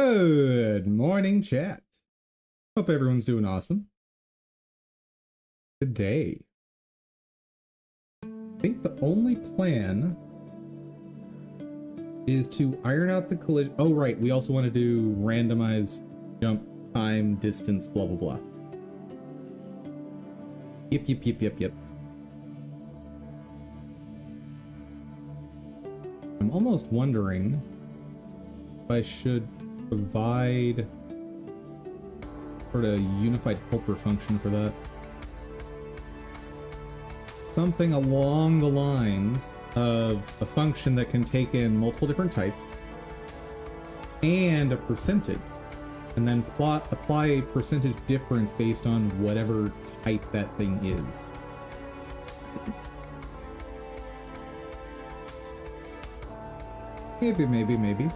Good morning, chat. Hope everyone's doing awesome. Today, I think the only plan is to iron out the collision. Oh, right. We also want to do randomize jump time, distance, blah, blah, blah. Yep. I'm almost wondering if I should provide sort of unified helper function for that. Something along the lines of a function that can take in multiple different types and a percentage, and then apply a percentage difference based on whatever type that thing is. Maybe.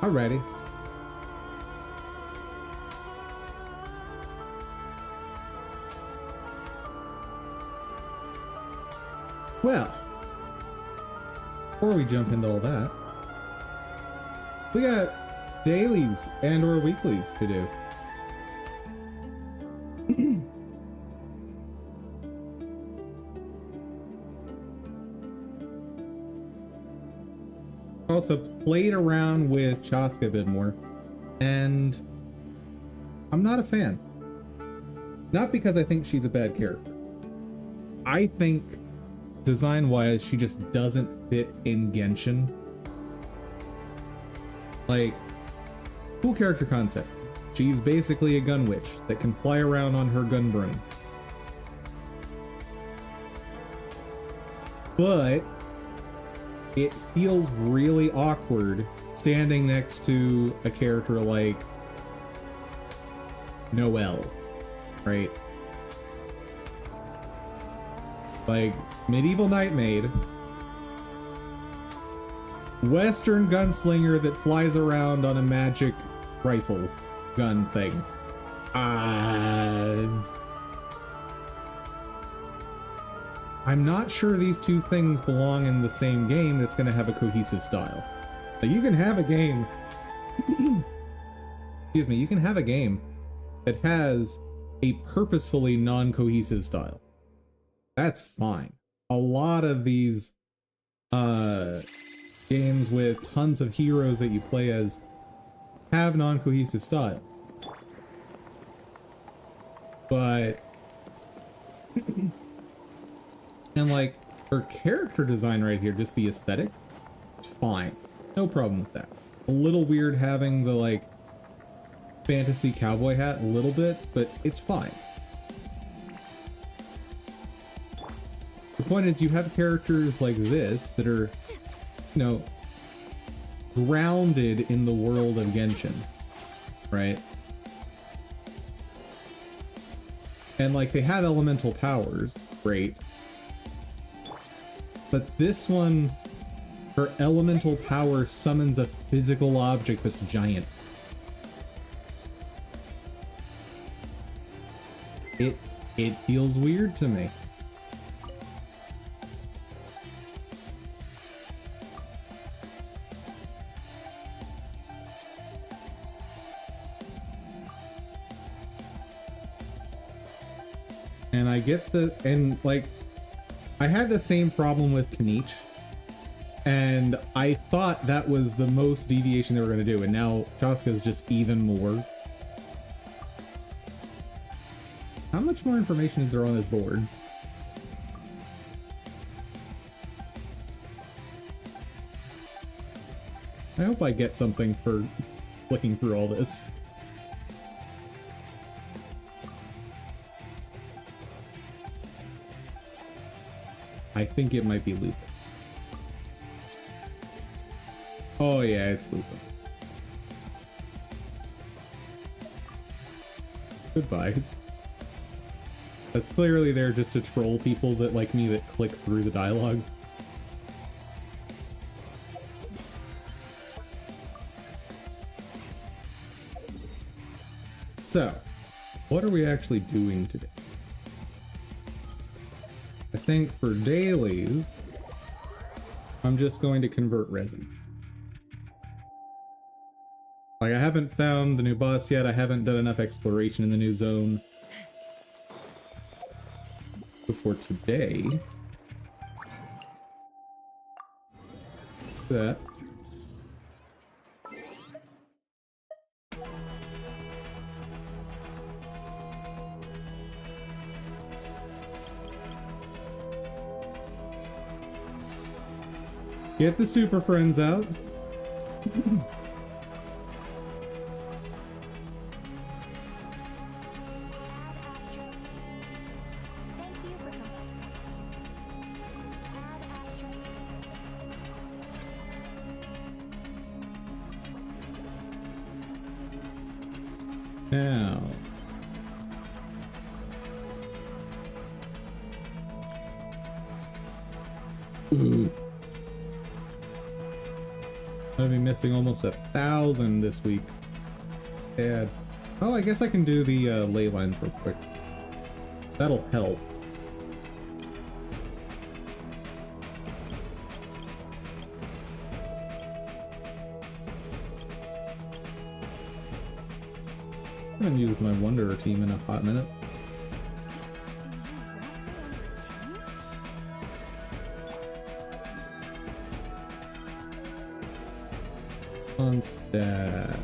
Alrighty. Well, before we jump into all that, we got dailies and or weeklies to do. Also played around with Chaska a bit more, and I'm not a fan. Not because I think she's a bad character. I think design-wise, she just doesn't fit in Genshin. Like, cool character concept. She's basically a gun witch that can fly around on her gun broom. But it feels really awkward standing next to a character like Noelle, right? Like, medieval Nightmaid, Western gunslinger that flies around on a magic rifle gun thing. I'm not sure these two things belong in the same game that's going to have a cohesive style. Now, you can have a game excuse me, you can have a game that has a purposefully non-cohesive style. That's fine. A lot of these games with tons of heroes that you play as have non-cohesive styles. But and like her character design right here, just the aesthetic, fine. No problem with that. A little weird having the like fantasy cowboy hat a little bit, but it's fine. The point is, you have characters like this that are, you know, grounded in the world of Genshin, right? And like, they have elemental powers, great. But this one, her elemental power summons a physical object that's giant. It feels weird to me. And I get and like, I had the same problem with Kanich, and I thought that was the most deviation they were going to do, and now Chaska's just even more. How much more information is there on this board? I hope I get something for flicking through all this. I think it might be Lupin. Oh yeah, it's Lupin. Goodbye. That's clearly there just to troll people that like me that click through the dialogue. So, what are we actually doing today? I think for dailies, I'm just going to convert resin. Like, I haven't found the new boss yet. I haven't done enough exploration in the new zone. Before today. That. Get the Super Friends out. Now. Ooh. I'm gonna be missing almost 1,000 this week. Sad. Oh, I guess I can do the ley lines real quick. That'll help. I haven't used my Wanderer team in a hot minute. On stat.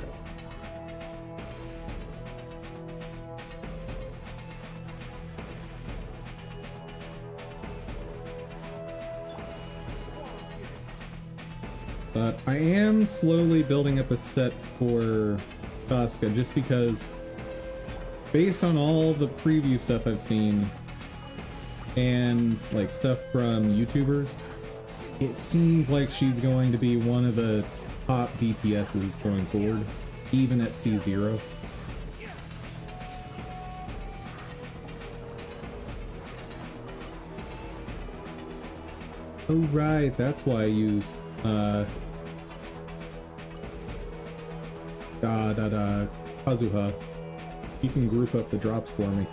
But I am slowly building up a set for Casca just because, based on all the preview stuff I've seen and like stuff from YouTubers, it seems like she's going to be one of the top DPSs going forward, even at C0. Oh right, that's why I use Kazuha. You can group up the drops for me.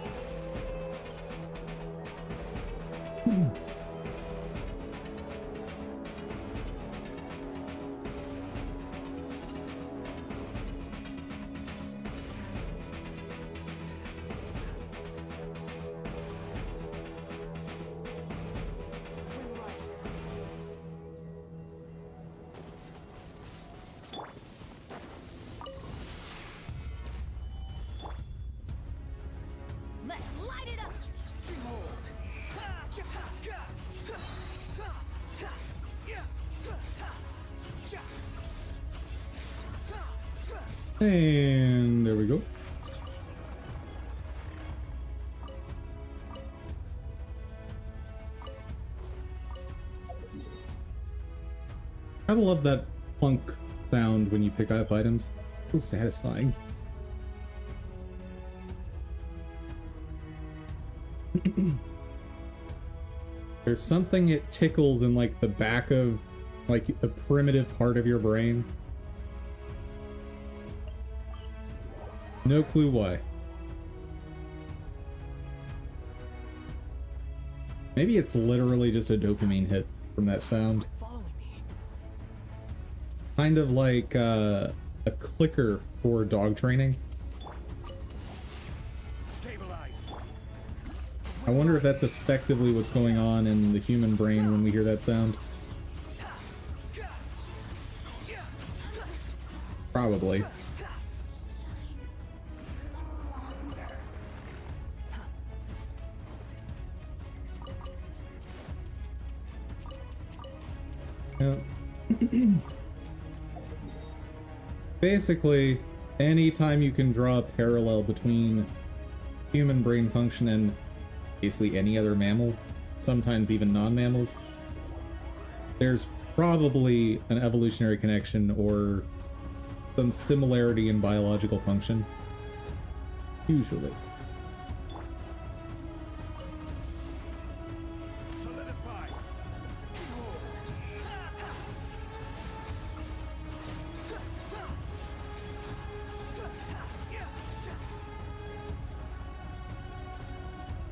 And there we go. I love that plunk sound when you pick up items. So satisfying. There's something it tickles in like the back of like the primitive part of your brain. No clue why. Maybe it's literally just a dopamine hit from that sound. Kind of like a clicker for dog training. I wonder if that's effectively what's going on in the human brain when we hear that sound. Probably. Yeah. Basically, anytime you can draw a parallel between human brain function and basically any other mammal, sometimes even non-mammals, there's probably an evolutionary connection or some similarity in biological function. Usually.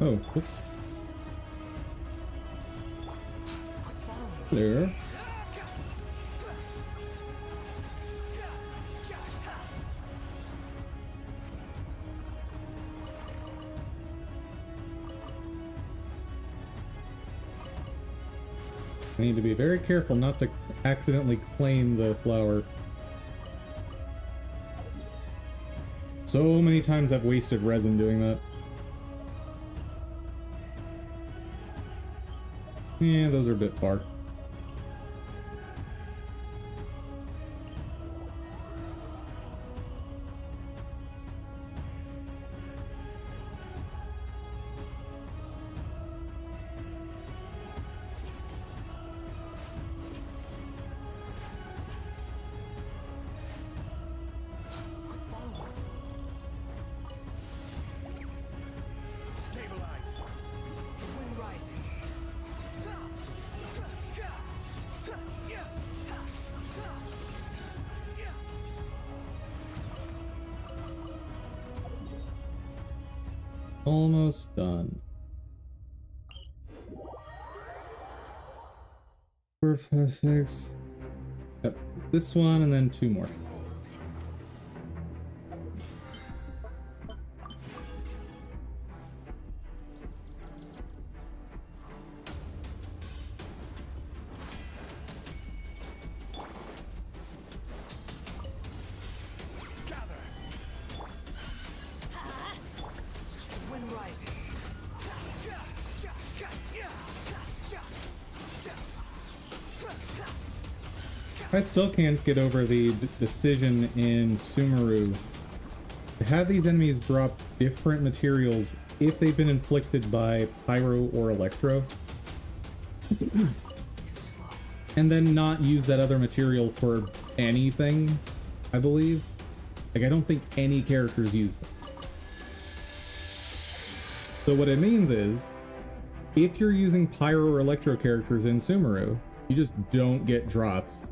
Oh, oops. There. I need to be very careful not to accidentally claim the flower. So many times I've wasted resin doing that. Yeah, those are a bit far. Almost done. 4, 5, 6. Yep. This one and then 2 more. I still can't get over the decision in Sumeru to have these enemies drop different materials if they've been inflicted by Pyro or Electro. And then not use that other material for anything, I believe. Like, I don't think any characters use them. So what it means is, if you're using Pyro or Electro characters in Sumeru, you just don't get drops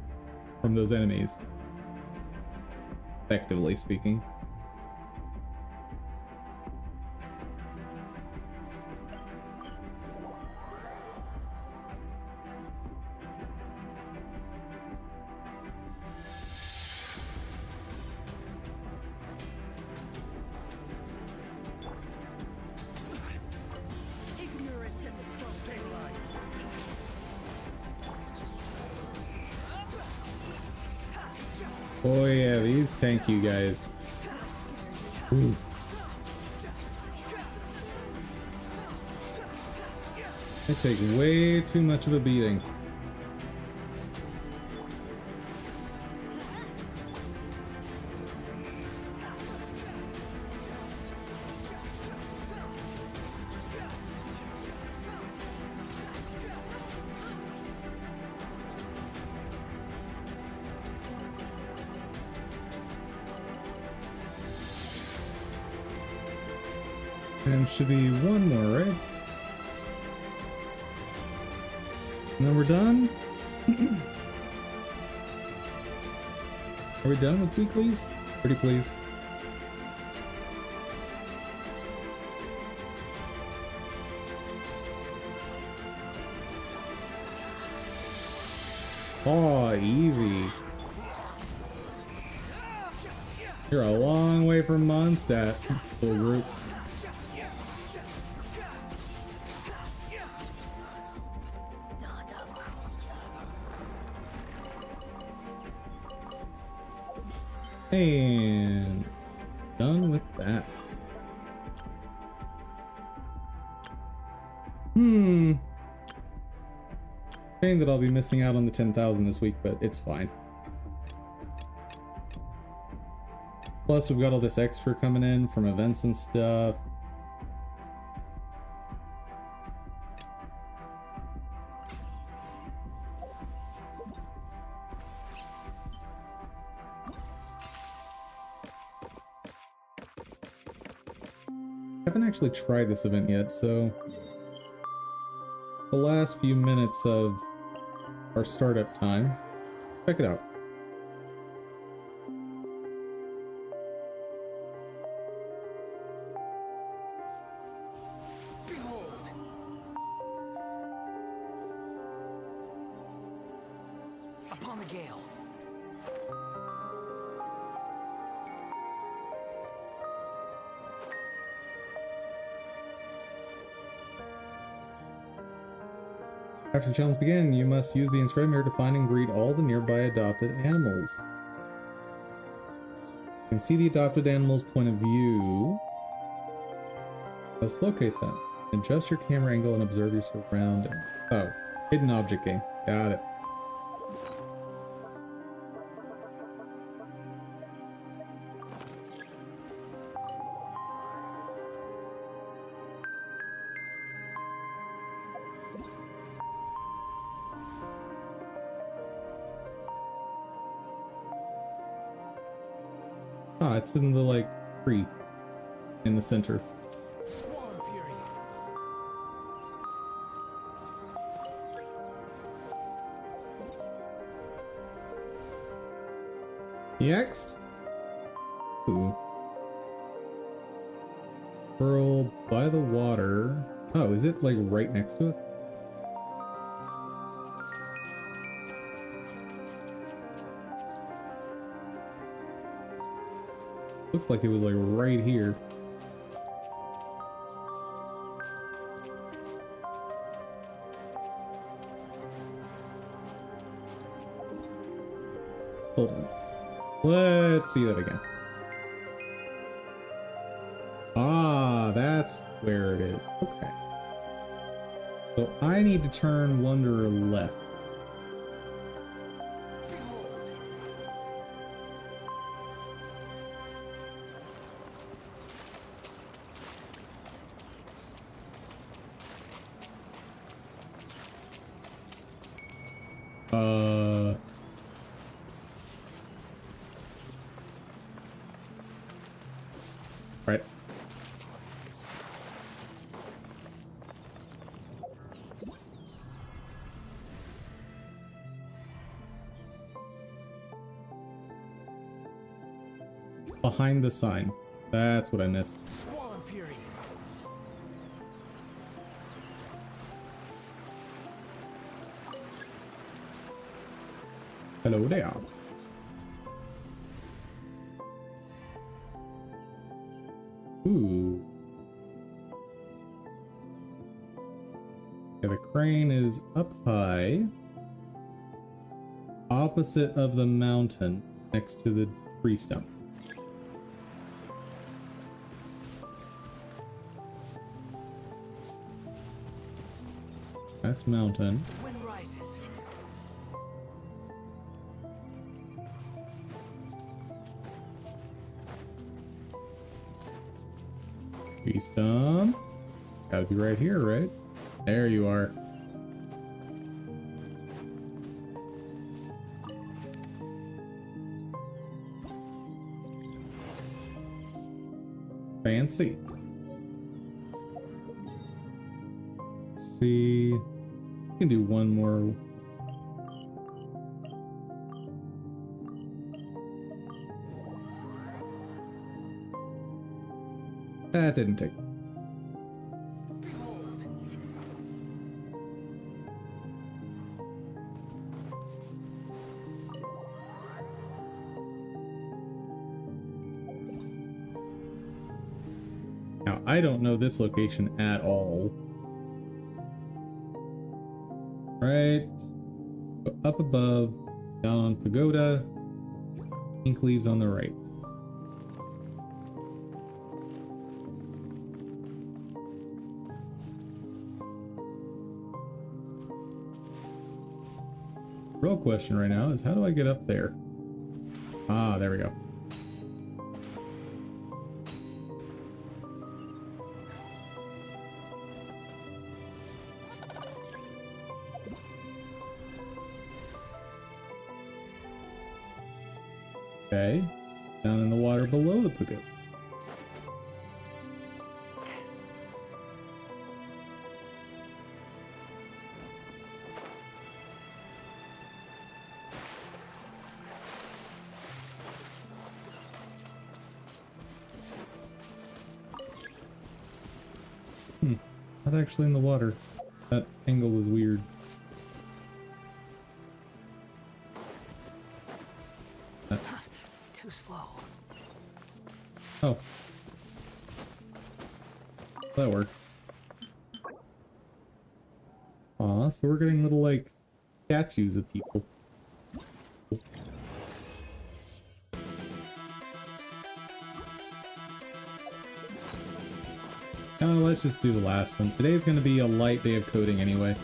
from those enemies, effectively speaking. Oh yeah, these tank you guys. Ooh. They take way too much of a beating. And should be one more, right? And then we're done? Are we done with weeklies? Pretty please. Oh, easy. You're a long way from Mondstadt, little group. And done with that. Shame that I'll be missing out on the 10,000 this week, but it's fine. Plus, we've got all this extra coming in from events and stuff. I haven't actually tried this event yet, so the last few minutes of our startup time, check it out. Behold! Upon the gale. After the challenge begins, you must use the inscribed mirror to find and greet all the nearby adopted animals. You can see the adopted animal's point of view. Let's locate them. Adjust your camera angle and observe your surroundings. Oh, hidden object game. Got it. Ah, it's in the, like, tree in the center. Swarm Fury. Next. Ooh. Pearl by the water. Oh, is it, like, right next to us? Looked like it was, like, right here. Hold on. Let's see that again. Ah, that's where it is. Okay. So I need to turn Wanderer left. Right. Behind the sign. That's what I missed. Swarm Fury. Hello there. Ooh. Okay, the crane is up high. Opposite of the mountain, next to the tree stump. That's mountain. Wind rises. Tree stump. Gotta be right here, right? There you are. Fancy. Let's see. We can do one more. That didn't take. Now, I don't know this location at all. Right. Go up above, down on pagoda, pink leaves on the right. Real question right now is how do I get up there? Ah, there we go. Okay, down in the water below the pagoda. Not actually in the water. That angle was weird. Too slow. Oh. That works. Aw. So we're getting little, like, statues of people. Oh, let's just do the last one. Today's gonna be a light day of coding anyway.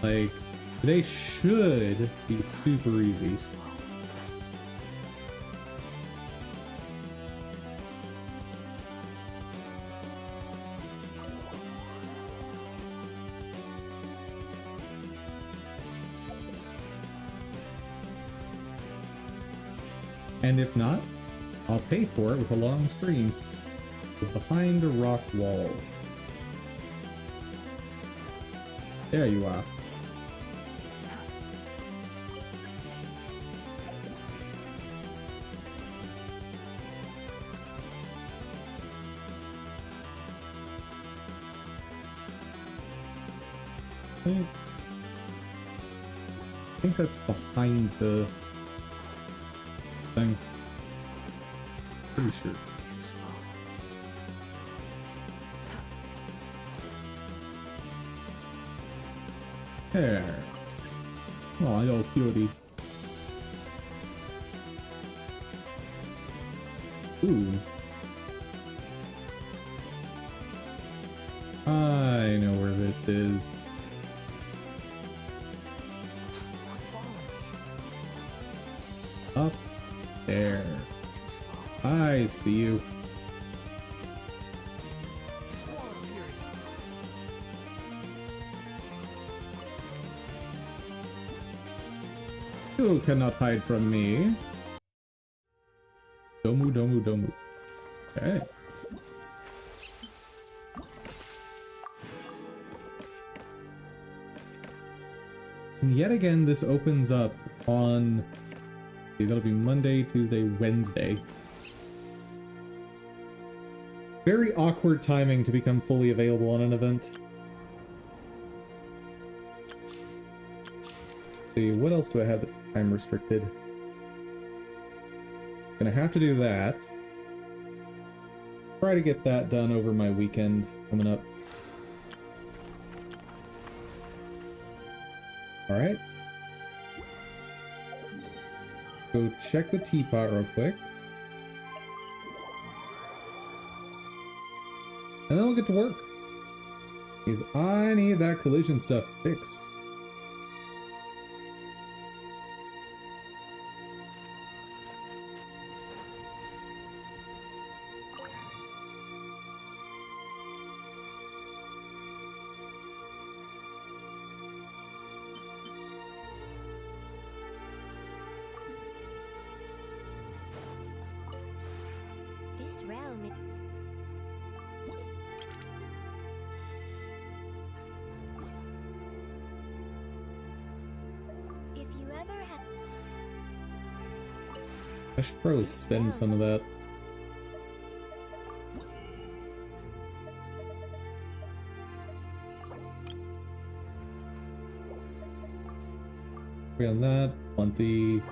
Like, today should be super easy. And if not, I'll pay for it with a long stream. Behind a rock wall. There you are. I think that's behind the thing. Pretty sure. Too slow. There. Oh, little cutie. Ooh. I know where this is. Up there. I see you. You cannot hide from me. Domu, domu, domu. Okay. And yet again, this opens up on... That'll be Monday, Tuesday, Wednesday. Very awkward timing to become fully available on an event. See, what else do I have that's time restricted? Gonna have to do that. Try to get that done over my weekend coming up. Alright. Go check the teapot real quick. And then we'll get to work. Because I need that collision stuff fixed. This realm. If you ever have. I should probably spend some of that. We on that. Plenty.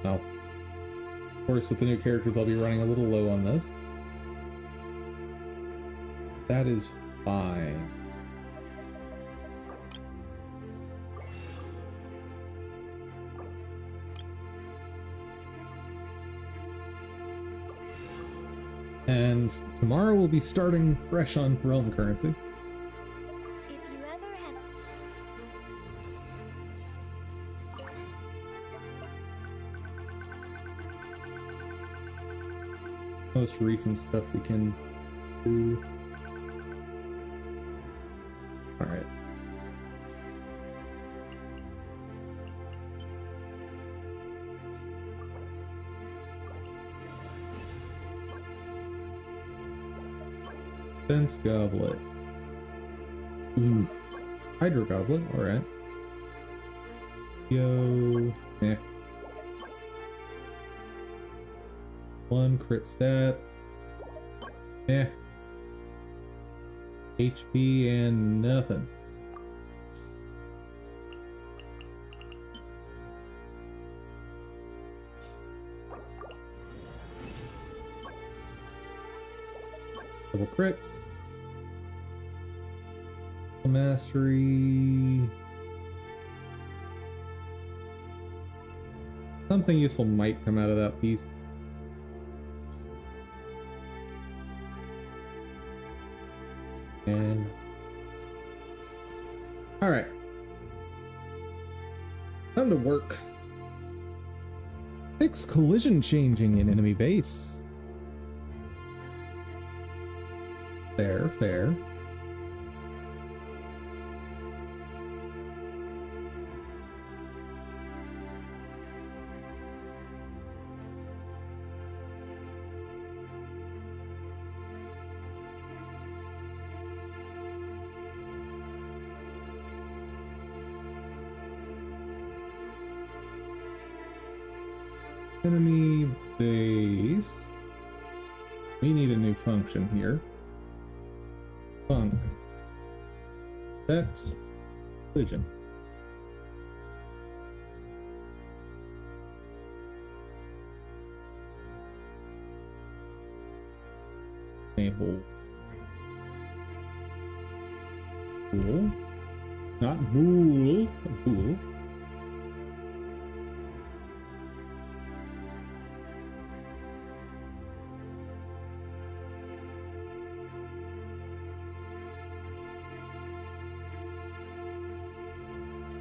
No. Of course, with the new characters, I'll be running a little low on this. That is fine. And tomorrow we'll be starting fresh on realm currency. If you ever have. Most recent stuff we can do. Alright. Fence goblet. Ooh. Hydro goblet, alright. Yo. Eh. One crit stat. Eh. HP and nothing. Double crit. Mastery. Something useful might come out of that piece. And all right, time to work. Fix collision changing in enemy base. Fair, fair. Enemy base. We need a new function here. Func. Set collision. Enable. Bool. Not bool. Bool.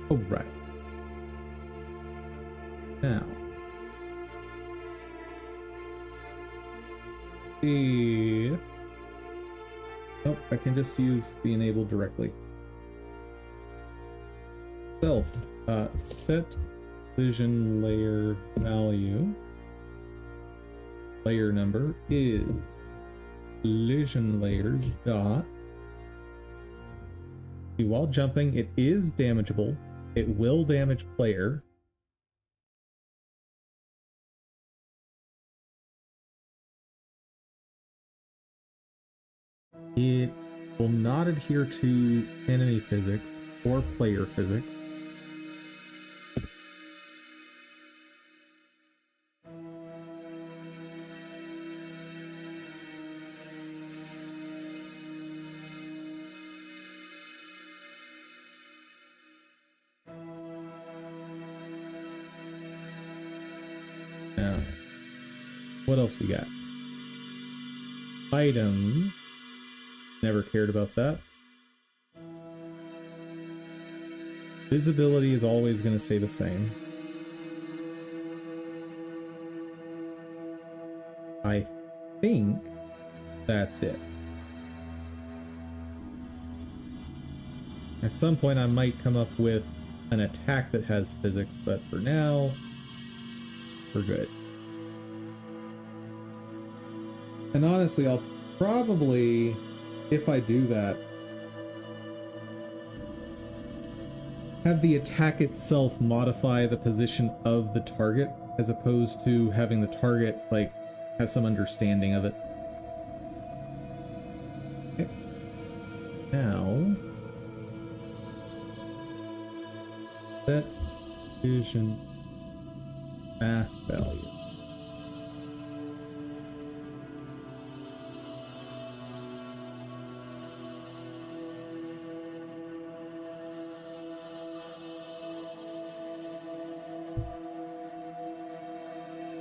Oh, right. Now. Nope, I can just use the enable directly. Self. Set collision layer value. Layer number is collision layers dot. While jumping, it is damageable. It will damage player. It will not adhere to enemy physics or player physics. Now, what else we got? Item. Never cared about that. Visibility is always going to stay the same. I think that's it. At some point I might come up with an attack that has physics, but for now, we're good. And honestly, I'll probably, if I do that, have the attack itself modify the position of the target, as opposed to having the target, like, have some understanding of it. Okay. Now, set vision mask value.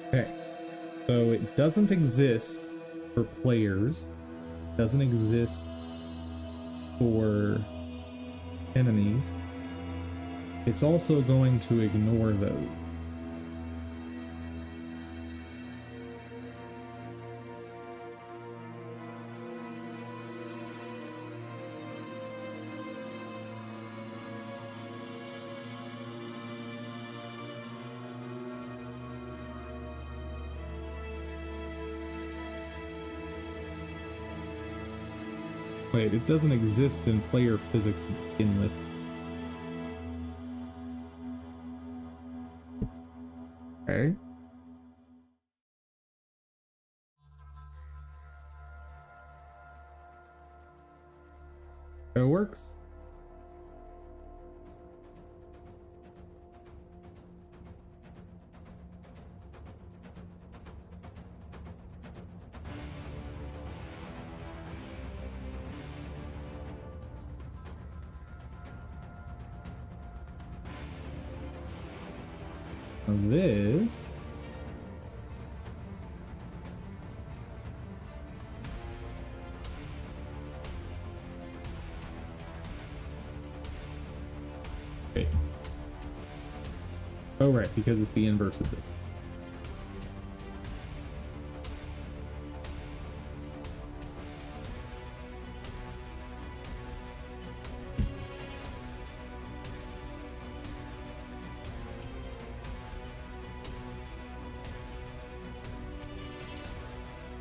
Okay, so it doesn't exist for players, doesn't exist for enemies. It's also going to ignore those. Wait, it doesn't exist in player physics to begin with. Okay. It works. Now this. Wait. Oh, right, because it's the inverse of it.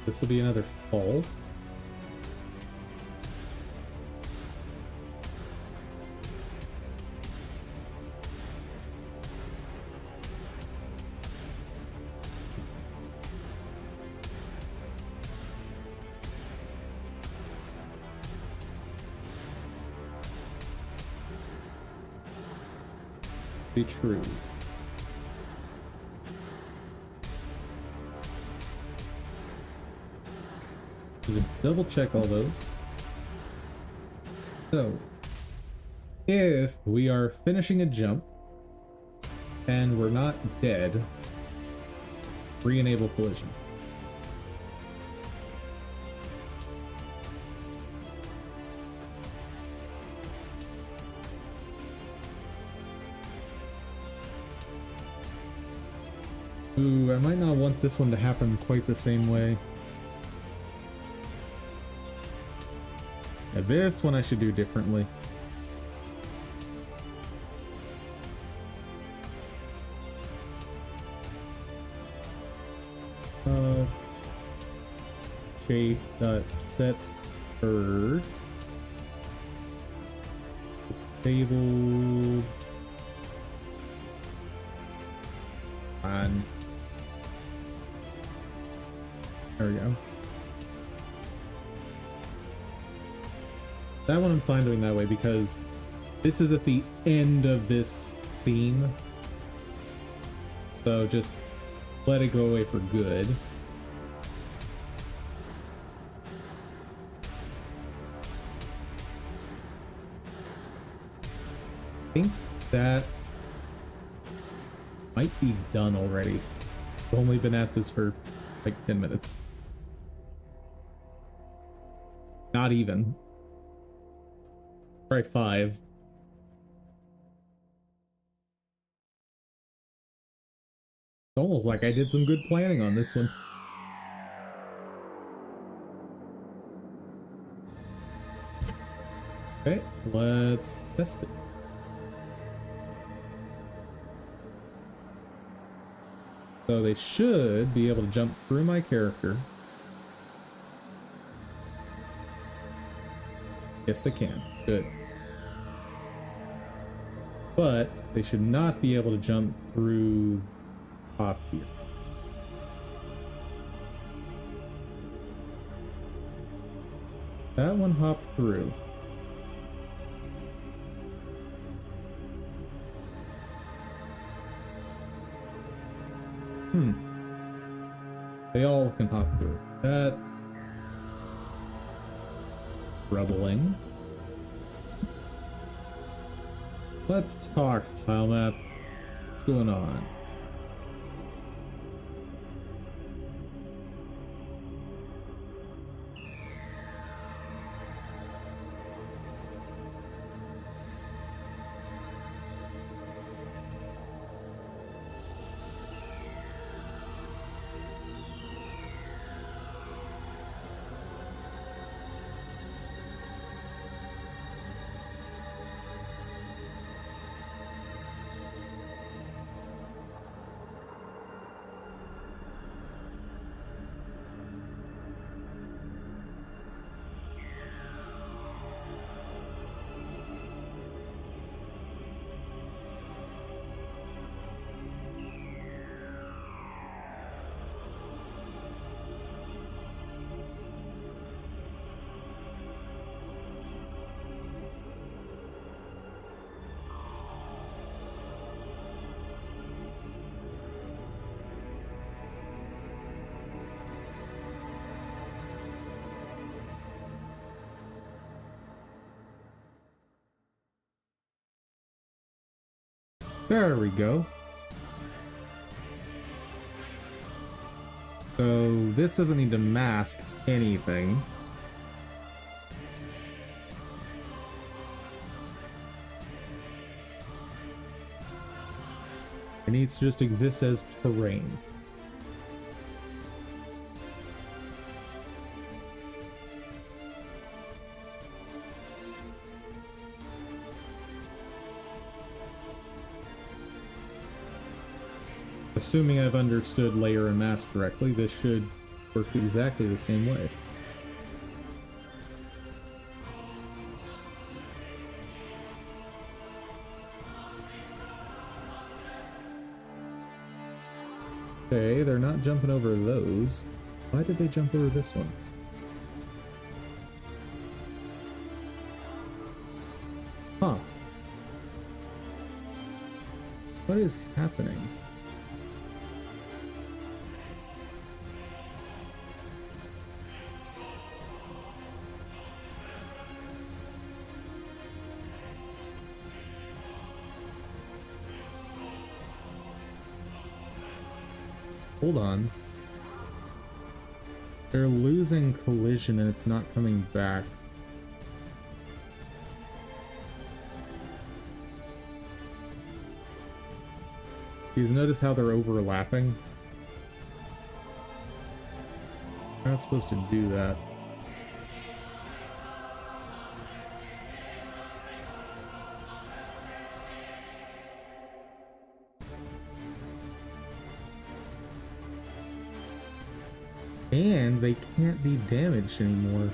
This will be another false. Be true. Double check all those. So, if we are finishing a jump and we're not dead, re-enable collision. Ooh, I might not want this one to happen quite the same way. Now this one I should do differently. Shape.set bird. Disabled. On. There we go. That one I'm fine doing that way because this is at the end of this scene. So just let it go away for good. I think that might be done already. I've only been at this for like 10 minutes. Not even. Probably 5. It's almost like I did some good planning on this one. Okay, let's test it. So they should be able to jump through my character. Yes, they can. Good. But they should not be able to jump through top here. That one hopped through. They all can hop through. That's troubling. Let's talk, tile map. What's going on? There we go. So this doesn't need to mask anything. It needs to just exist as terrain. Assuming I've understood layer and mask correctly, this should work exactly the same way. Okay, they're not jumping over those. Why did they jump over this one? Huh. What is happening? Hold on. They're losing collision and it's not coming back. You notice how they're overlapping? I'm not supposed to do that. And they can't be damaged anymore.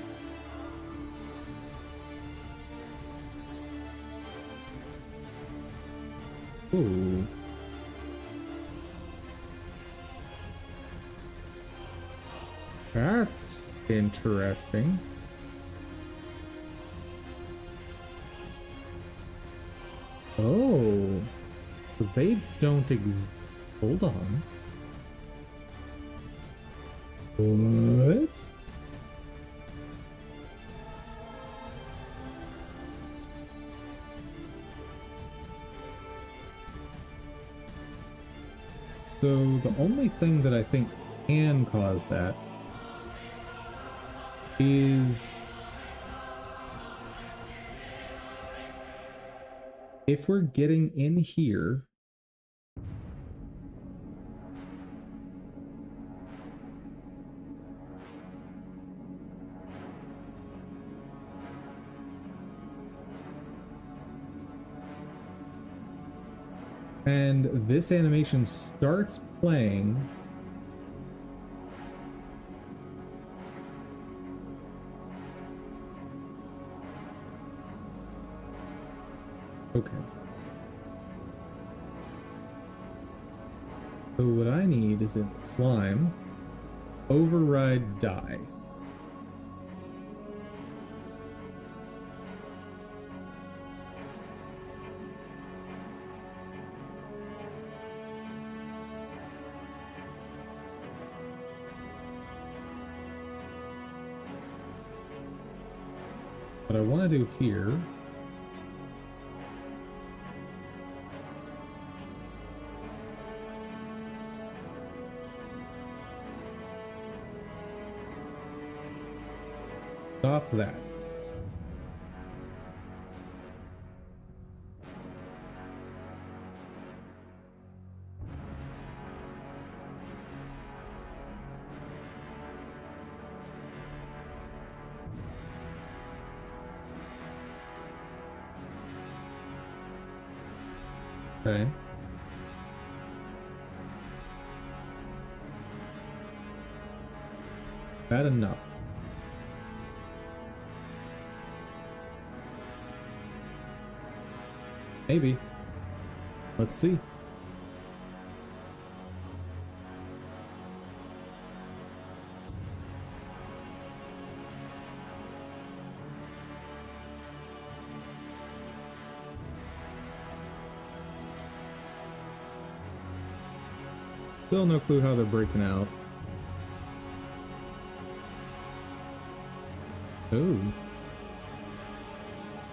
Ooh. That's interesting. Oh. They don't hold on. What? So the only thing that I think can cause that is if we're getting in here. And this animation starts playing. Okay. So what I need is a slime, override die. What I want to do here stop that. Okay. That enough. Maybe. Let's see. Still no clue how they're breaking out. Oh.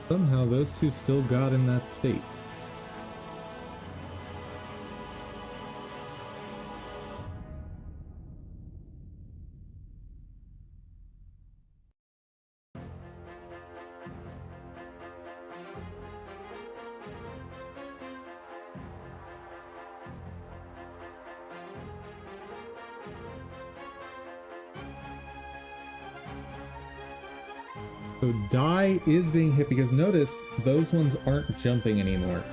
Somehow those two still got in that state. So die is being hit because notice those ones aren't jumping anymore.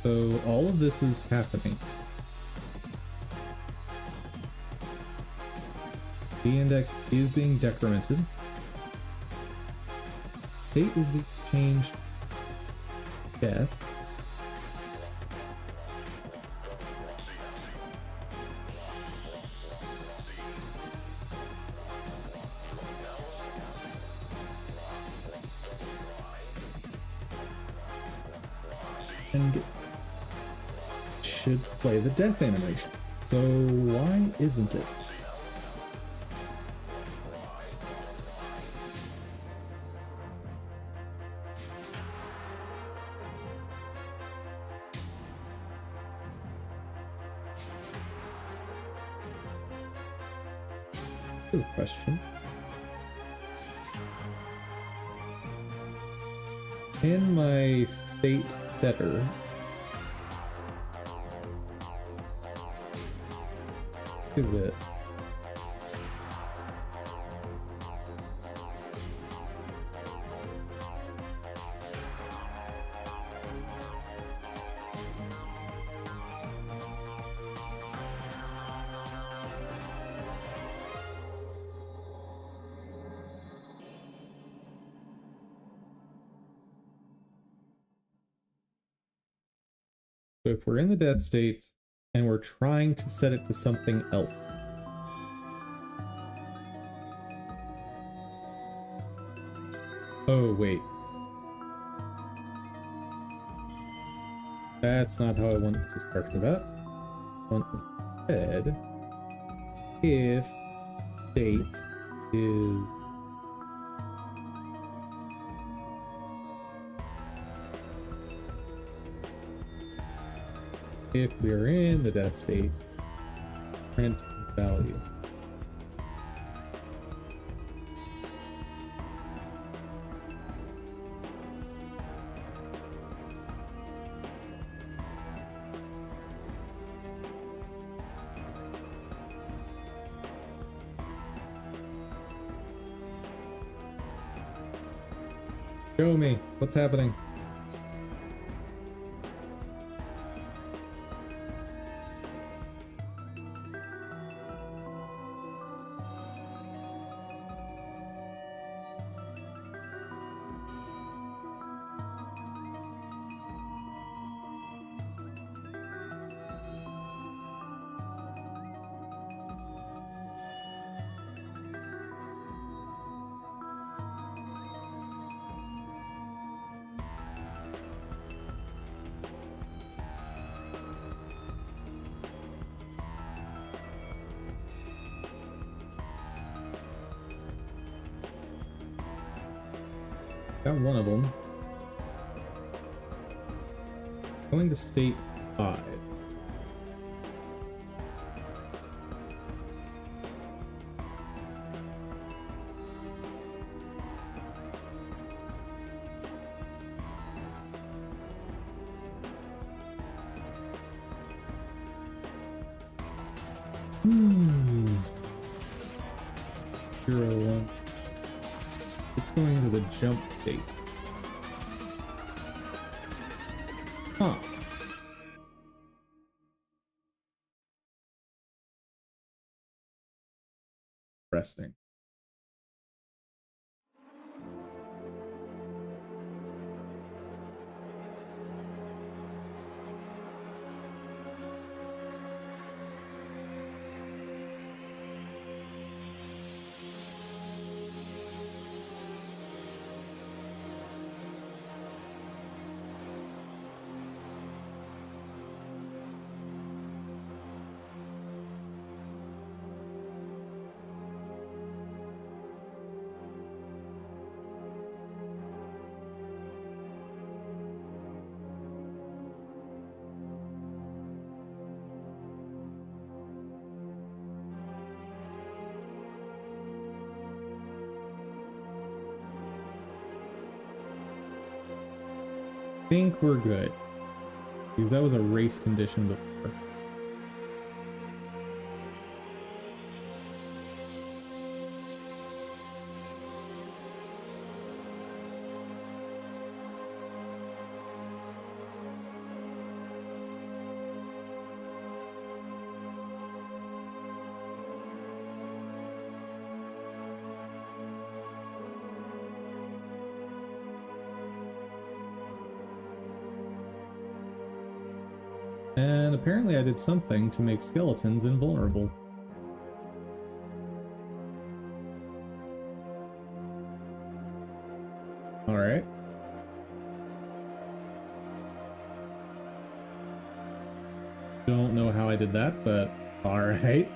So all of this is happening. The index is being decremented. State is being changed. Death. And should play the death animation. So why isn't it? This is a question. In my state setter, do this. So if we're in the death state and we're trying to set it to something else, oh wait, that's not how I want to structure that. Instead, if state is if we're in the death state, print value. Show me what's happening. Got one of them. Going to state 5. Zero, 1. It's going to the jump state. Huh. Interesting. think we're good. Because that was a race condition before. And apparently I did something to make skeletons invulnerable. Alright. Don't know how I did that, but alright.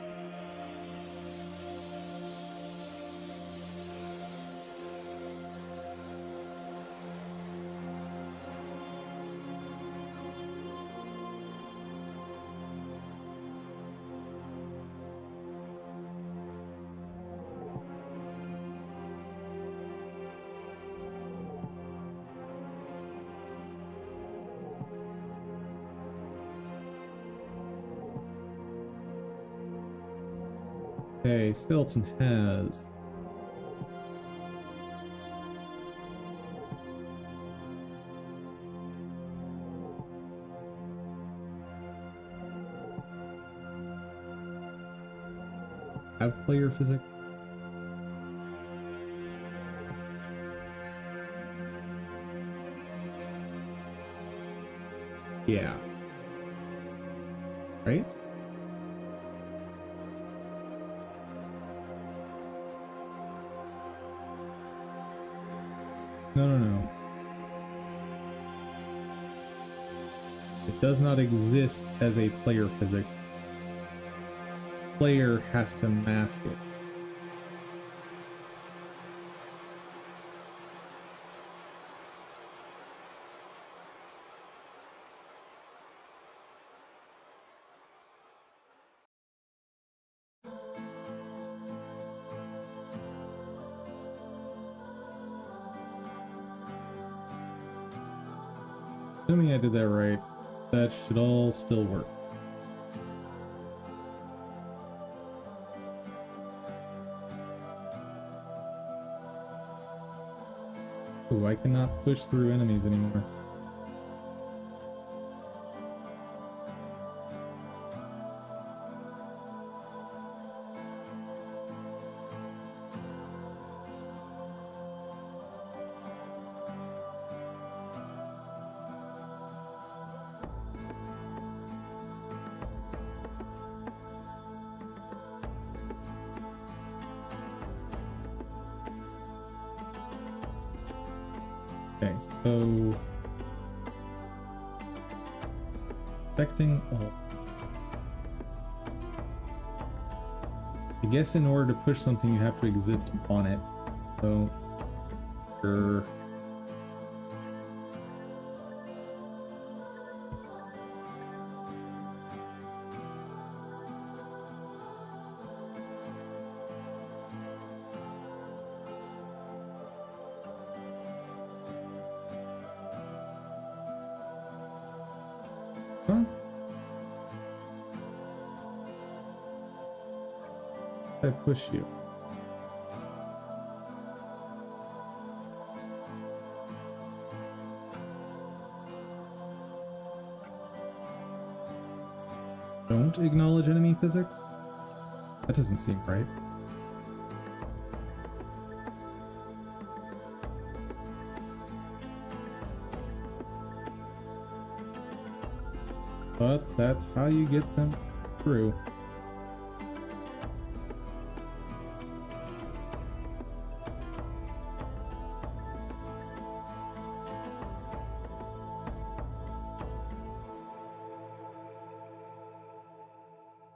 Okay, skeleton has have player physics. Yeah. Right? No. It does not exist as a player physics. Player has to mask it. Assuming I did that right, that should all still work. Ooh, I cannot push through enemies anymore. Okay, so affecting all. I guess in order to push something, you have to exist on it. So, sure. Huh? I push you. Don't acknowledge enemy physics? That doesn't seem right. But that's how you get them through.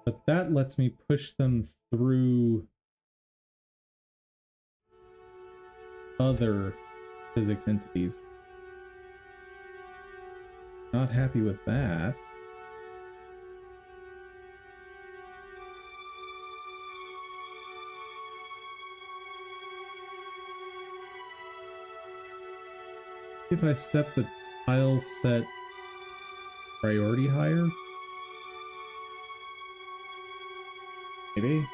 But that lets me push them through other physics entities. Not happy with that. If I set the Tiles set priority higher? Maybe?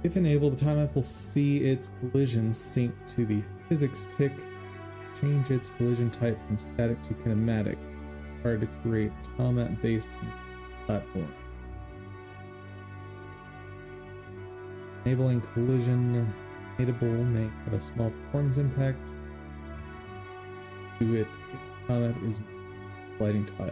If enabled, the time map will see its collisions sync to the physics tick, change its collision type from static to kinematic, required to create time map based platform. Enabling collision enable may have a small performance impact. To it, time map is lighting tile.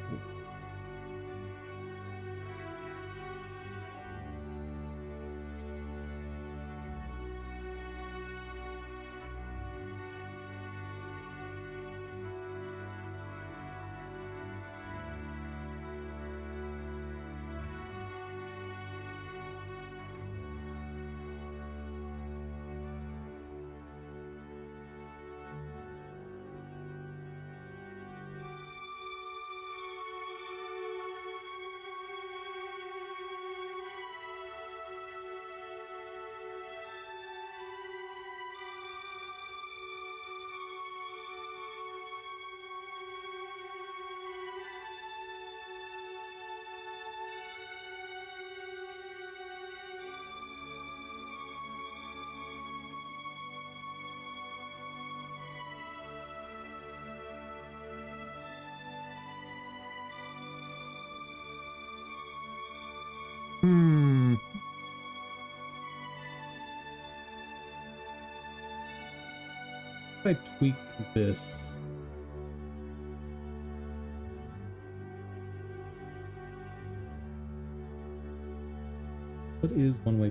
If I tweak this, what is one-way?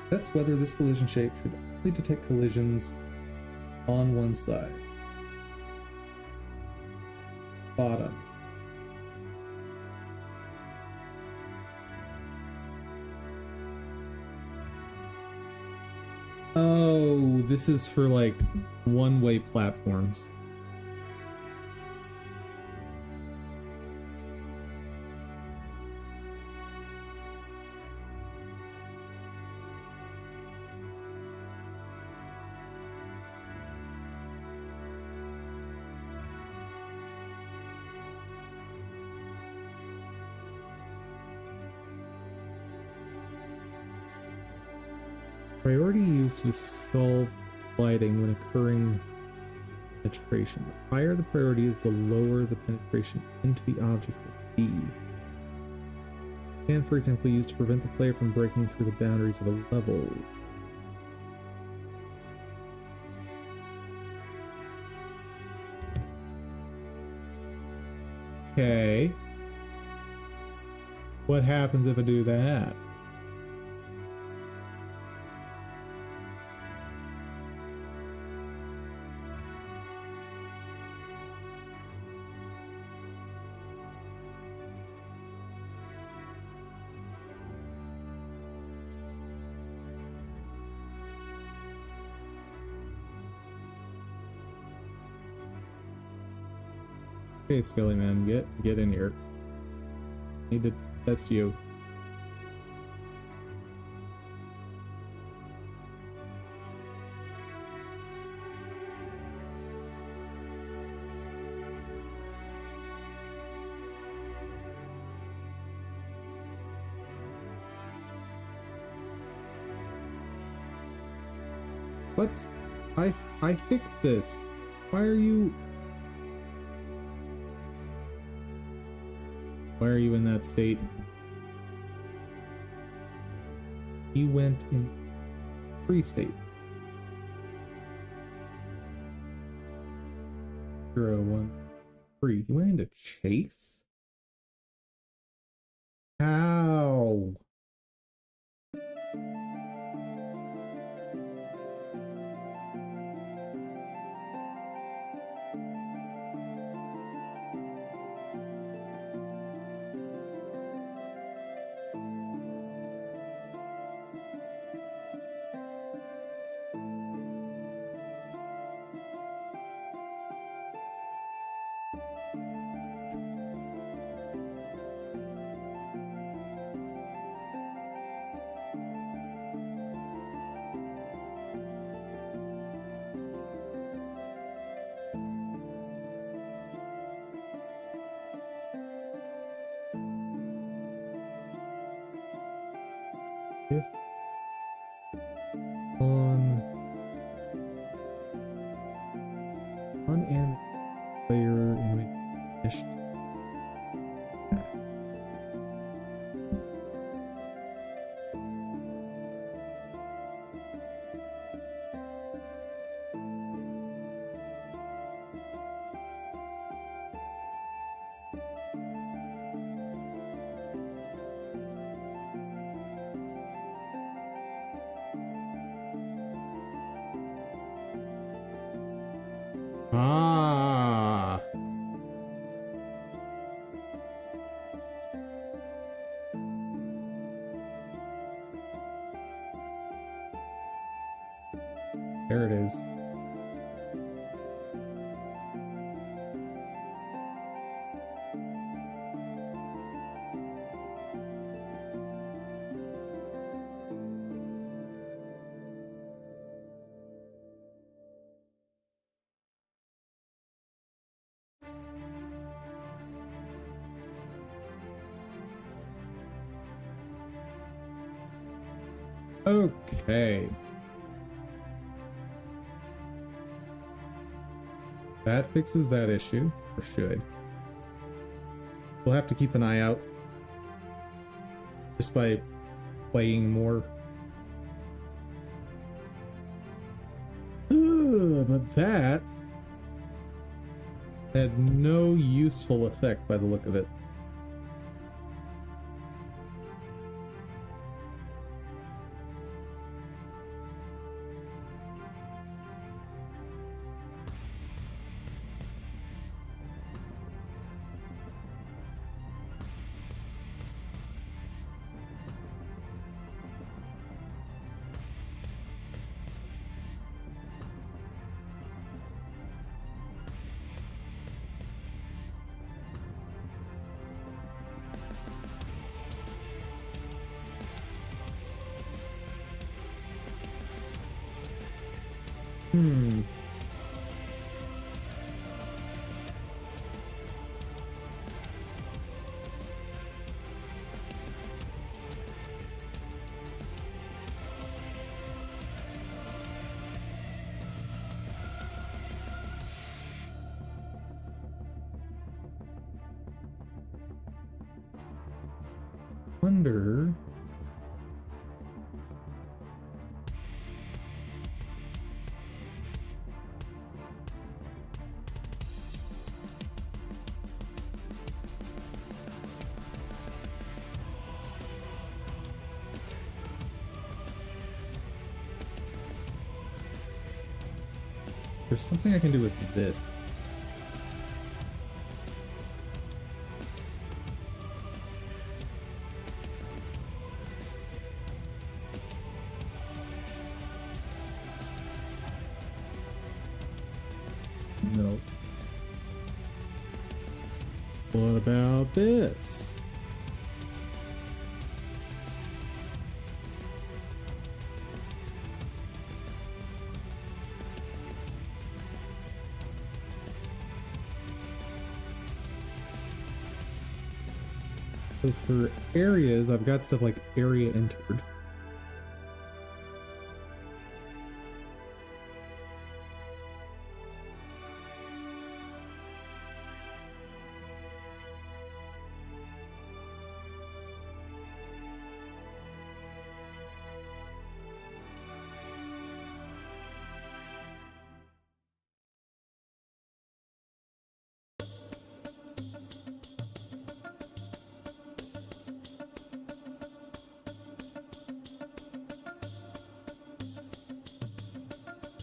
That's whether this collision shape should only detect collisions on one side. Bottom. Oh, this is for like one-way platforms. Priority used to solve colliding when occurring penetration. The higher the priority is, the lower the penetration into the object will be. Can, for example, be used to prevent the player from breaking through the boundaries of a level. Okay. What happens if I do that? Okay, Skelly Man, get in here. Need to test you. What? I fixed this. Why are you in that state? You went in free state. 0, 1, 3. You went into chase? How? if on an player in finished. Ah. There it is. Okay. That fixes that issue, or should. We'll have to keep an eye out just by playing more. But that had no useful effect by the look of it. Wonder. There's something I can do with this. No. What about this? So for areas, I've got stuff like area entered.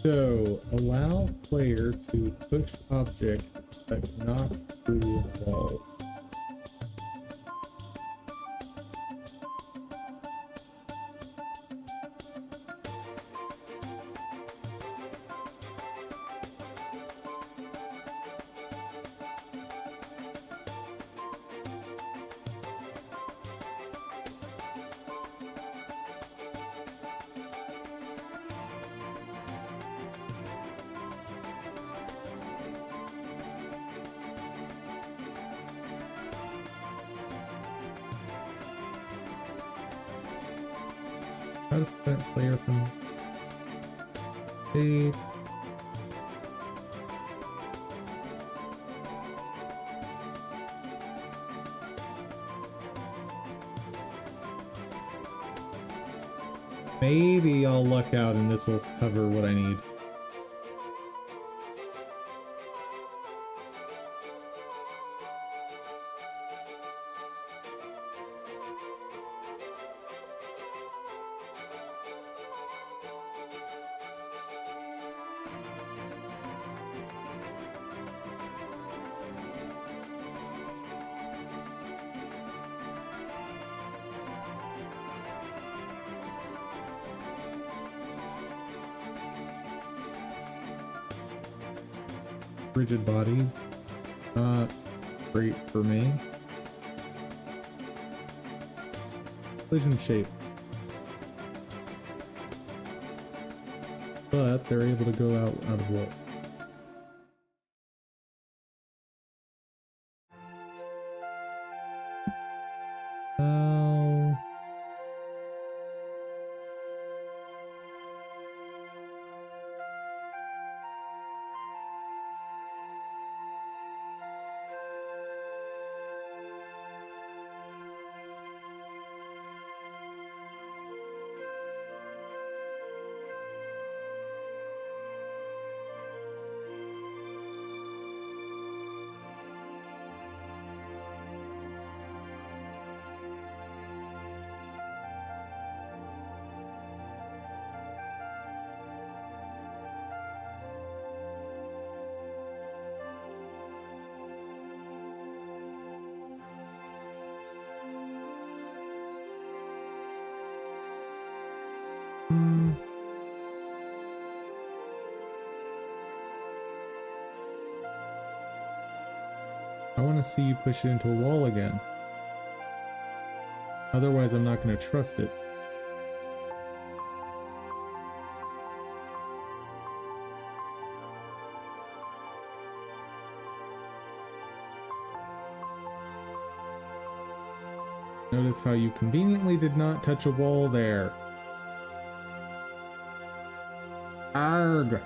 So, allow player to push object but not through wall. to prevent player from shape. Maybe I'll luck out and this will cover what I need. Rigid bodies, not great for me. Collision shape, but they're able to go out of wall. Oh. I want to see you push it into a wall again. Otherwise, I'm not going to trust it. Notice how you conveniently did not touch a wall there. Arg!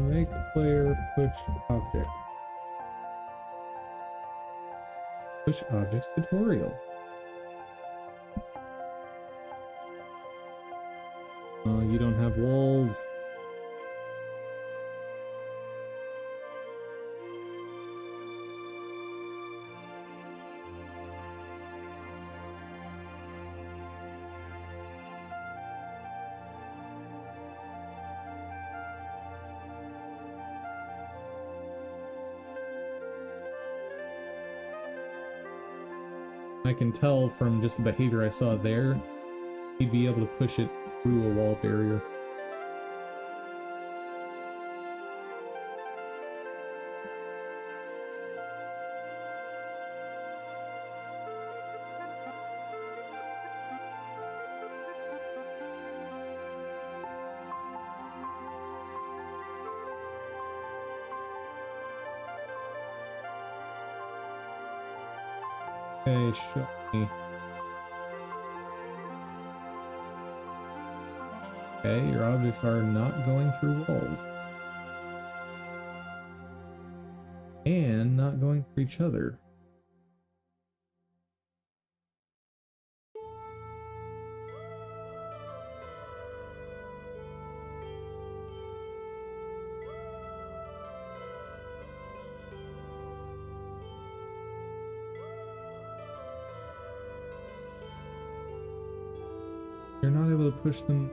Make player push object. Push objects tutorial. You don't have walls. I can tell from just the behavior I saw there, he'd be able to push it through a wall barrier. Okay, show me. Okay, your objects are not going through walls. And not going through each other. You're not able to push them.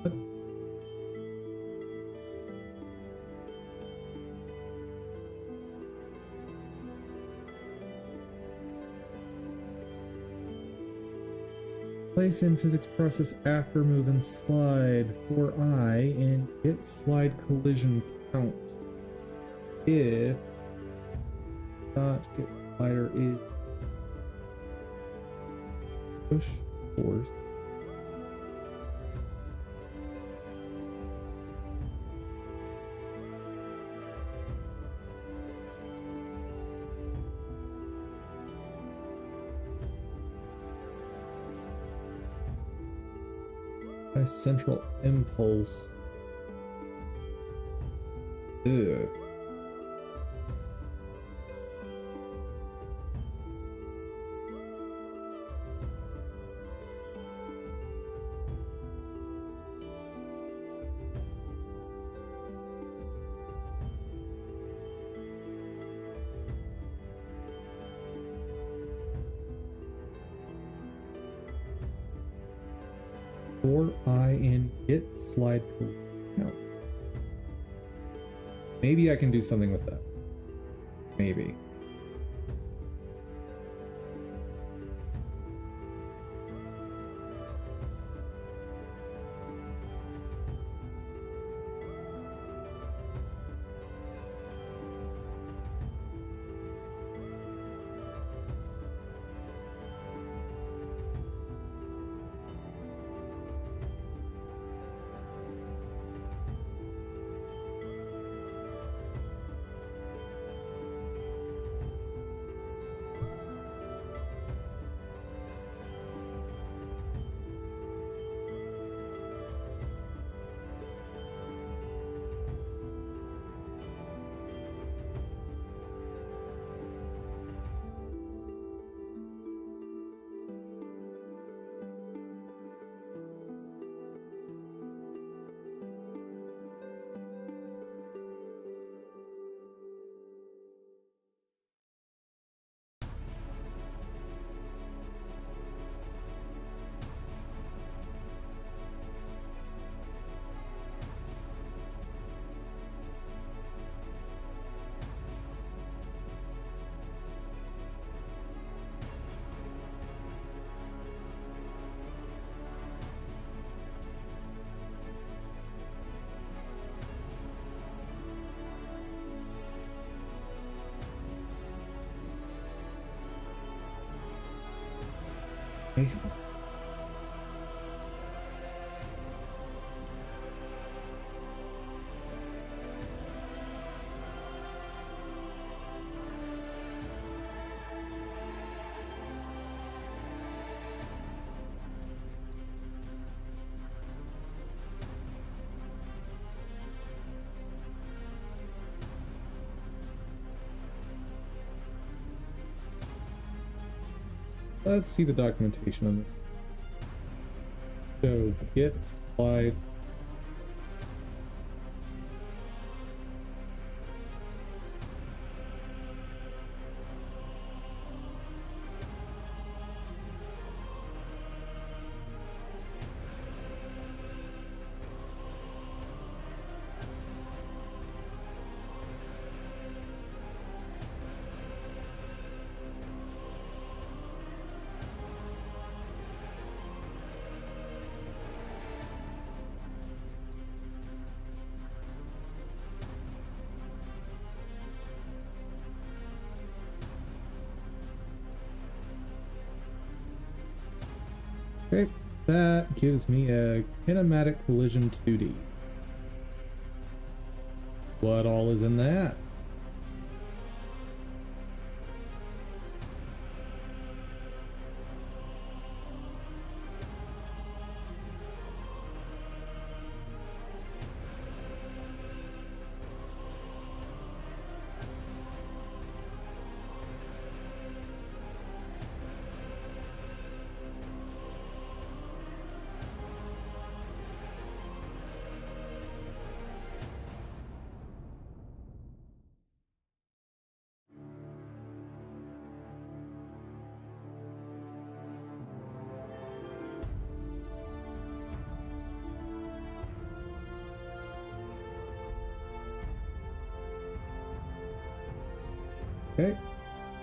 What? Place in physics process after move and slide for I and get slide collision count. If not get slider is push force By central impulse. Ugh. Or I in get slide count. Maybe I can do something with that. Maybe. Okay. Let's see the documentation on this. So get slide. Okay, that gives me a kinematic collision 2D. What all is in that? Okay,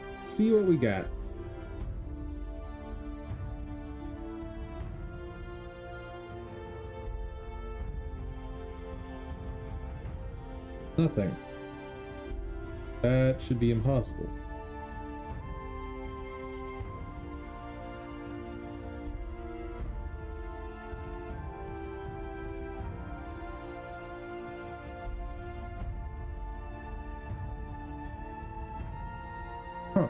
let's see what we got. Nothing. That should be impossible. Huh.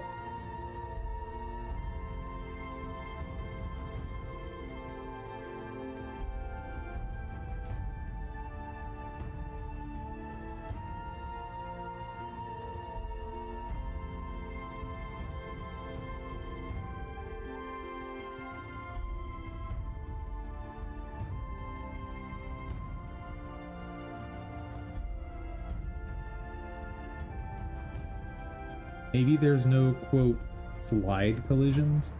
Maybe there's no, quote, slide collisions.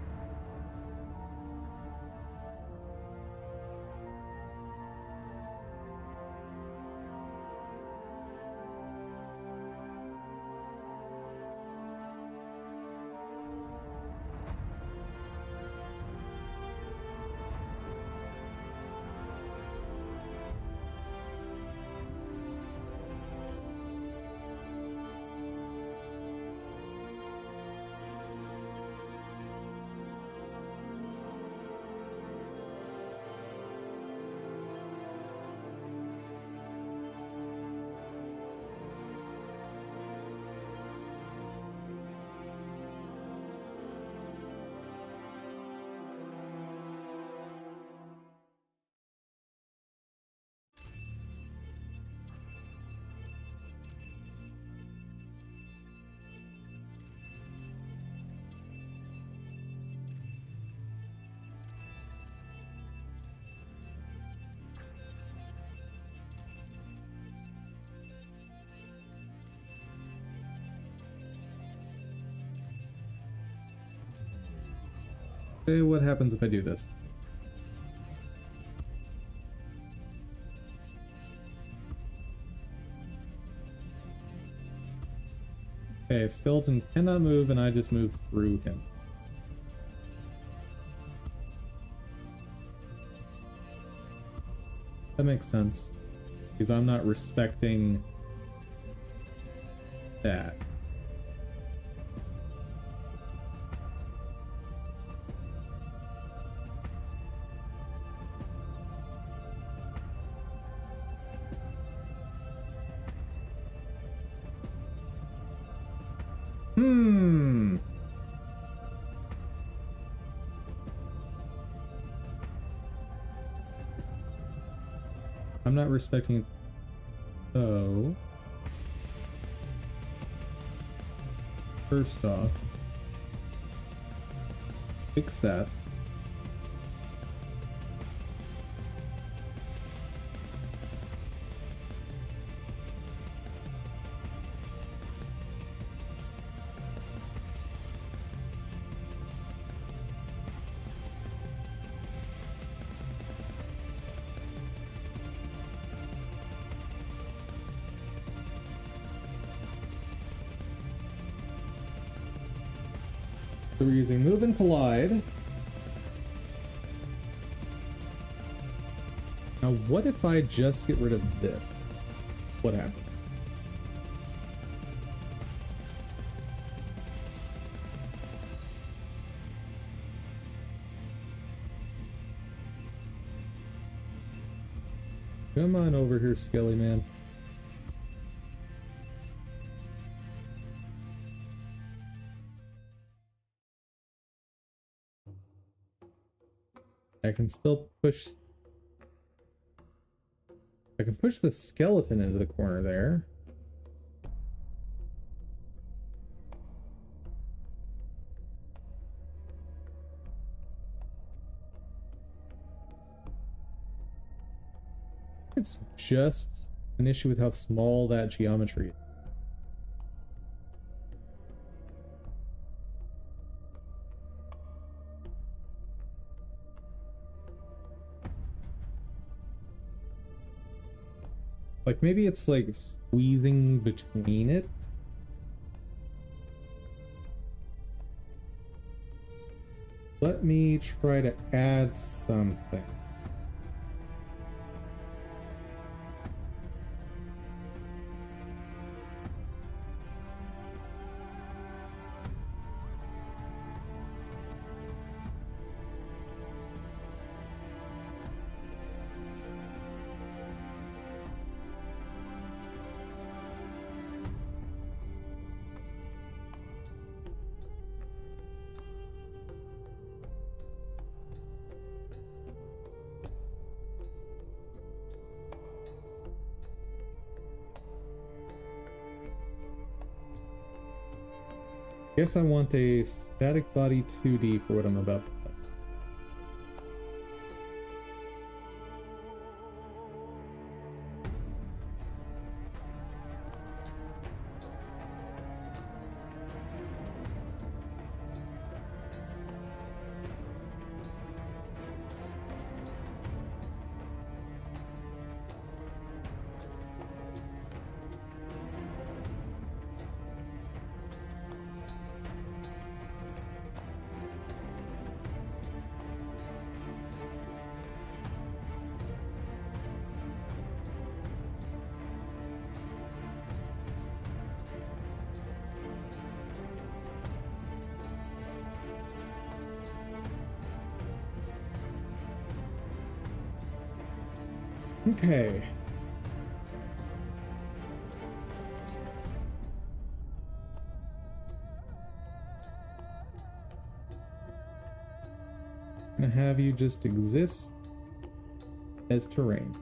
Okay, what happens if I do this? Okay, skeleton cannot move and I just move through him. That makes sense. Because I'm not respecting that. I'm not respecting it. So, first off, fix that. So we're using move and collide. Now what if I just get rid of this? What happens? Come on over here, Skelly man. I can still push... I can push the skeleton into the corner there. It's just an issue with how small that geometry is. Like, maybe it's like squeezing between it. Let me try to add something. Guess I want a static body 2D for what I'm about to play. Okay. I'm gonna have you just exist as terrain.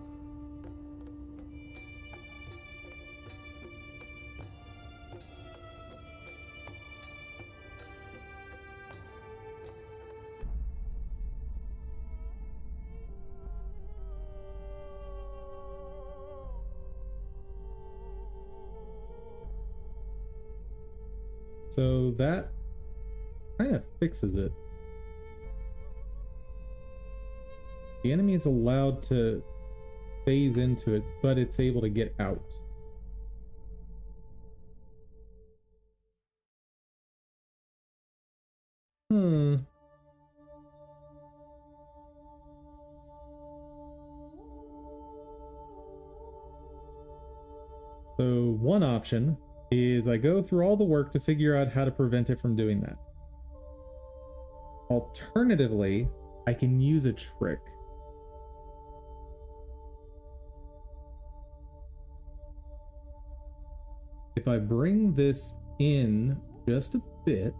So that kind of fixes it. The enemy is allowed to phase into it, but it's able to get out. Hmm. So one option is I go through all the work to figure out how to prevent it from doing that. Alternatively, I can use a trick. If I bring this in just a bit,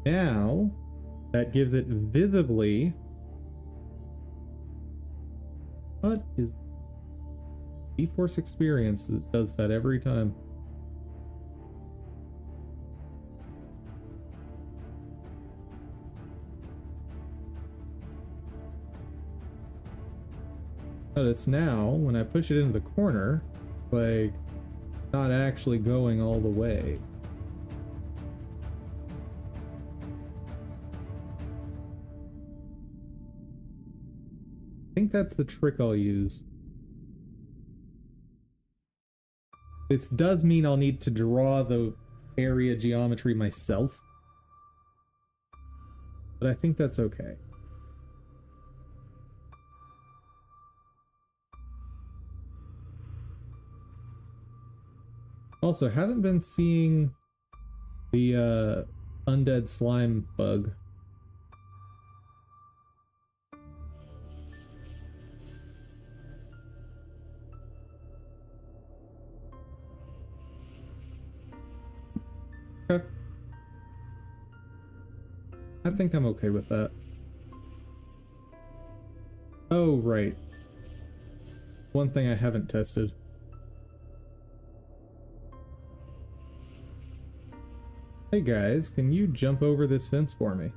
now that gives it visibly. What is E-Force experience that does that every time? Notice now when I push it into the corner, like not actually going all the way. I think that's the trick I'll use. This does mean I'll need to draw the area geometry myself, but I think that's okay. Also, haven't been seeing the undead slime bug. Okay. I think I'm okay with that. Oh, right. One thing I haven't tested. Hey guys, can you jump over this fence for me?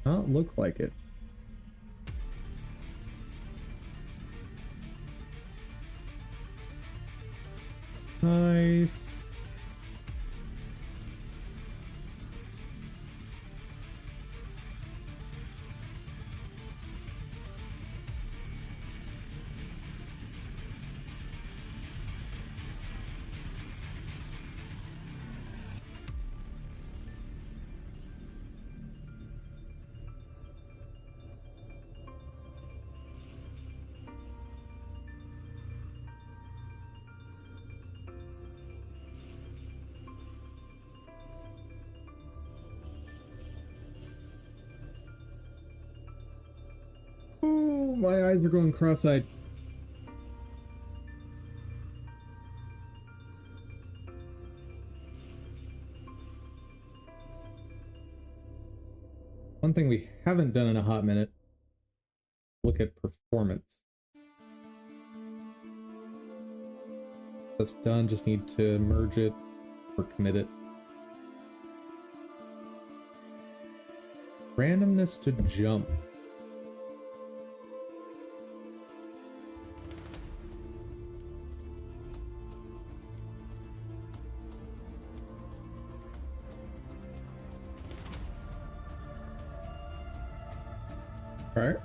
Not look like it. Nice. Oh, my eyes are going cross-eyed. One thing we haven't done in a hot minute. Look at performance. Stuff's done, just need to merge it or commit it. Randomness to jump. All right.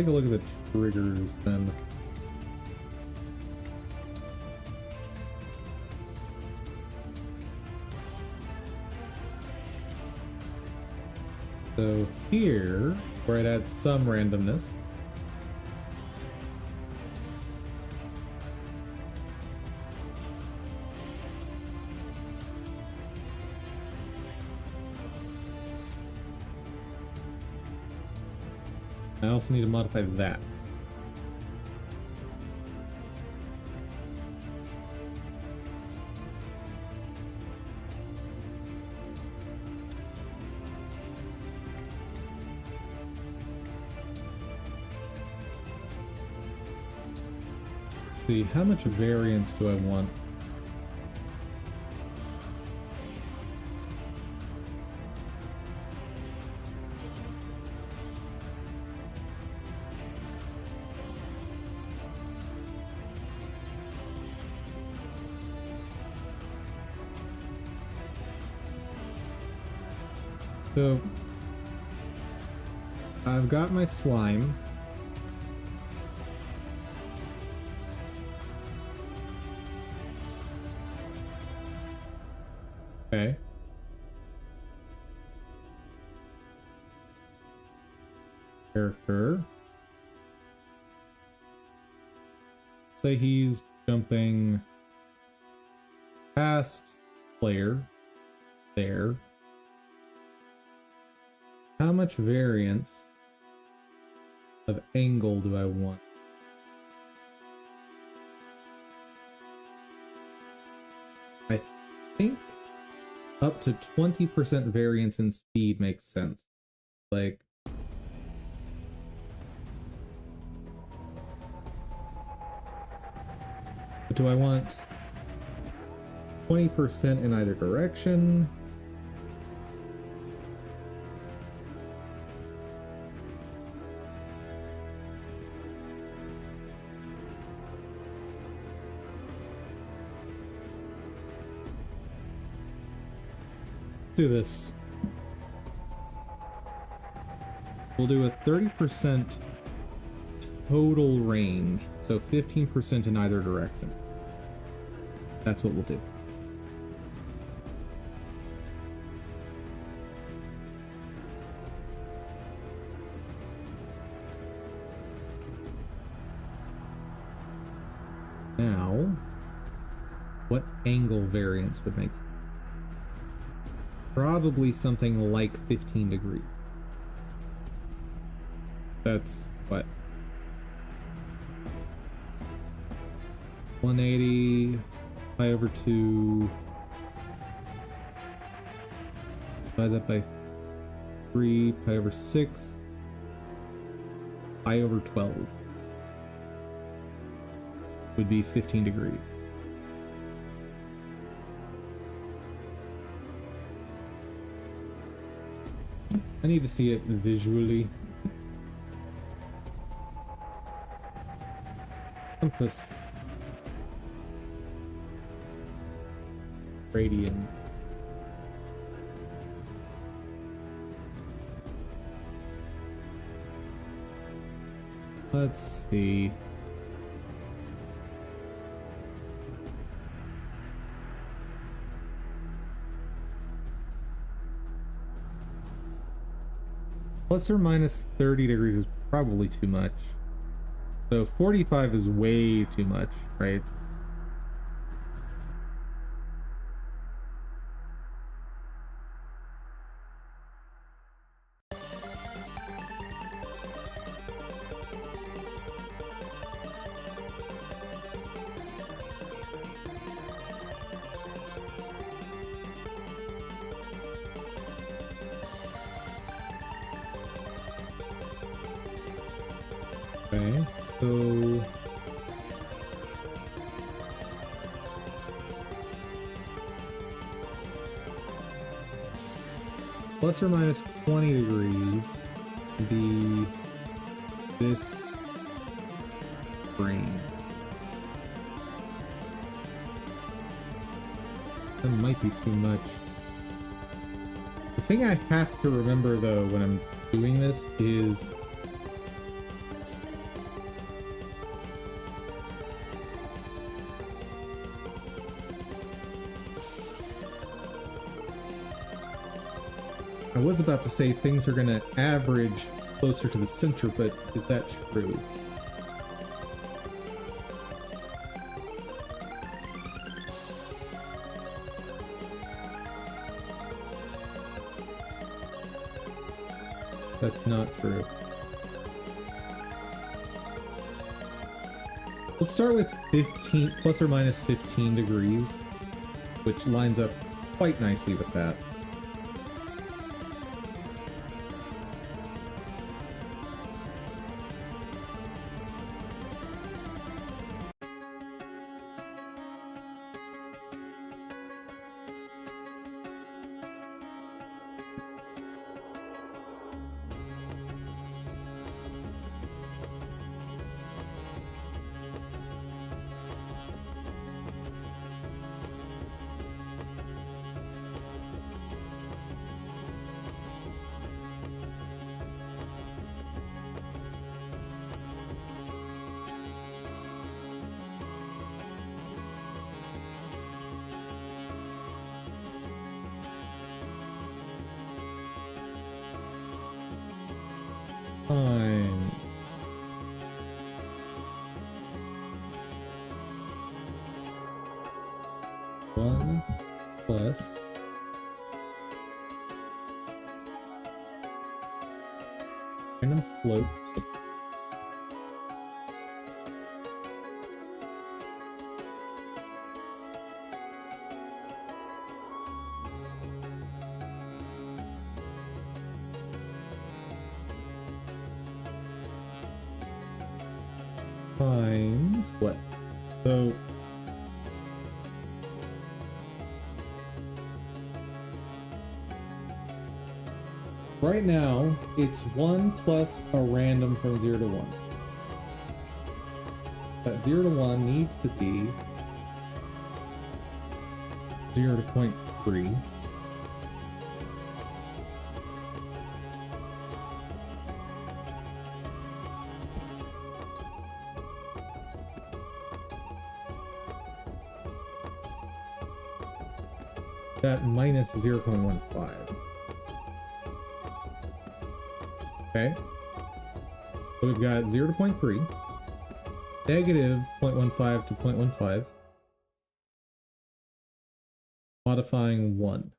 Take a look at the triggers then. So here, where I'd add some randomness, I also need to modify that. Let's see, how much variance do I want? So I've got my slime. Okay. Character. Say he's jumping past player there. How much variance of angle do I want? I think up to 20% variance in speed makes sense. Like, but do I want 20% in either direction? Do this. We'll do a 30% total range, so 15% in either direction. That's what we'll do. Now, what angle variance would make sense? Probably something like 15 degrees. That's what? 180 pi over 2. Divide that by 3 pi over 6 pi over 12 would be 15 degrees. I need to see it visually. Compass. Radian. Let's see. Plus or minus 30 degrees is probably too much. So 45 is way too much, right? Okay, so plus or minus 20 degrees would be this range. That might be too much. The thing I have to remember though when I'm doing this is I was about to say things are gonna average closer to the center, but is that true? That's not true. We'll start with 15, plus or minus 15 degrees, which lines up quite nicely with that. Fine. One plus random float times what? So right now it's 1 plus a random from 0 to 1. That 0 to 1 needs to be 0 to 0.3. That minus 0.15. Okay. So we've got 0 to 0.3, negative 0.15 to 0.15, modifying 1.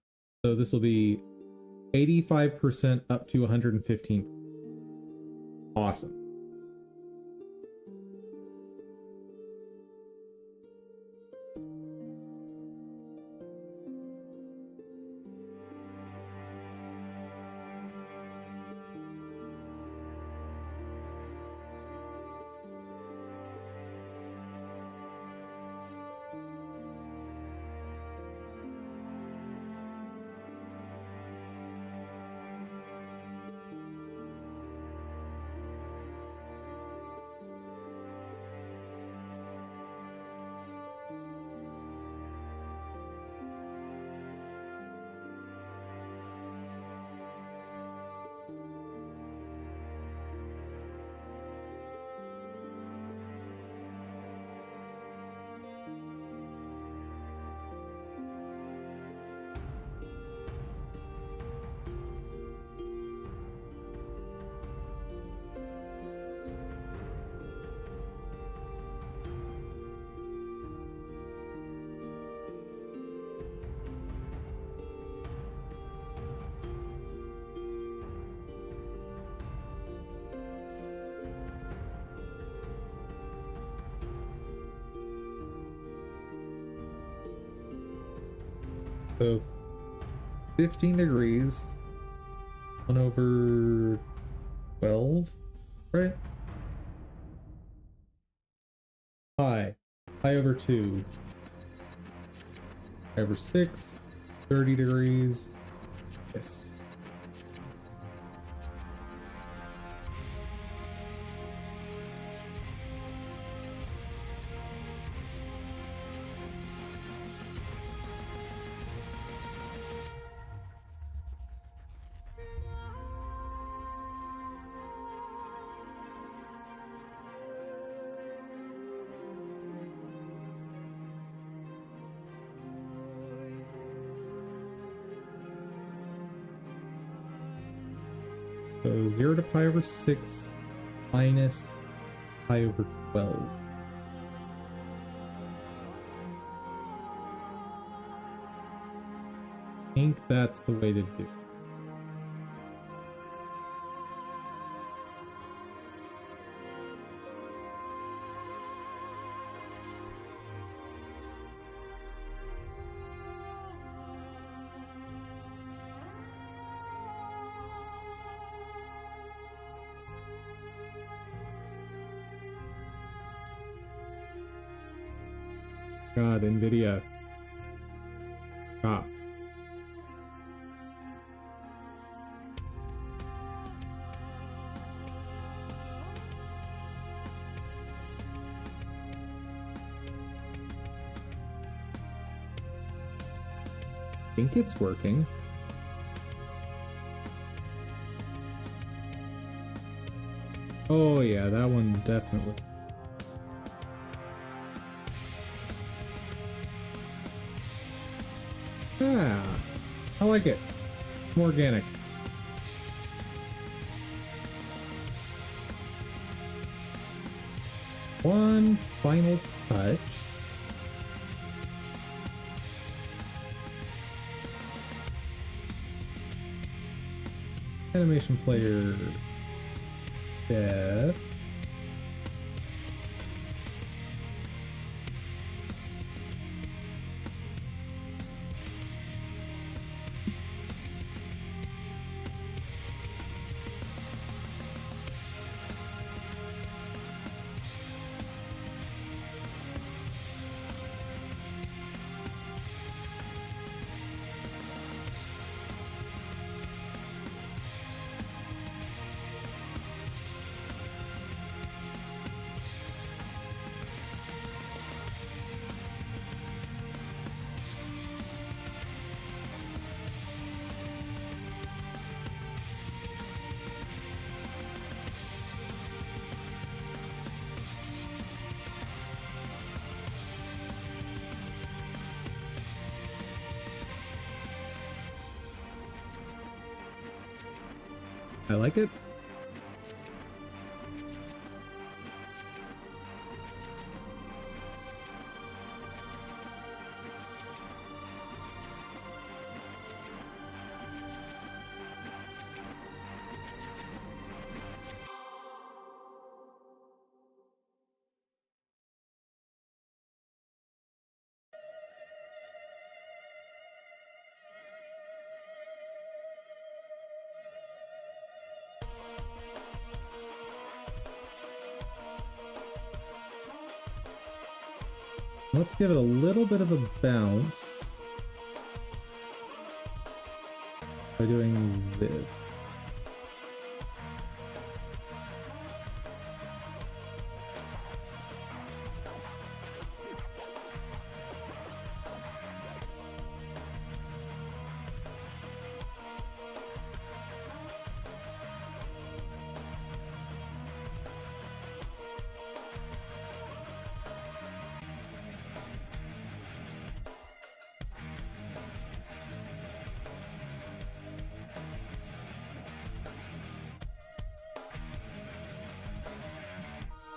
So this will be 85% up to 115. Awesome. So 15 degrees, 1 over 12, right? Pi over 2, pi over 6, 30 degrees, yes. So 0 to pi over 6 minus pi over 12. I think that's the way to do it. God, NVIDIA. Stop. I think it's working. Oh yeah, that one definitely. Yeah, I like it. More organic. One final touch. Animation player death. I like it. Let's give it a little bit of a bounce by doing this.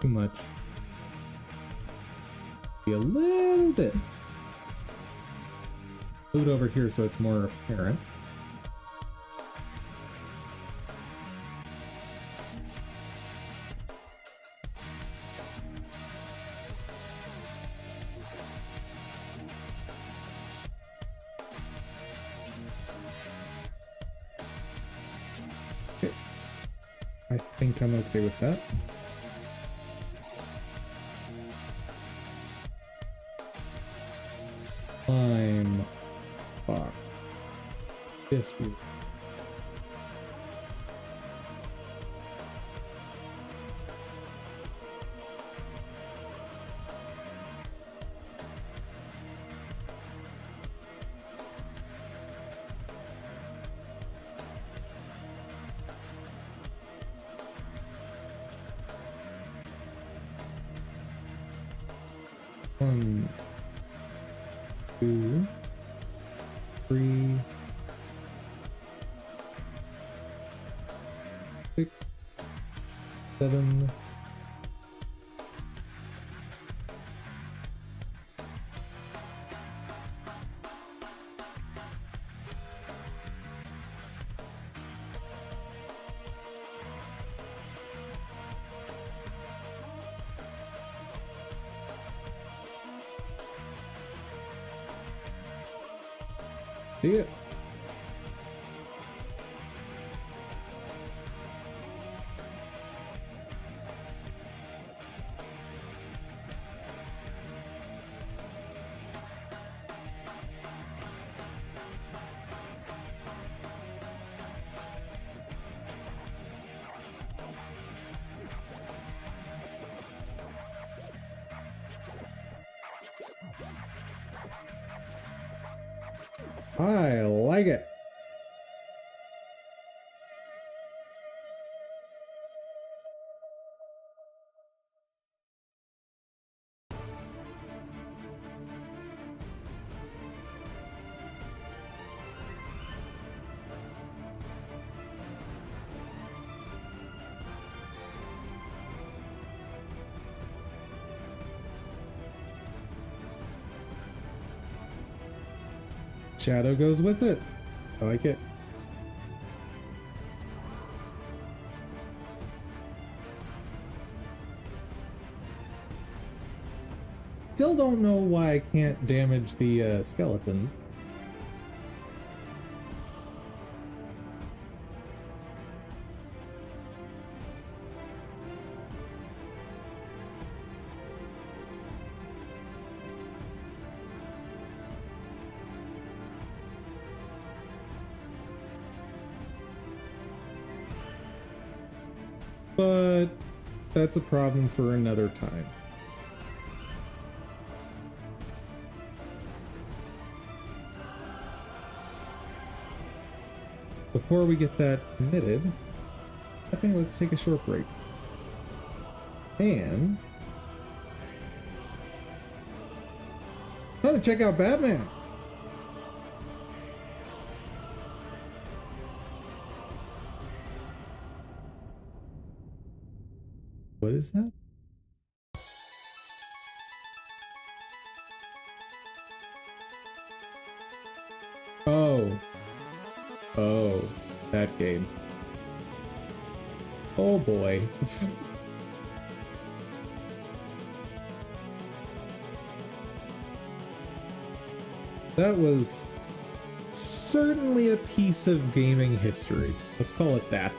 Too much. Be a little bit. Move it over here so it's more apparent. Okay. I think I'm okay with that. Climb. Fuck. This week. One, 2, 3, 6, 7. See it. I like it. Shadow goes with it. I like it. Still don't know why I can't damage the skeleton. But that's a problem for another time. Before we get that committed, I think let's take a short break. And time to check out Batman. What is that? Oh. Oh, that game. Oh boy. That was certainly a piece of gaming history. Let's call it that.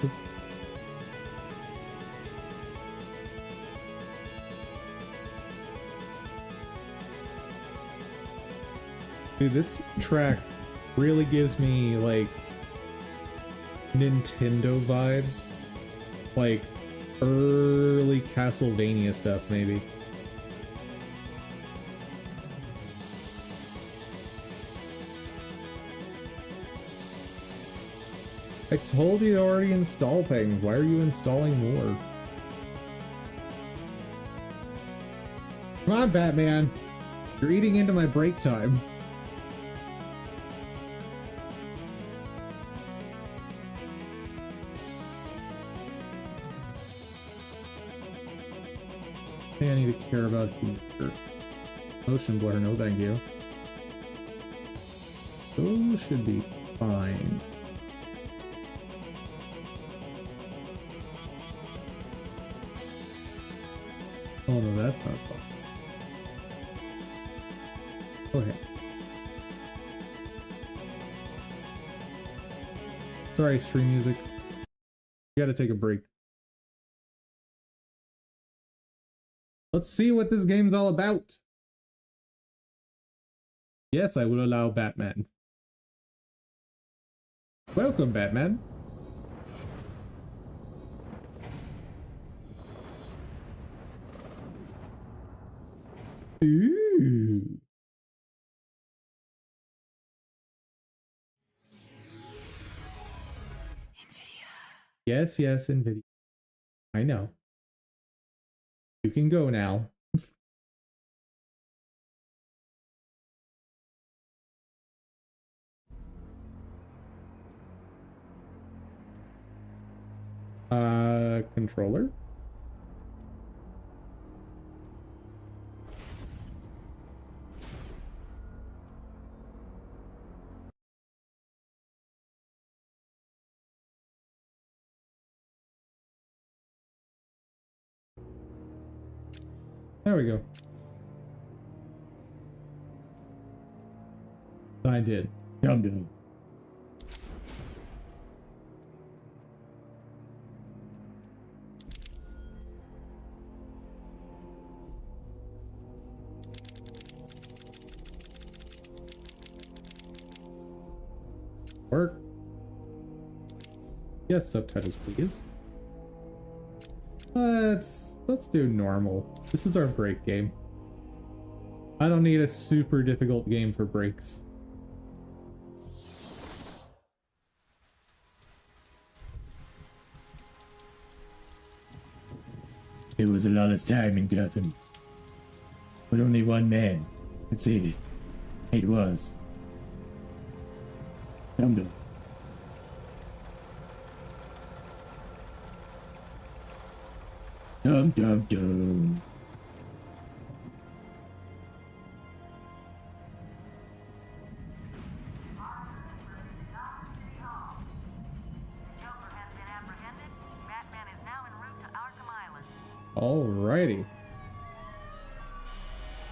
Dude, this track really gives me, like, Nintendo vibes. Like, early Castlevania stuff, maybe. I told you to already install things. Why are you installing more? Come on, Batman. You're eating into my break time. I need to care about you. Motion blur, no thank you. Those should be fine. Oh no, that's not fun. Go ahead. Sorry, stream music. You gotta take a break. Let's see what this game's all about. Yes, I will allow Batman. Welcome, Batman. Ooh. Yes, yes, NVIDIA. I know. You can go now. Controller? There we go. I did. Dum dum. Work. Yes, subtitles, please. Let's do normal. This is our break game. I don't need a super difficult game for breaks. It was a lawless time in Gotham, but only one man could save it. It was Dum-Dum. Dum dum dum. Alrighty.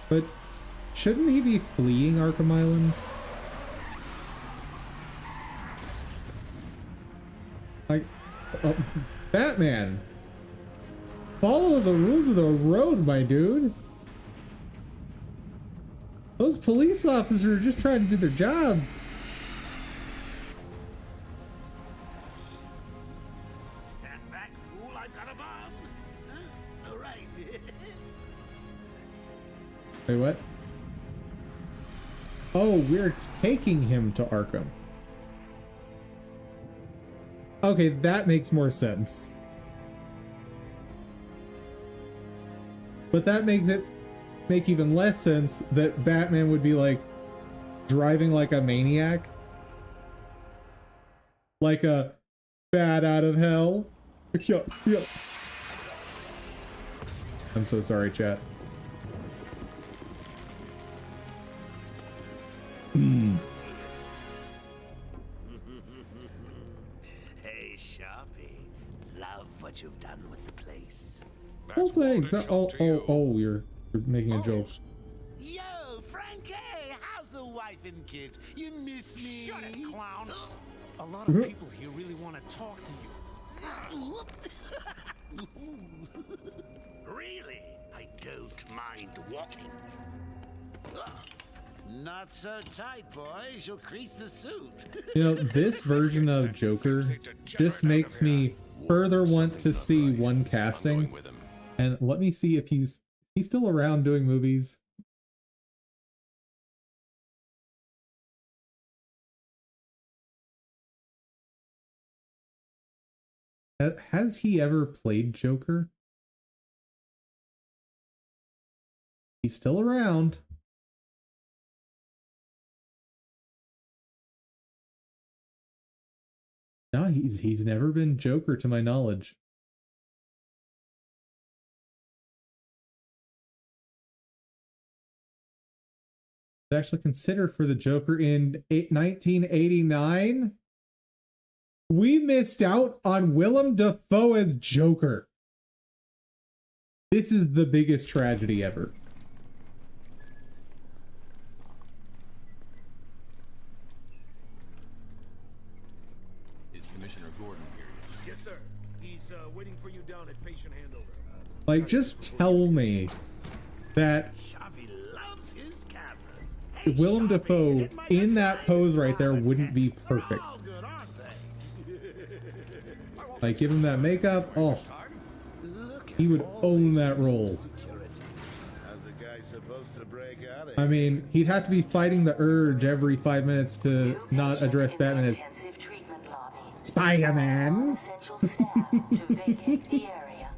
But shouldn't he be fleeing Arkham Island? Like, Batman! Follow the rules of the road, my dude! Those police officers are just trying to do their job. Stand back, fool! I've got a bomb! Huh? All right. Wait, what? Oh, we're taking him to Arkham. Okay, that makes more sense. But that makes it make even less sense that Batman would be like driving like a maniac. Like a bat out of hell. Yeah. I'm so sorry, chat. Hey, Sharpie. Love what you've done with the place. Oh, thanks. You're making a joke. Yo, Frankie! How's the wife and kids? You miss me? Shut it, clown. A lot of people here really want to talk to you. Really? I don't mind walking. Not so tight, boy. She'll crease the suit. You know, this version of Joker just makes me further want to see one casting. And let me see if he's still around doing movies. Has he ever played Joker? He's still around. No, he's never been Joker to my knowledge. He's actually considered for the Joker in 1989. We missed out on Willem Dafoe as Joker. This is the biggest tragedy ever. Commissioner Gordon here. Yes, sir. He's waiting for you down at patient handover. Like, just tell me that Sharpie loves his cameras. Hey, Willem Sharpie, Dafoe hit my in that website. pose right there wouldn't be They're perfect. all good, aren't they? Like, give him that makeup. Oh, Look he at would all own this that role. security. How's a guy supposed to break out of I mean, he'd have to be fighting the urge every 5 minutes to not address Batman as Spider-Man. Essential staff to vacate the area.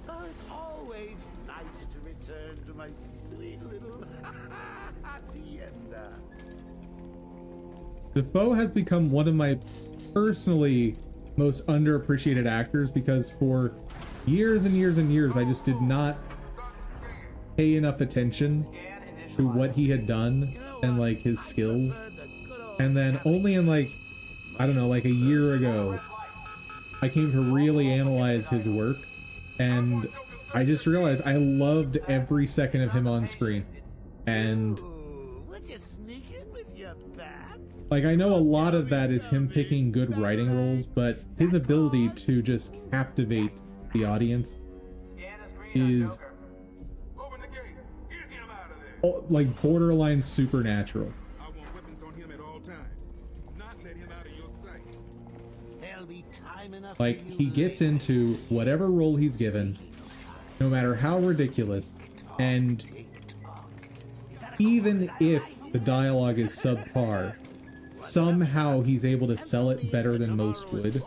Oh, it's always nice to return to my sweet little hacienda. Defoe has become one of my personally most underappreciated actors, because for years and years and years I just did not pay enough attention to what he had done and like his skills. And then only in like, I don't know, like a year ago, I came to really analyze his work, and I just realized I loved every second of him on screen. And like, I know a lot of that is him picking good writing roles, but his ability to just captivate the audience is like borderline supernatural. I want weapons on him at all times. Not let him out of your sight. There'll be time enough. Like, he gets into whatever role he's given, no matter how ridiculous, and even if the dialogue is subpar, somehow he's able to sell it better than most would.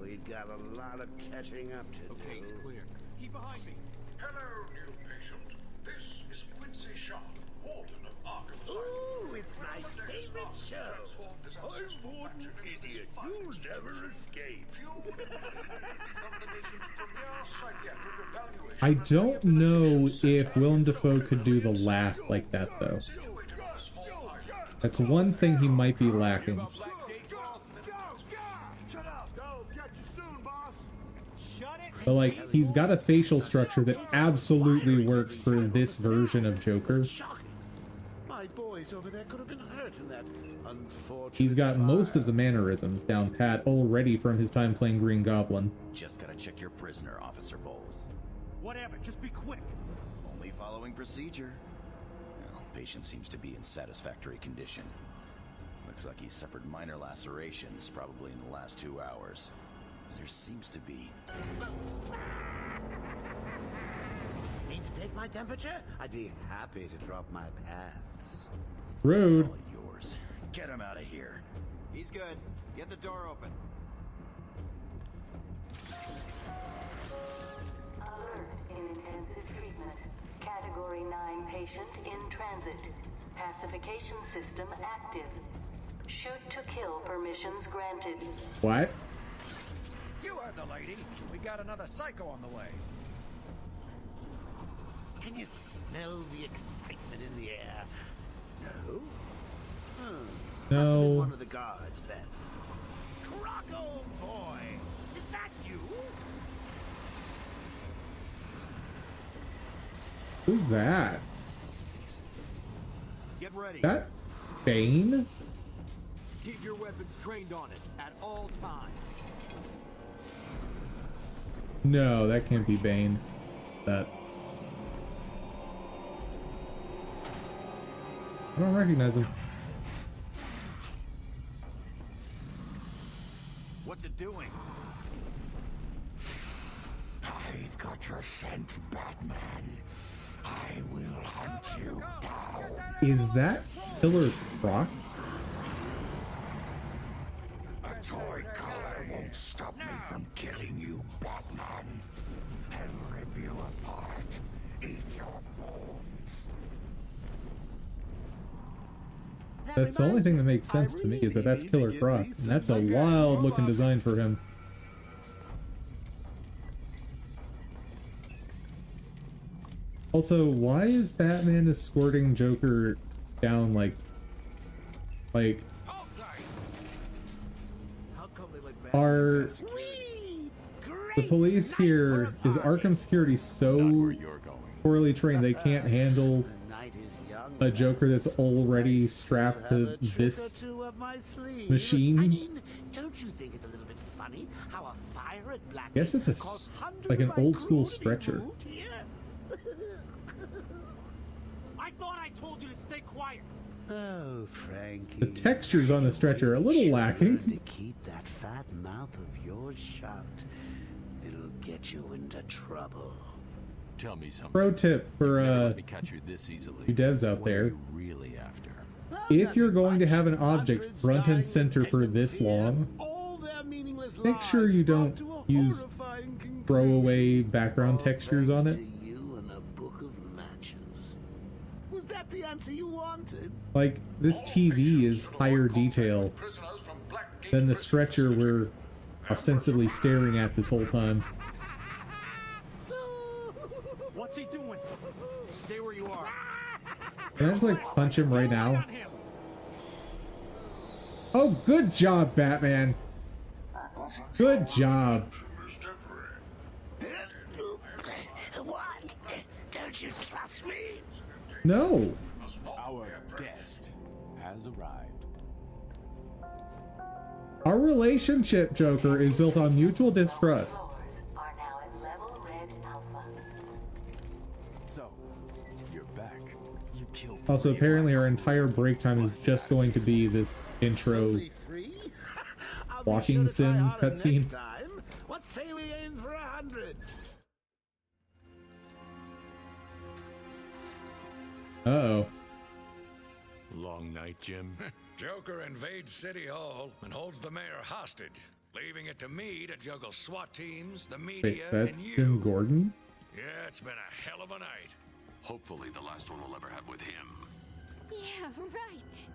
We've got a lot of catching up to do. Okay, it's clear. Keep behind me. Hello, new patient. This is Quincy Sharp, Warden of Arkham Asylum. Ooh, it's my favorite show. Unfortunate idiot, you'll never escape. I don't know if Willem Dafoe could do the laugh like that, though. That's one thing he might be lacking. But like, he's got a facial structure that absolutely works for this version of Joker. My boys over there could have been hurt in that unfortunate He's got fire. most of the mannerisms down pat already from his time playing Green Goblin. Just gotta check your prisoner, Officer Bowles. Whatever, just be quick. Only following procedure. No, patient seems to be in satisfactory condition. Looks like he suffered minor lacerations, probably in the last 2 hours. There seems to be... Need to take my temperature? I'd be happy to drop my pants. Rude. It's all yours. Get him out of here. He's good. Get the door open. Alert in intensive treatment. Category 9 patient in transit. Pacification system active. Shoot to kill permissions granted. What? You heard the lady. We got another psycho on the way. Can you smell the excitement in the air? No? Hmm. Must have been No. one of the guards then. Croco boy! Is that you? Who's that? Get ready. That Bane? Keep your weapons trained on it at all times. No, that can't be Bane. That. I don't recognize him. What's it doing? I've got your scent, Batman. I will hunt you down. Is that Killer Croc? A toy collar won't stop me from killing you, Batman. I'll rip you apart, eat your bones. That's the only thing that makes sense to me, is that that's Killer Croc. And that's a wild looking design for him. Also, why is Batman escorting Joker down like Hold tight. How come they let are Whee! the Great police night here, for a is party. Arkham Security so poorly trained they can't handle The night is young, a Joker that's lads. already I strapped still to have a trick this or two up my sleeve. machine? I mean, don't you think it's a little bit funny how a fire at Black Guess it's a caused hundreds like an of my old school crew to be stretcher. moved here? I thought I told you to stay quiet. Oh, Frankie. The textures on the stretcher are a little Sure lacking. to keep that fat mouth of yours shut. It'll get you into trouble. Tell me something. Pro tip for Let me catch you this easily. you devs out What are there. you really after? If you're going to have an object front and center for this long, make sure you don't use throwaway background textures on it. Was that the answer you wanted? Like, this TV is higher detail than the stretcher we're ostensibly staring at this whole time. What's he doing? Stay where you are. Can I just like punch him right now? Oh, good job, Batman. Good job. What? Don't you trust me? No. Our guest has arrived. Our relationship, Joker, is built on mutual distrust. Floors are now at level red alpha. So, you're back. You killed. Also, apparently our entire break time is just going to be this intro Only 3? I'll be walking sure to try sim harder cutscene. next time. What say we aim for 100? Uh-oh. Long night, Jim. Joker invades City Hall and holds the mayor hostage, leaving it to me to juggle SWAT teams, the Wait, media, that's and you. Jim Gordon? Yeah, it's been a hell of a night. Hopefully the last one we'll ever have with him. Yeah, right.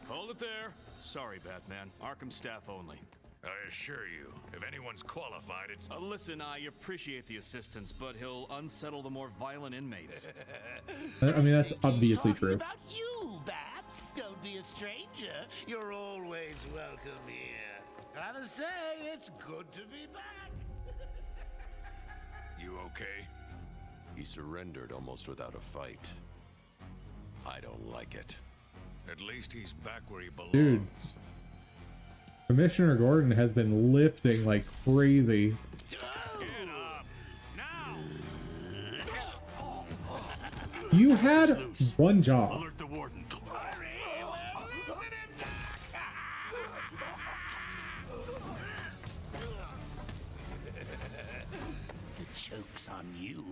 Hold it there. Sorry, Batman. Arkham staff only. I assure you, if anyone's qualified, it's... Listen, I appreciate the assistance, but he'll unsettle the more violent inmates. I mean, that's He's obviously talking true. about you, Bats. Don't be a stranger. You're always welcome here. Gotta say, it's good to be back. You okay? He surrendered almost without a fight. I don't like it. At least he's back where he belongs. Dude. Commissioner Gordon has been lifting like crazy. Get up! Now! You had one job. Alert the warden. The joke's on you.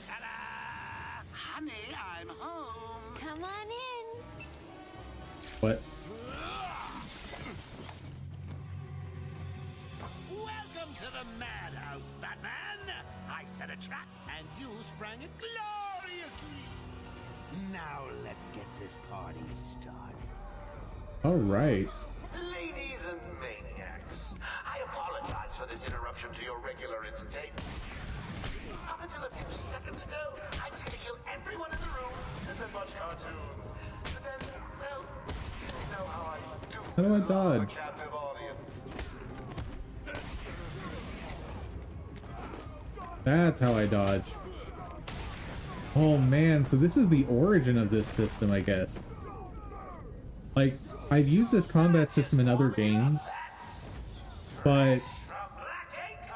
Ta-da! Honey, I'm home. Come on in. What? Welcome to the madhouse, Batman! I set a trap, and you sprang it gloriously! Now let's get this party started. Alright. Ladies and maniacs, I apologize for this interruption to your regular entertainment. Up until a few seconds ago, I was gonna kill everyone in the room and then watch cartoons. But then, well, you know how I do. How do I A dodge? captive audience. That's how I dodge. Oh man, so this is the origin of this system, I guess. Like, I've used this combat system in other games, but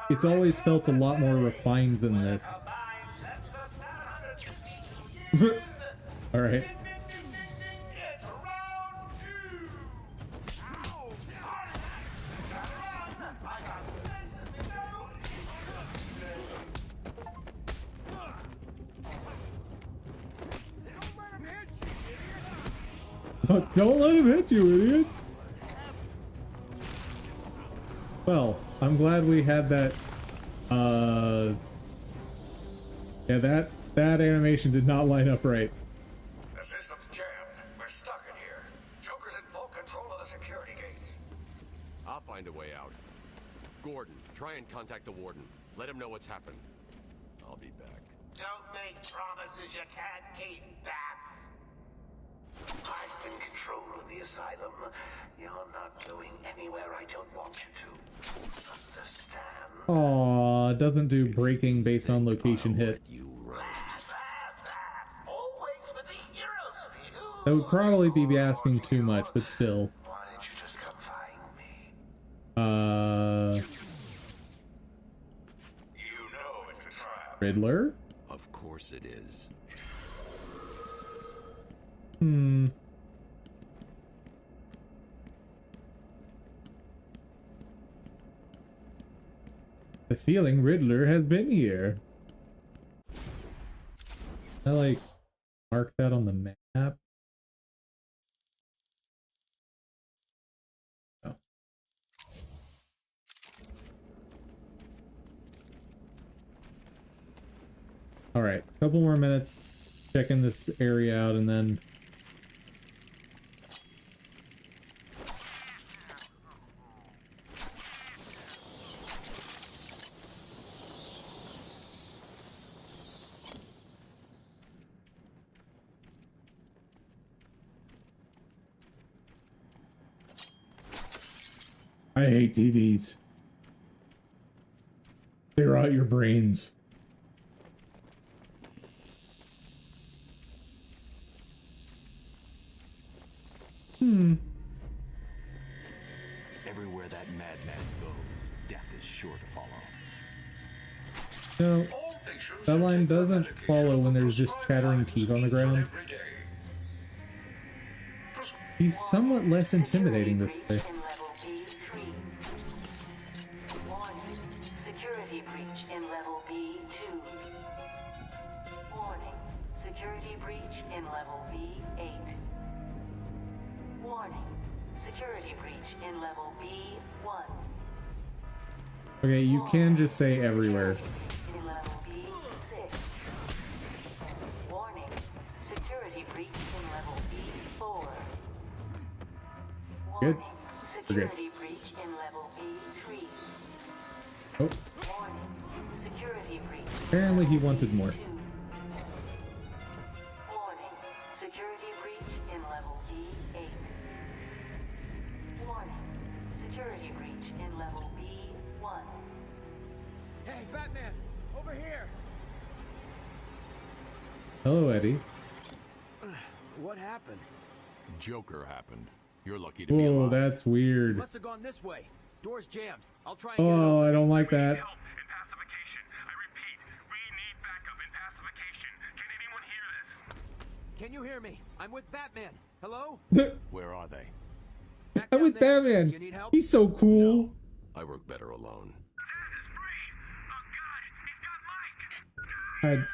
it's always felt a lot more refined than this. Alright. It's round 2! Ow! Sorry! I got places to go! Don't let him hit you, idiots! Well, I'm glad we had that, yeah, that animation did not line up right. The system's jammed. We're stuck in here. Joker's in full control of the security gates. I'll find a way out. Gordon, try and contact the warden. Let him know what's happened. I'll be back. Don't make promises you can't keep, Bats. I'm in control of the asylum. You're not going anywhere I don't want you to. Understand? Aw, doesn't do breaking based on location hit. You run. Always with the hero speed. That would probably be asking too much, but still. Why didn't you just come find me? You know it's a trap. Riddler? Of course it is. The feeling Riddler has been here. I like mark that on the map. Oh. All right, couple more minutes, checking this area out, and then I hate TVs. They rot your brains. Everywhere that madman goes, death is sure to follow. No, that line doesn't follow when there's just chattering teeth on the ground. He's somewhat less intimidating this way. Security breach in level B2. Warning. Security breach in level B8. Warning. Security breach in level B1. Okay, you can just say everywhere. In level B6. Warning. Security breach in level B4. Good. Warning. We're good. Security breach in level B3. Oh, Warning. Security breach. apparently he wanted more. Warning. Security breach in level B8. Warning. Security breach in level B1. Hey, Batman! Over here! Hello, Eddie. What happened? Joker happened. You're lucky to be Whoa, alive. that's weird. Must have gone this way. Door's jammed. I'll try and get it Oh, open. I don't like that. Help and pacification. I repeat, we need backup and pacification. Can anyone hear this? Can you hear me? I'm with Batman. Hello? Where are they? Back I'm down with there. Batman. Do you need help? He's so cool. I work better alone. Zaz is free. Oh God, he's got Mike.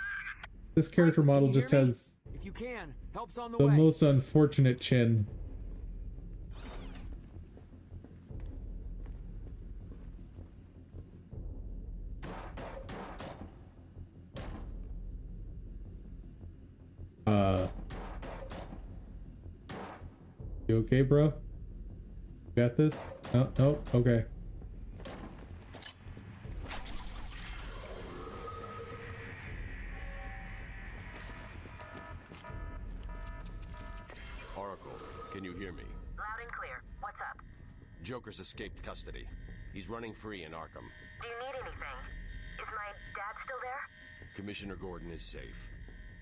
This character Michael, model can you just hear me? has If you can, help's on the the way. most unfortunate chin. You okay, bro? Got this? No, no, okay. Oracle, can you hear me? Loud and clear. What's up? Joker's escaped custody. He's running free in Arkham. Do you need anything? Is my dad still there? Commissioner Gordon is safe.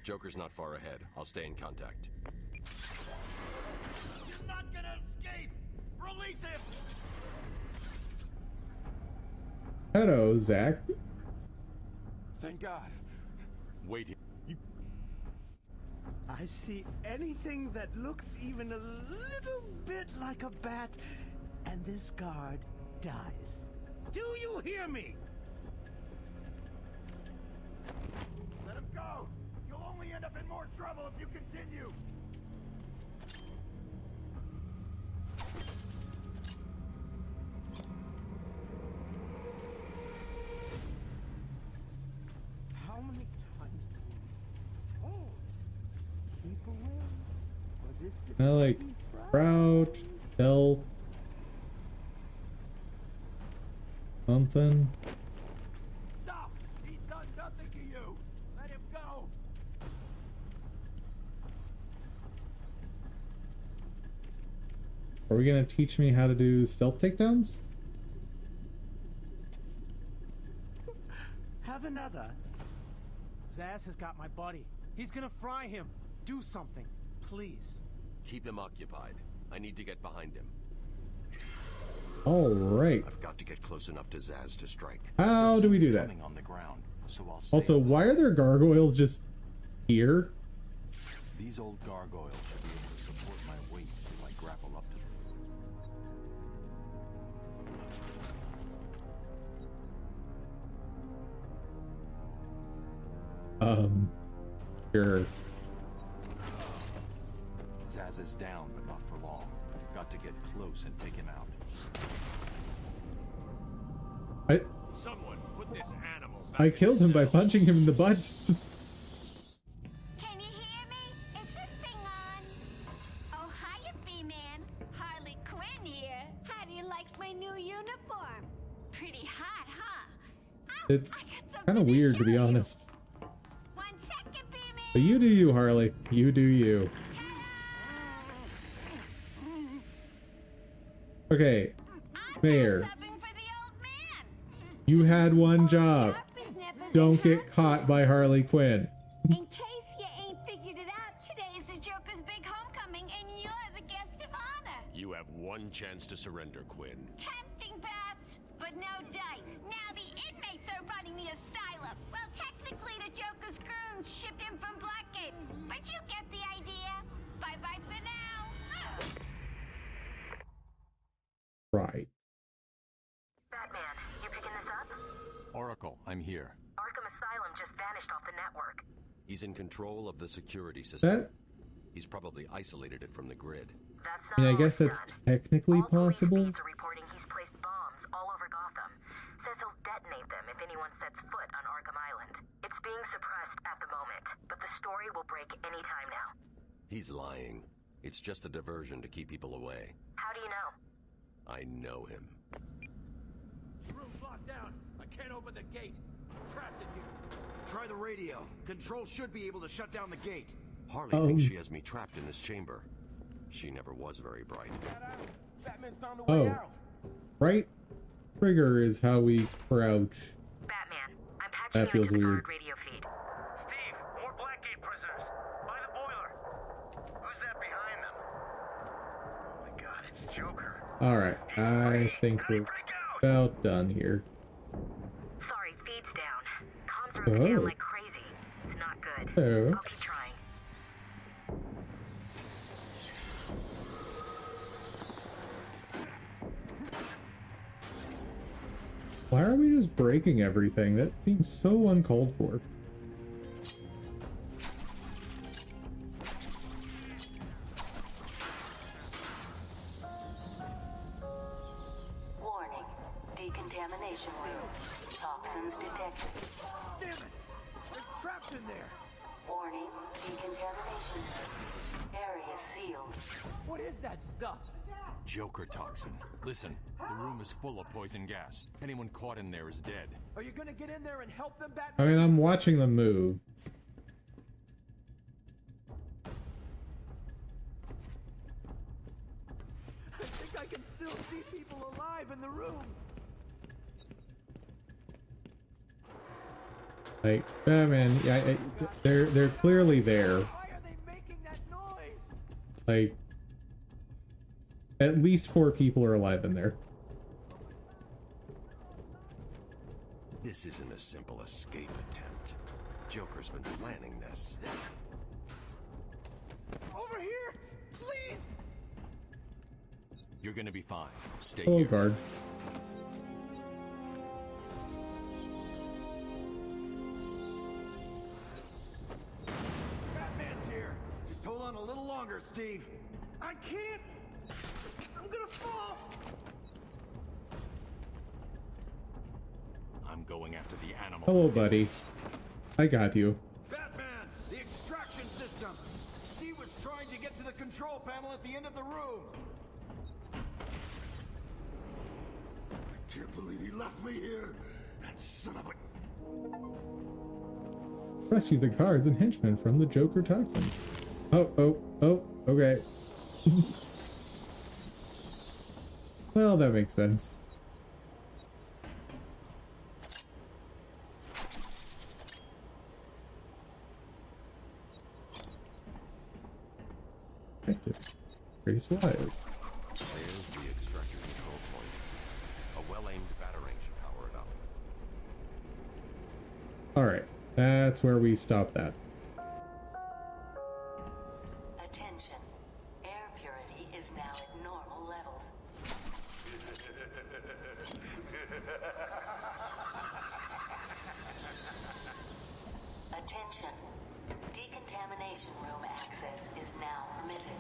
Joker's not far ahead. I'll stay in contact. He's not gonna escape. Release him. Hello, Zach. Thank God. Wait here. I see anything that looks even a little bit like a bat, and this guard dies. Do you hear me? Let him go. You'll only end up in more trouble if you continue. How many times do we told? Keep away, or this could I like be crouch, stealth, something. Stop. He's done nothing to you. Let him go. Are we gonna teach me how to do stealth takedowns? Have another. Zaz has got my buddy. He's gonna fry him. Do something, please. Keep him occupied. I need to get behind him. All right. I've got to get close enough to Zaz to strike. How do we do that? Coming on the ground, so I'll stay Also, alert. why are there gargoyles just here? These old gargoyles should be able to support my weight if I grapple up to them. Sure. Zaz is down, but not for long. Got to get close and take him out. Someone put this animal back I in killed his him by cell. punching him in the butt. Can you hear me? Is this thing on? Oh, hiya, B-Man. Harley Quinn here. How do you like my new uniform? Pretty hot, huh? Oh, It's I got something kind of weird, to show be you. honest. 1 second, B-Man. But you do you, Harley. You do you. Okay. Fair. You had one job. Don't get caught by Harley Quinn. In case you ain't figured it out, today is the Joker's big homecoming, and you're the guest of honor. You have one chance to surrender, Quinn. Tempting, Bats, but no dice. Now the inmates are running the asylum. Well, technically the Joker's goons shipped in from Blackgate, but you get the idea. Bye-bye for now. Right. Batman, you picking this up? Oracle, I'm here. Arkham Asylum just vanished off the network. He's in control of the security system. That, He's probably isolated it from the grid. That's I not mean, I guess that's technically possible. Police are reporting he's placed bombs all over Gotham. Says he'll detonate them if anyone sets foot on Arkham Island. It's being suppressed at the moment, but the story will break any time now. He's lying. It's just a diversion to keep people away. How do you know? I know him. Room's locked down. I can't open the gate. I'm trapped in here. Try the radio. Control should be able to shut down the gate. Harley thinks she has me trapped in this chamber. She never was very bright. Batman's found a way Oh, out. right trigger is how we crouch. Batman, I'm patching That you feels into the weird. guard radio feed. Steve, more Blackgate prisoners. By the boiler. Who's that behind them? Oh my god, it's Joker. Alright, I think we're about done here. Sorry, feed's down. Comms are in the air Oh. like crazy. It's not good. Oh. I'll keep trying. Why are we just breaking everything? That seems so uncalled for. Warning. Decontamination room. Toxins detected. Damn it! They're trapped in there. Warning. Decontamination. Area sealed. What is that stuff? Joker toxin. Listen, the room is full of poison gas. Anyone caught in there is dead. Are you gonna get in there and help them, I Batman? mean, I'm watching them move. I think I can still see people alive in the room. Like, Batman, yeah, they're clearly there. Why are they making that noise? Like, at least 4 people are alive in there. This isn't a simple escape attempt. Joker's been planning this. Over here, please. You're gonna be fine. Stay Oh, here. guard. Batman's here. Just hold on a little longer, Steve. I can't. I'm gonna fall. I'm going after the animal. Hello, buddy. I got you. Batman, the extraction system. Steve was trying to get to the control panel at the end of the room. I can't believe he left me here. That son of a... Rescue the guards and henchmen from the Joker toxin. Oh, okay. Well, that makes sense. Effective. Grace Wise. There's the extractor control point. A well-aimed batarang should power it up. Alright, that's where we stop that. Attention. Air purity is now at normal levels. Attention. Decontamination room access is now permitted.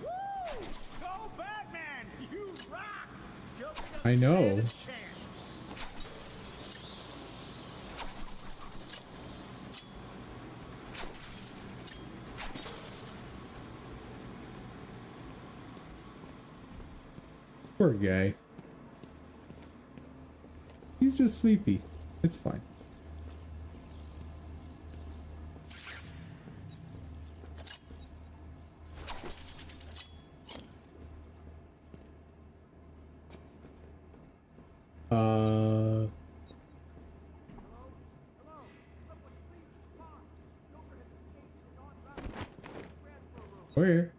Woo! Go Batman! You rock! Joker doesn't I know. stand a chance. Poor guy. He's just sleepy. It's fine. Where?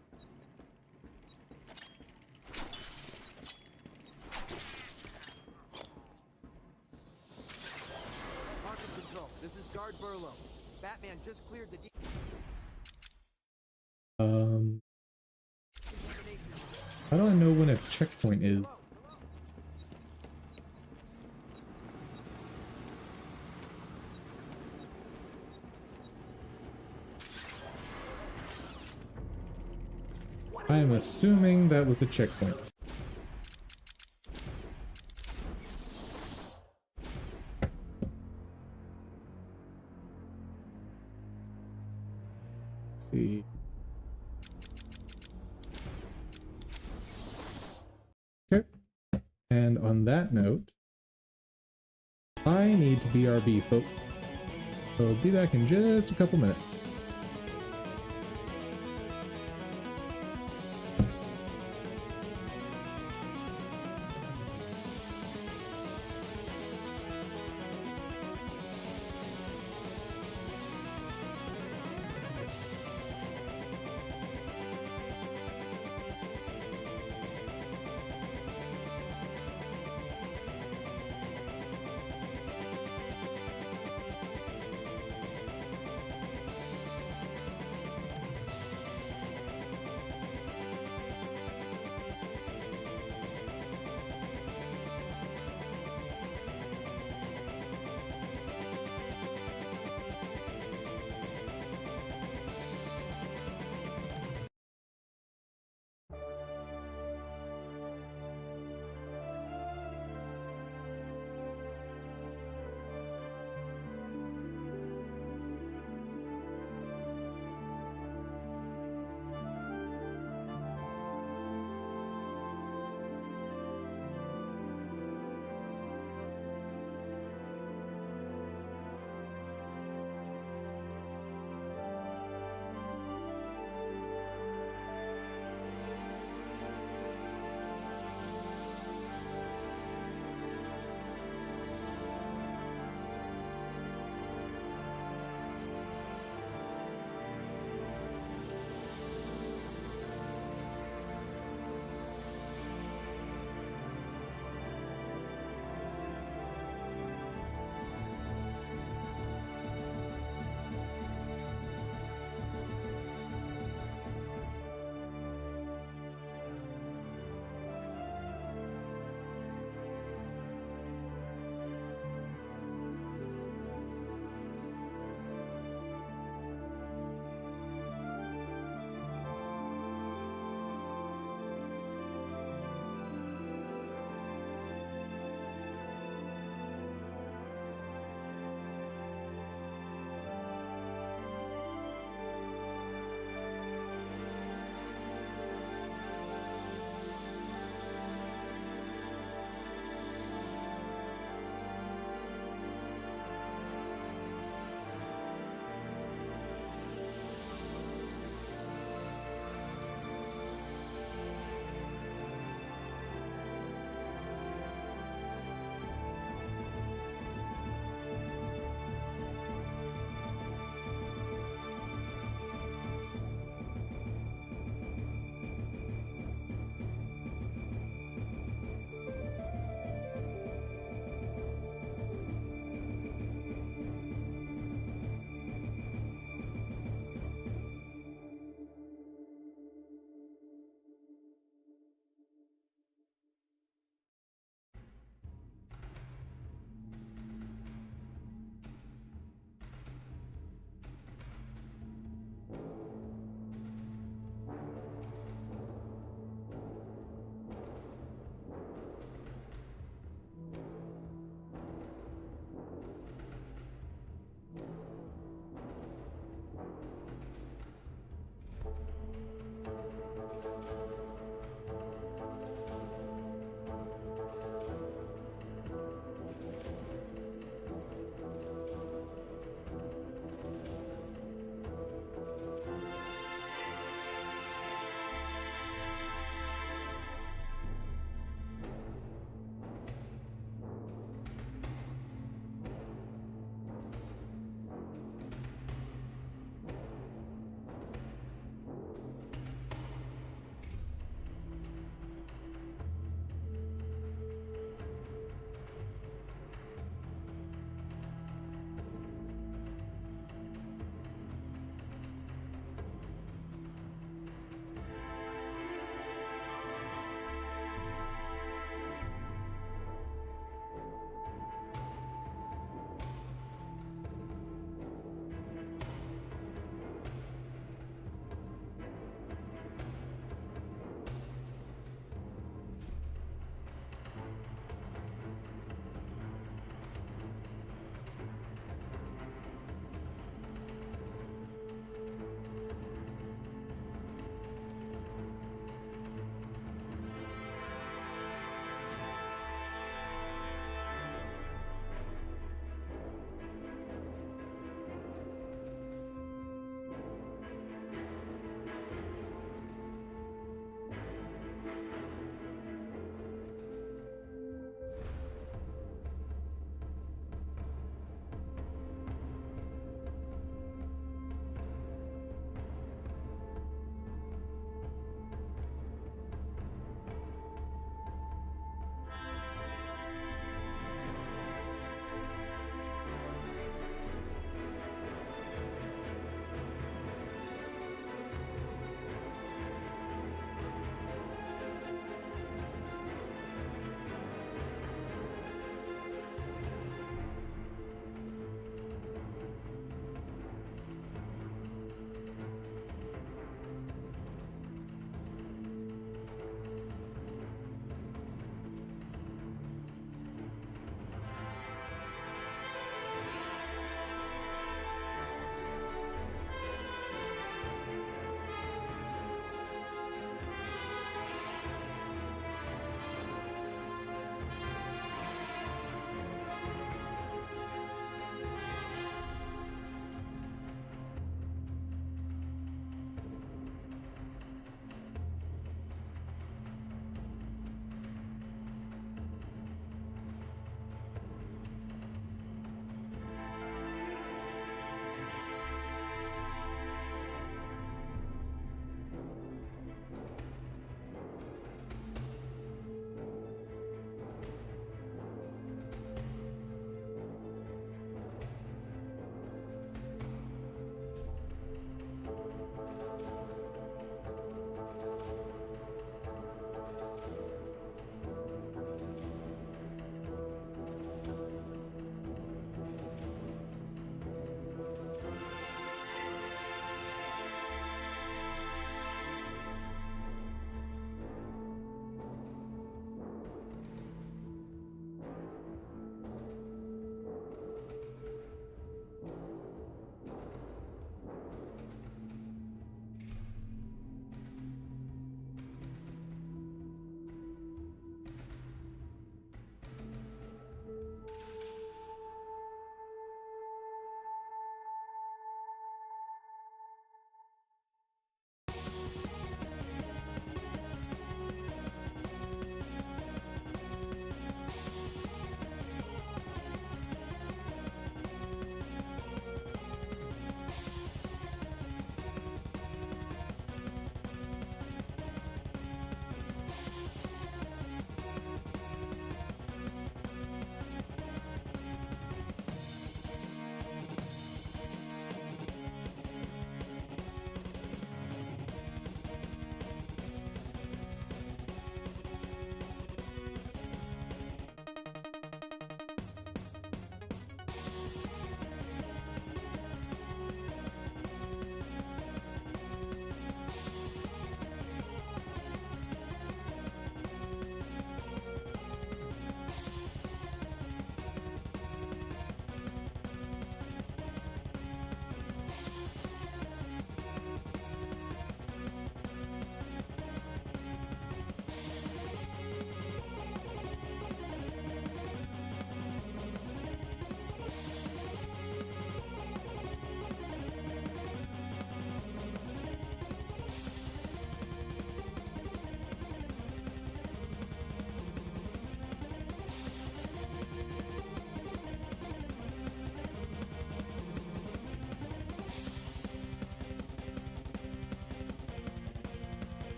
Market control. This is Guard Burlow. Batman just cleared the. How do I know when a checkpoint is? I am assuming that was a checkpoint. Let's see. Okay. And on that note, I need to BRB, folks. So I'll be back in just a couple minutes.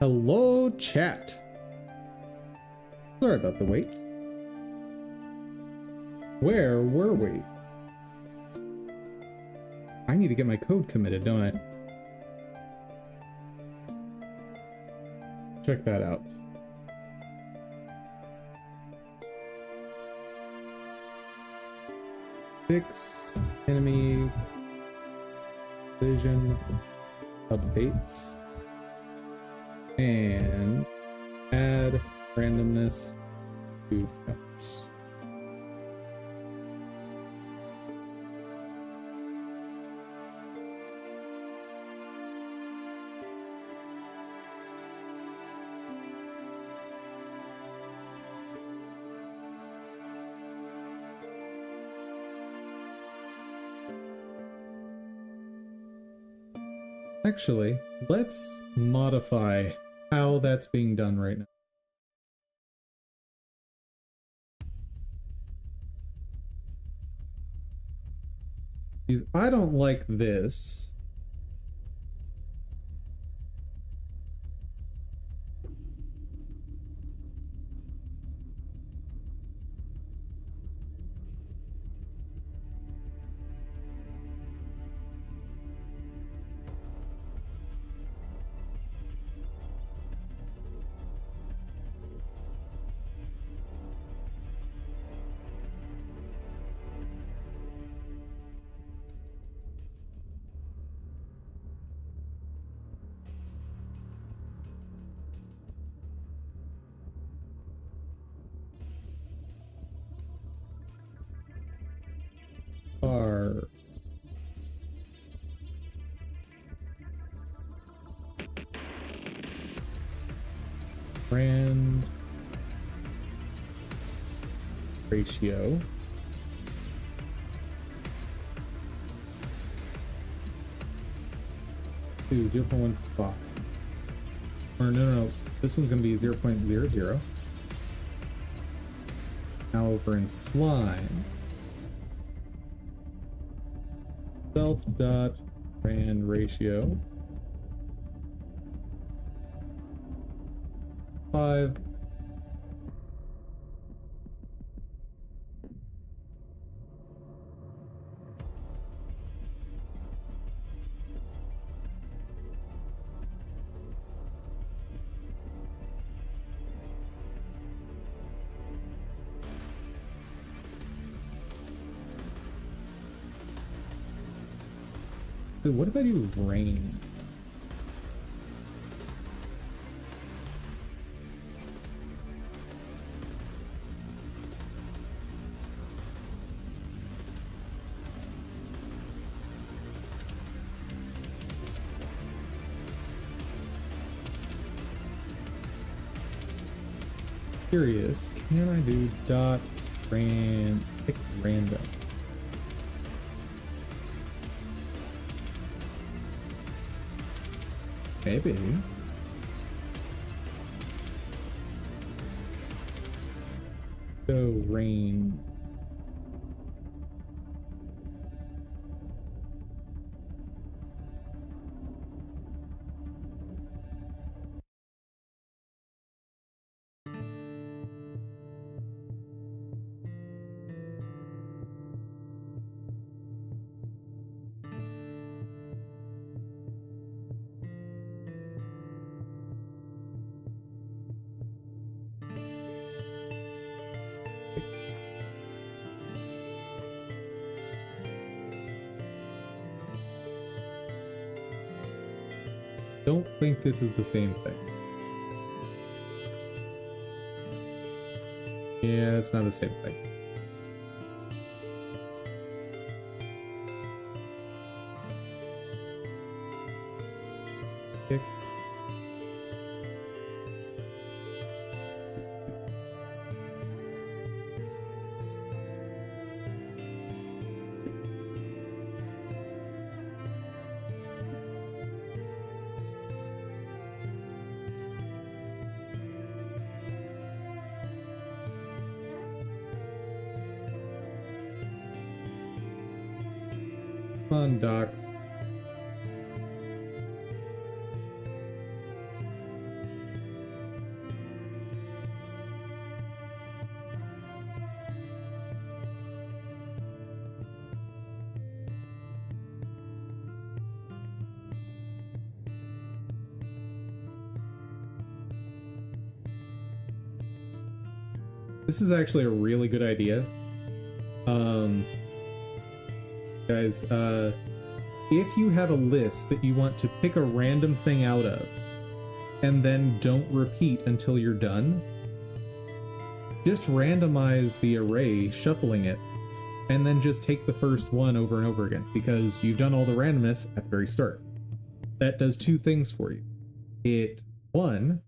Hello, chat. Sorry about the wait. Where were we? I need to get my code committed, don't I? Check that out. Fix enemy vision updates and add randomness to counts. Actually, let's modify how that's being done right now. Because I don't like this. Are brand ratio to 0.15. Or no, this one's going to be 0.00. Now over in slime, self dot brand ratio 5. Dude, what if I do rain? Curious, can I do dot pick random? Maybe. So rain. Don't think this is the same thing. Yeah, it's not the same thing. Pick. Come on, docs. This is actually a really good idea. Guys, if you have a list that you want to pick a random thing out of, and then don't repeat until you're done, just randomize the array, shuffling it, and then just take the first one over and over again, because you've done all the randomness at the very start. That does two things for you. It, one,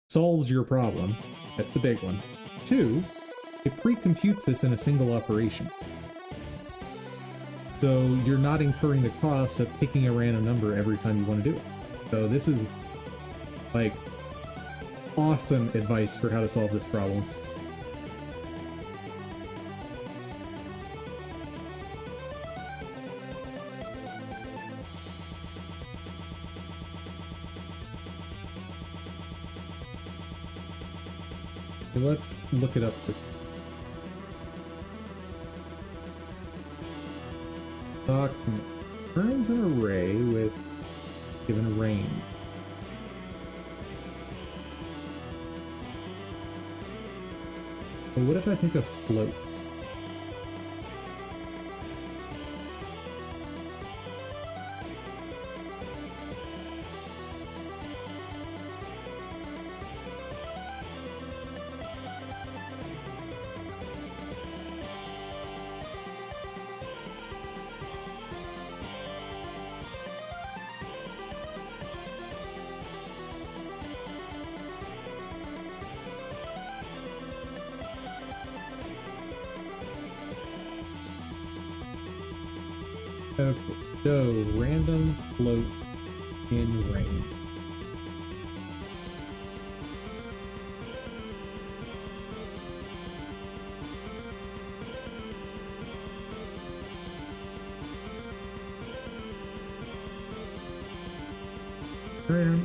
solves your problem. That's the big one. Two, it pre-computes this in a single operation. So you're not incurring the cost of picking a random number every time you want to do it. So this is, like, awesome advice for how to solve this problem. So let's look it up this document. Turns an array with given a range. But what if I take a float? Okay, so random float in range.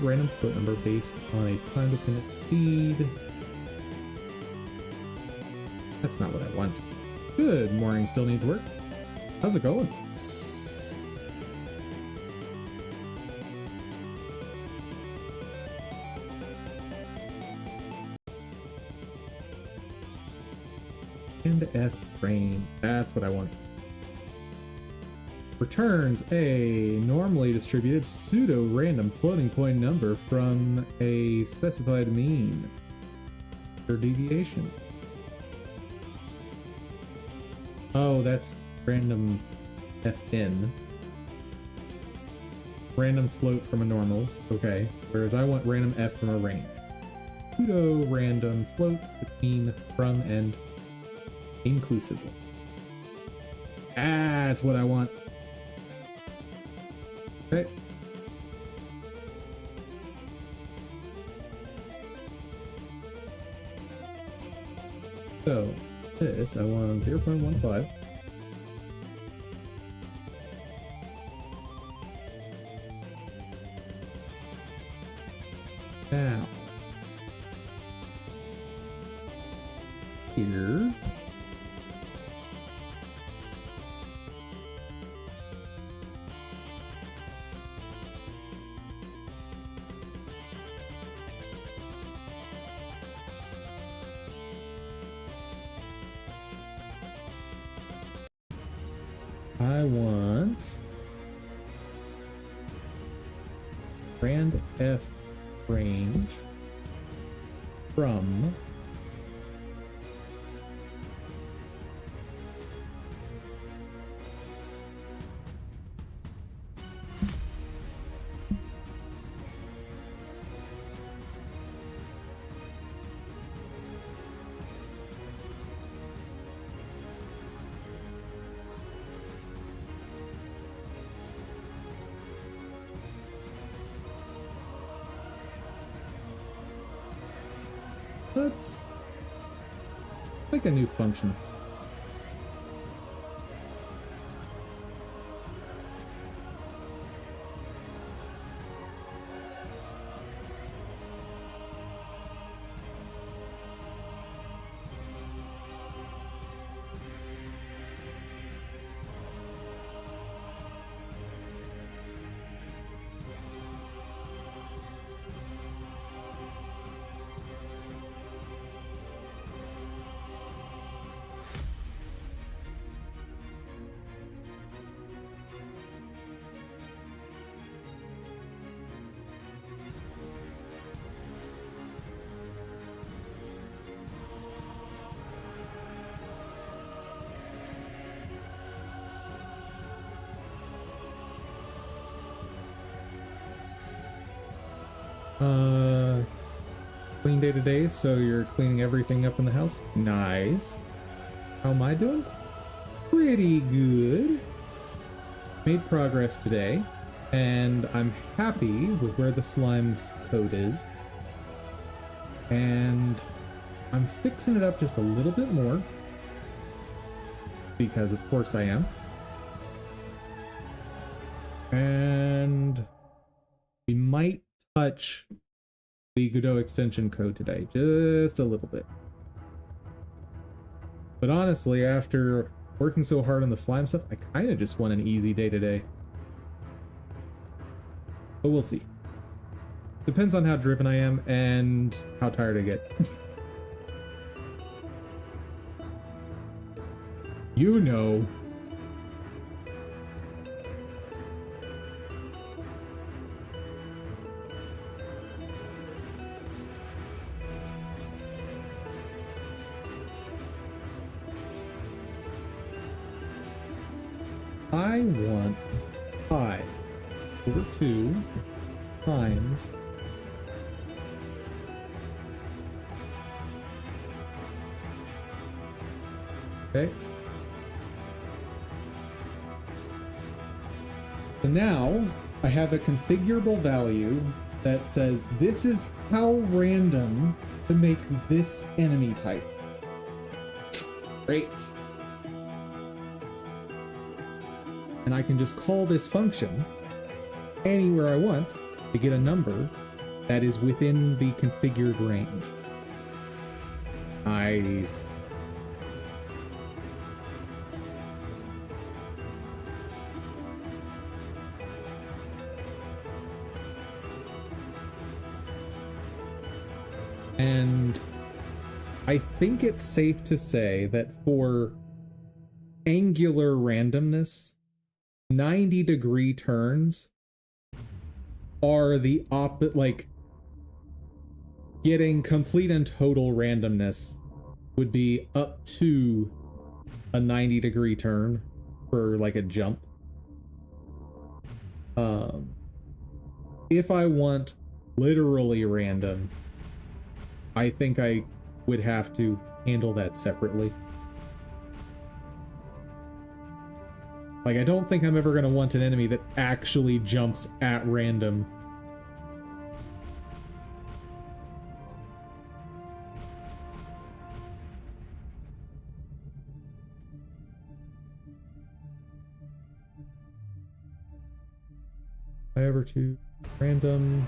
Random float number based on a time-dependent seed. That's not what I want. Good morning, still needs work. How's it going? And F frame. That's what I want. Returns a normally distributed pseudo-random floating point number from a specified mean or deviation. Oh, that's random FN. Random float from a normal. Okay. Whereas I want random F from a range. Pseudo-random float between from and inclusively. That's what I want. Okay. So this I want 0.15. Now here I want rand F range from let's make a new function. Clean day today, so you're cleaning everything up in the house. Nice. How am I doing? Pretty good. Made progress today, and I'm happy with where the slime's coat is. And I'm fixing it up just a little bit more, because of course I am. And we might touch the Godot extension code today, just a little bit. But honestly, after working so hard on the slime stuff, I kind of just want an easy day today. But we'll see. Depends on how driven I am and how tired I get. You know. I want pi over 2 times okay. So now I have a configurable value that says this is how random to make this enemy type. Great. And I can just call this function anywhere I want to get a number that is within the configured range. Nice. And I think it's safe to say that for angular randomness, 90-degree turns are the opposite. Like, getting complete and total randomness would be up to a 90-degree turn for like a jump. If I want literally random, I think I would have to handle that separately. Like, I don't think I'm ever going to want an enemy that actually jumps at random. Pi over 2 random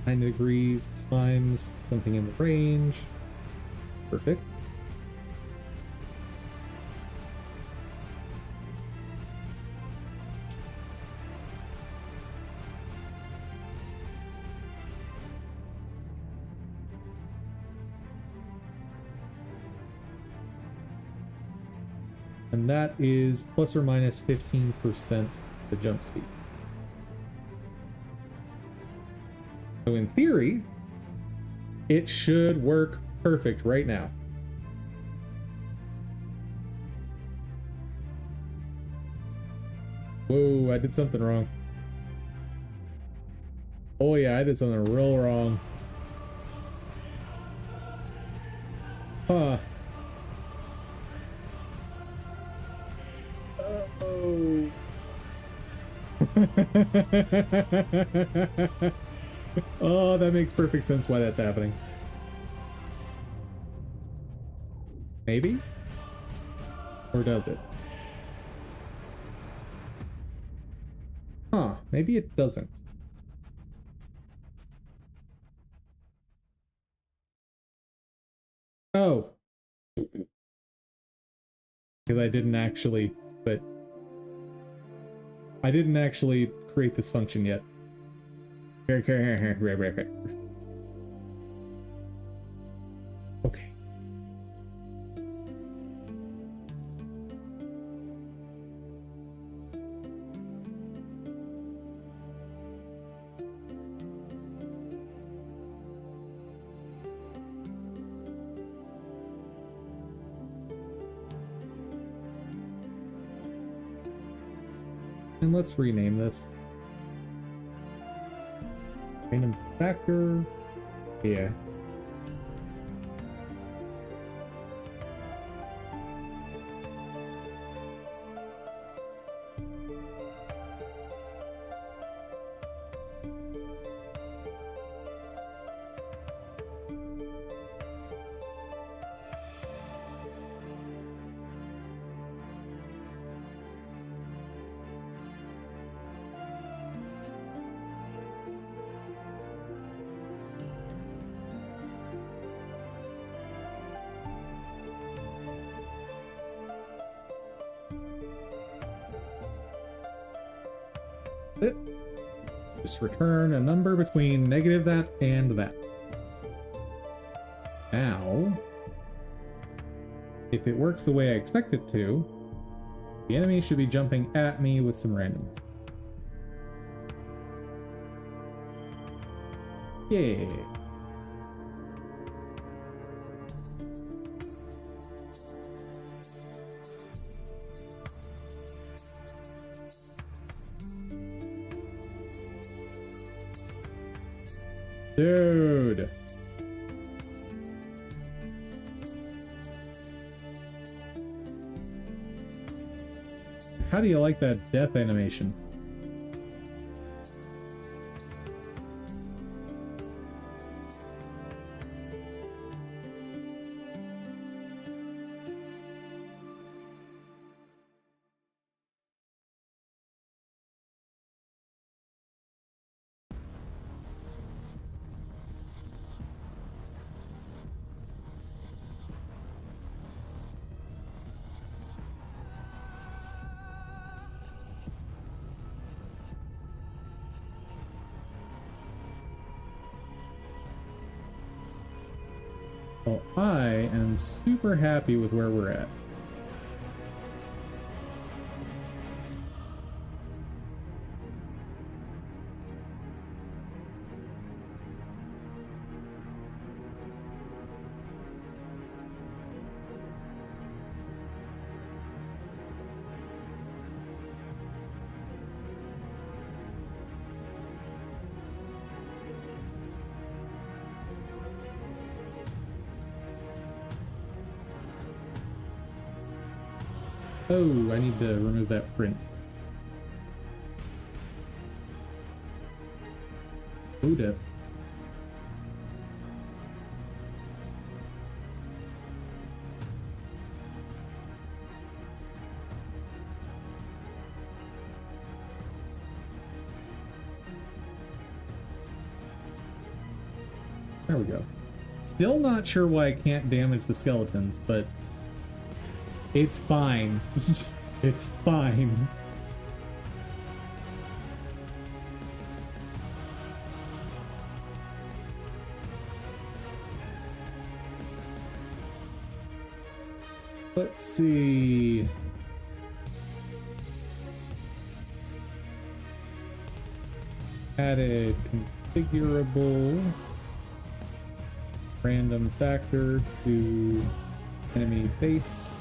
90 degrees times something in the range. Perfect. And that is plus or minus 15% the jump speed. So in theory, it should work perfect right now. Whoa, I did something wrong. Oh yeah, I did something real wrong. Huh. Oh. Oh, that makes perfect sense why that's happening. Maybe? Or does it? Huh, maybe it doesn't. Oh. Because I didn't actually, but I didn't actually create this function yet. Okay. And let's rename this. Random factor. Yeah. It. Just return a number between negative that and that. Now, if it works the way I expect it to, the enemy should be jumping at me with some randoms. Yeah. Dude. How do you like that death animation? Well, I am super happy with where we're at. Oh, I need to remove that print. Buddha. There we go. Still not sure why I can't damage the skeletons, but it's fine. It's fine. Let's see. Added configurable random factor to enemy base.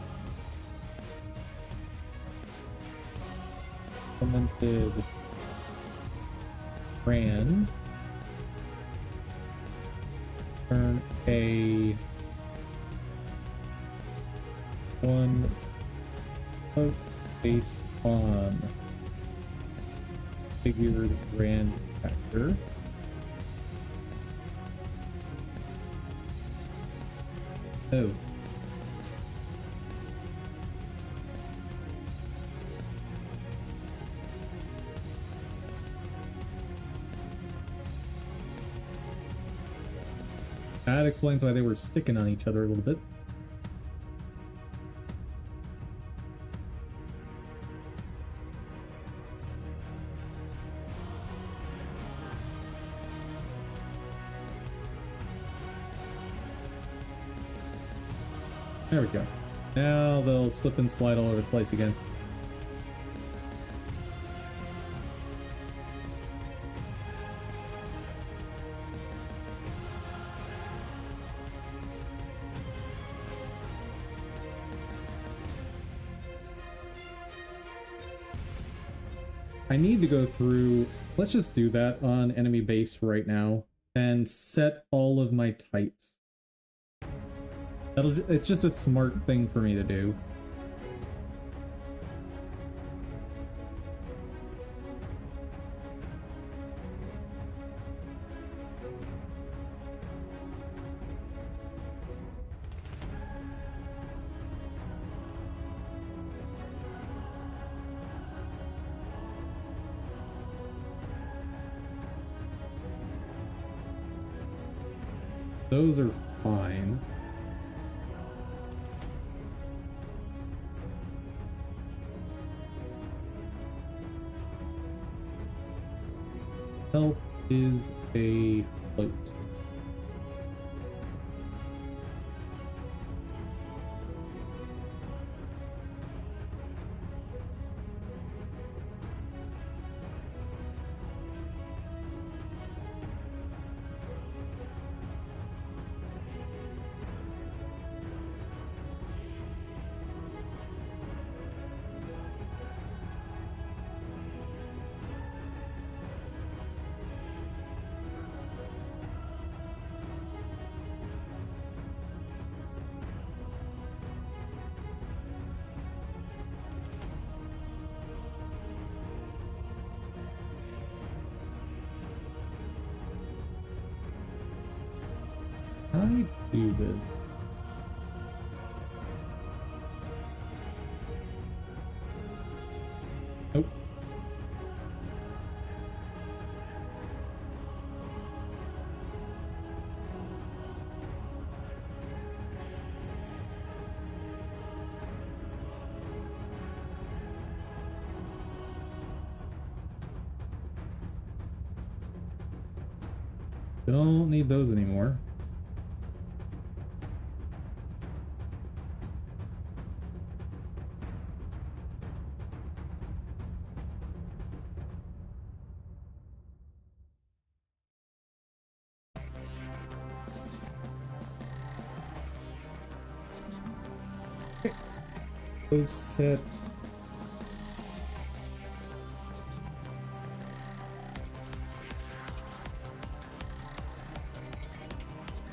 Implemented ran. Turn a one based on configured rand factor. Oh. That explains why they were sticking on each other a little bit. There we go. Now they'll slip and slide all over the place again. I need to go through, let's just do that on enemy base right now and set all of my types. It's just a smart thing for me to do. Those are fine. Health is a float. How do you do this? Nope. Don't need those anymore. Those set.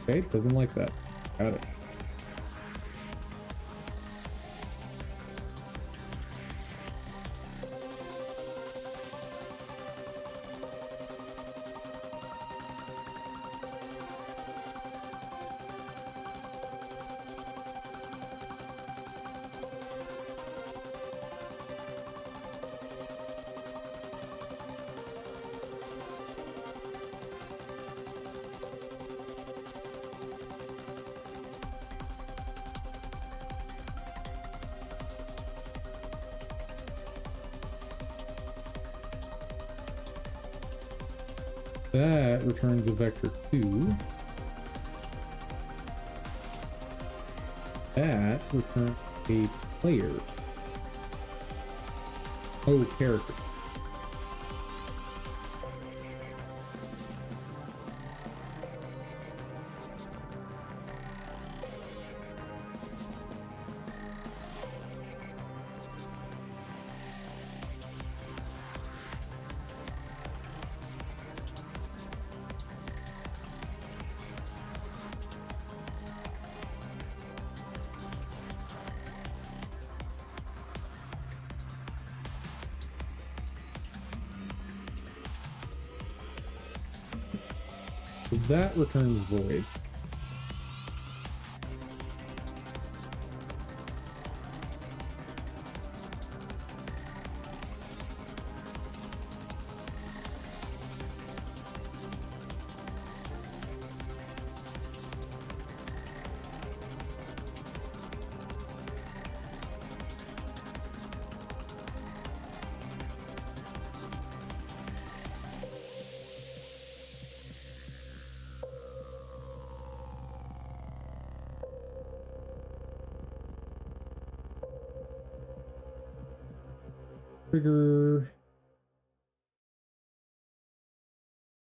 Okay, doesn't like that. Got it. That returns a vector 2. That returns a player. Oh, character. That returns void.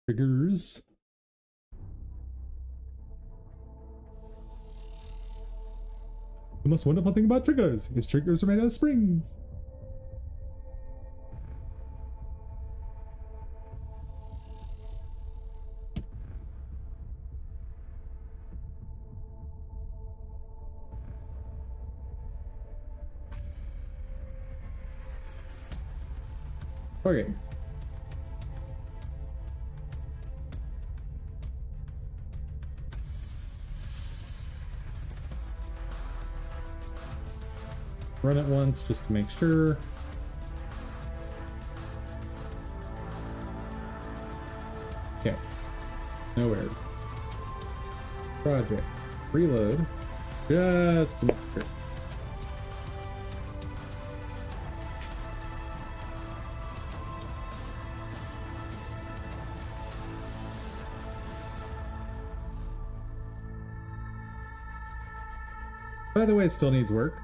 Triggers. The most wonderful thing about triggers is triggers are made out of springs. Okay. Run it once just to make sure. Okay. No errors. Project. Reload. Just to make sure. By the way, it still needs work.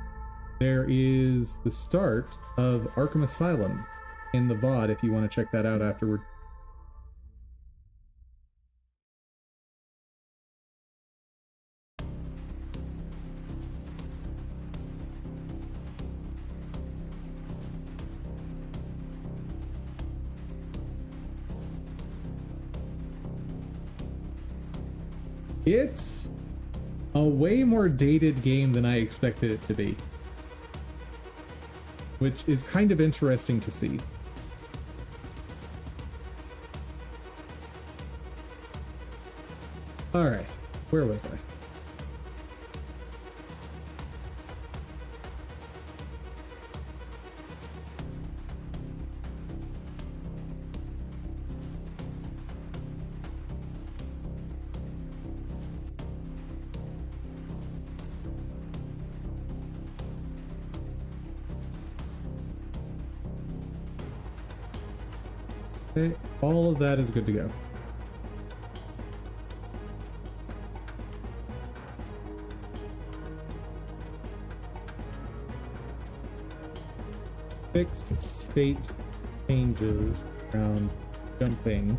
There is the start of Arkham Asylum in the VOD if you want to check that out afterward. It's a way more dated game than I expected it to be, which is kind of interesting to see. All right, where was I? Okay, all of that is good to go. Fixed state changes around jumping.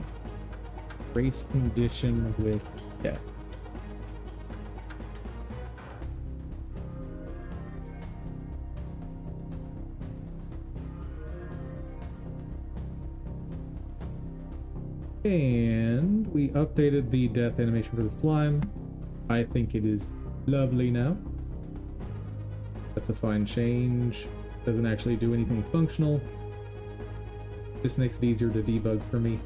Race condition with death. And we updated the death animation for the slime. I think it is lovely now. That's a fine change. Doesn't actually do anything functional. Just makes it easier to debug for me.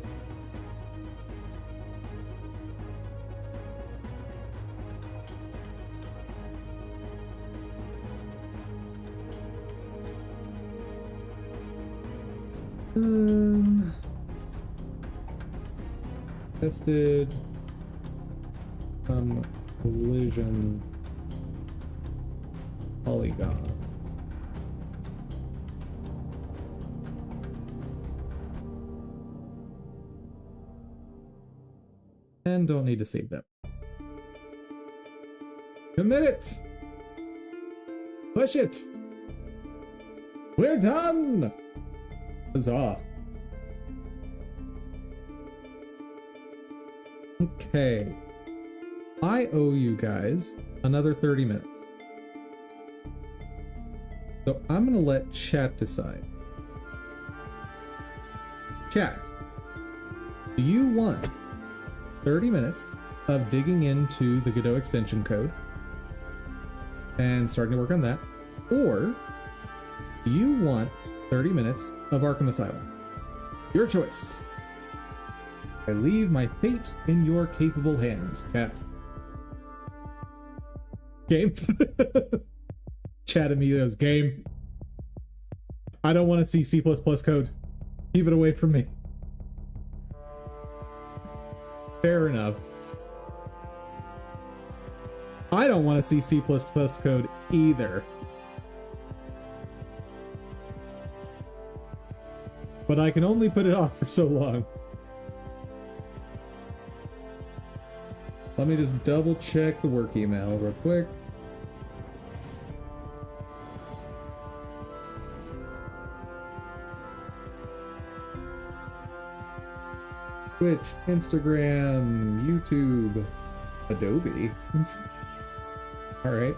Tested collision polygon. And don't need to save that. Commit it! Push it! We're done! Huzzah. Okay. I owe you guys another 30 minutes. So I'm gonna let chat decide. Chat, do you want 30 minutes of digging into the Godot extension code and starting to work on that? Or do you want 30 minutes of Arkham Asylum? Your choice. I leave my fate in your capable hands, chat. Game? Chat Emilio's game. I don't want to see C++ code. Keep it away from me. Fair enough. I don't want to see C++ code either. But I can only put it off for so long. Let me just double check the work email real quick. Twitch, Instagram, YouTube, Adobe. All right.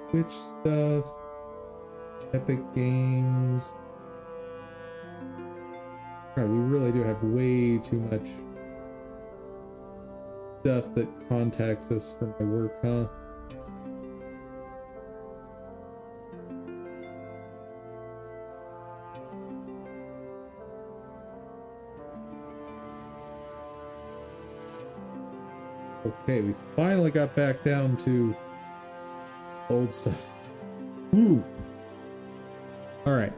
Twitch stuff. Epic Games. God, we really do have way too much stuff that contacts us for my work, huh? Okay, we finally got back down to old stuff. Ooh. All right.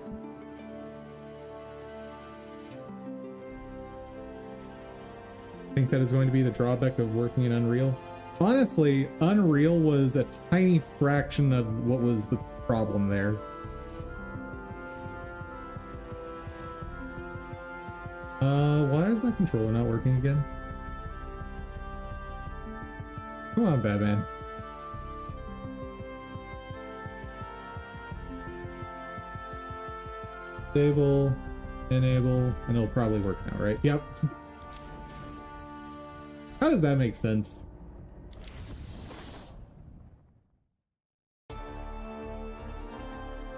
I think that is going to be the drawback of working in Unreal. Honestly, Unreal was a tiny fraction of what was the problem there. Why is my controller not working again? Come on, Batman. Disable, enable, and it'll probably work now, right? Yep. How does that make sense?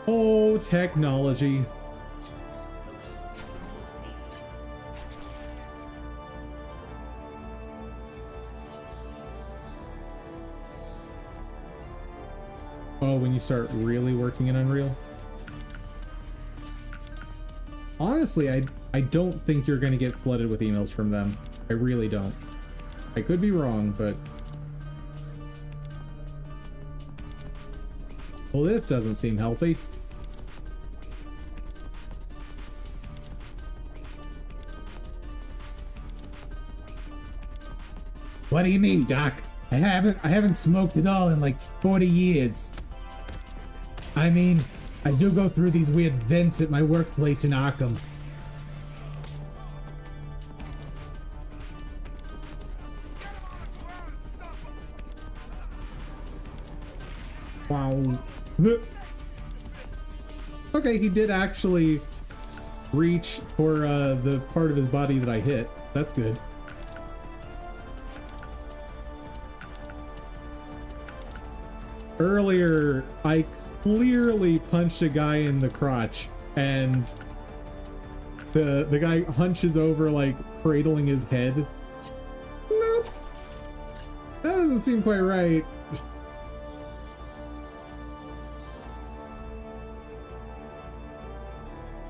Oh, technology. Oh, when you start really working in Unreal? Honestly, I don't think you're going to get flooded with emails from them. I really don't. I could be wrong, but... Well, this doesn't seem healthy. What do you mean, Doc? I haven't smoked at all in like 40 years. I mean, I do go through these weird vents at my workplace in Arkham. Wow. Okay, he did actually reach for the part of his body that I hit. That's good. Earlier, I clearly punched a guy in the crotch, and the guy hunches over, like, cradling his head. Nope. That doesn't seem quite right.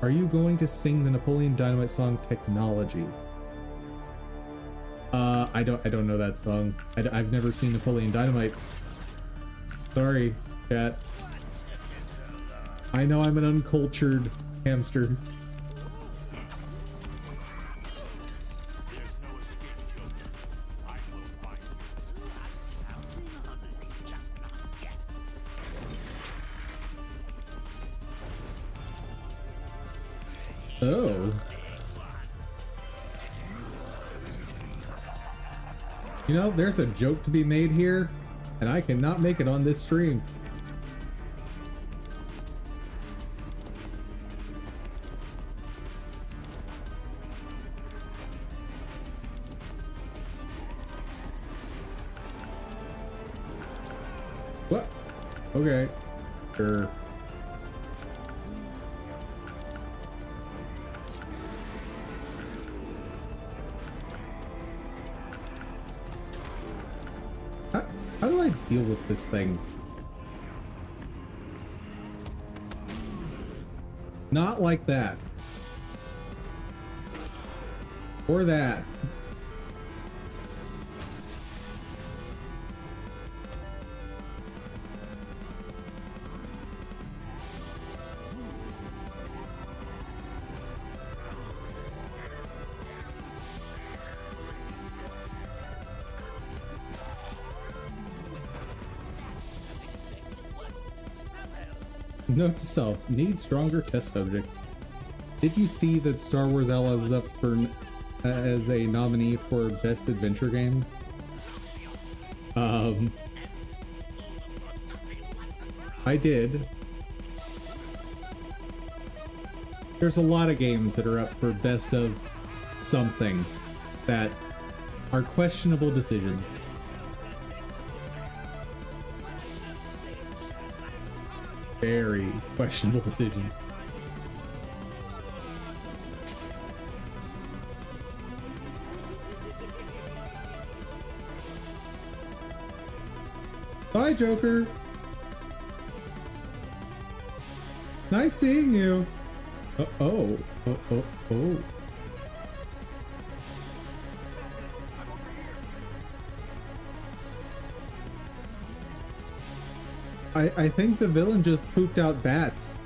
Are you going to sing the Napoleon Dynamite song Technology? I don't know that song. I've never seen Napoleon Dynamite. Sorry, chat. I know I'm an uncultured hamster. Oh. You know, there's a joke to be made here, and I cannot make it on this stream. What? Okay. Sure. How do I deal with this thing? Not like that. Or that. Note to self, need stronger test subjects. Did you see that Star Wars Outlaws is up for as a nominee for Best Adventure Game? I did. There's a lot of games that are up for Best of something that are questionable decisions. Very questionable decisions. Bye, Joker. Nice seeing you. Oh. I think the villain just pooped out bats.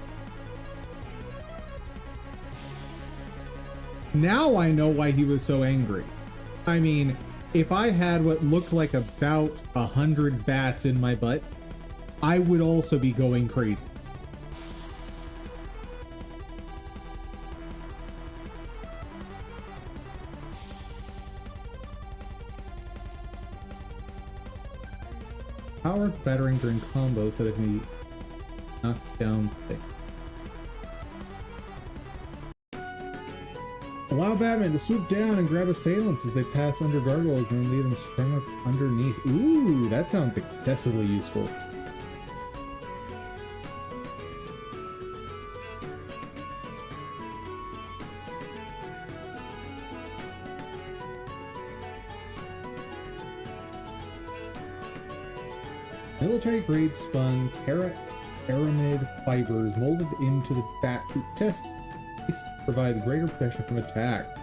Now I know why he was so angry. I mean, if I had what looked like about 100 bats in my butt, I would also be going crazy. Power battering during combos so that it can be knocked down thick. Allow Batman to swoop down and grab assailants as they pass under gargoyles and then leave them strung up underneath. Ooh, that sounds excessively useful. Military-grade spun aramid fibers molded into the bat's chest provide greater protection from attacks.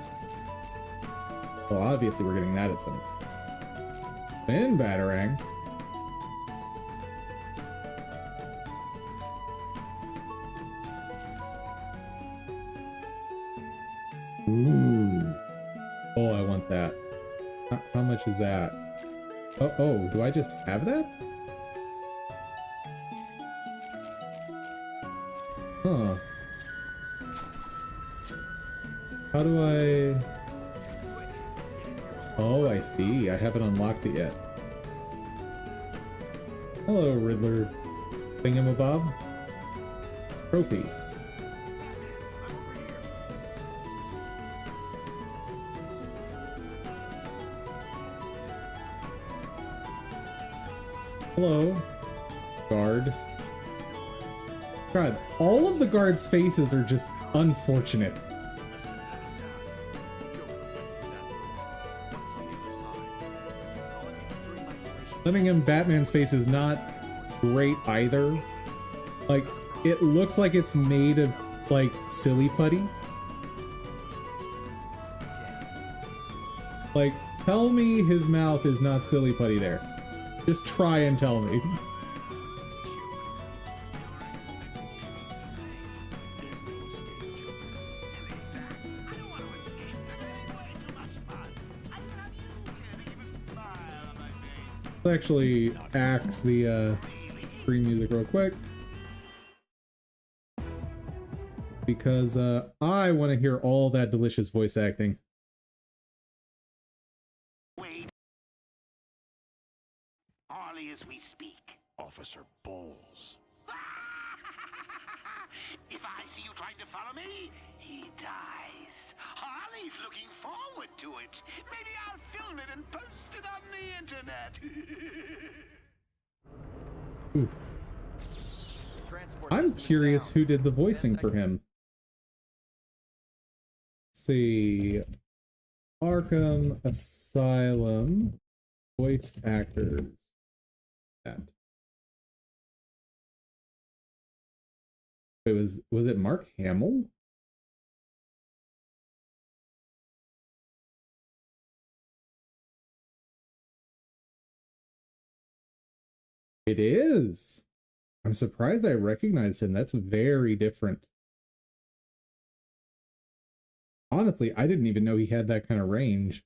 Well, obviously we're getting that at some. And Batarang. Ooh. Oh, I want that. How much is that? Oh, do I just have that? Huh. How do I... Oh, I see. I haven't unlocked it yet. Hello, Riddler. Thingamabob. Trophy. Hello, guard. God, all of the guards' faces are just unfortunate. Letting him Batman's face is not great either. Like, it looks like it's made of, like, silly putty. Like, tell me his mouth is not silly putty there. Just try and tell me. Let's actually axe the screen music real quick. Because I want to hear all that delicious voice acting. Wait. Harley as we speak. Officer Bowles. If I see you trying to follow me, he dies. Harley's looking forward to it. Maybe I'll film it and post it on the internet. I'm curious who did the voicing for him. Let's see. Arkham Asylum voice actors. That. Wait, was it Mark Hamill? It is. I'm surprised I recognized him. That's very different. Honestly, I didn't even know he had that kind of range.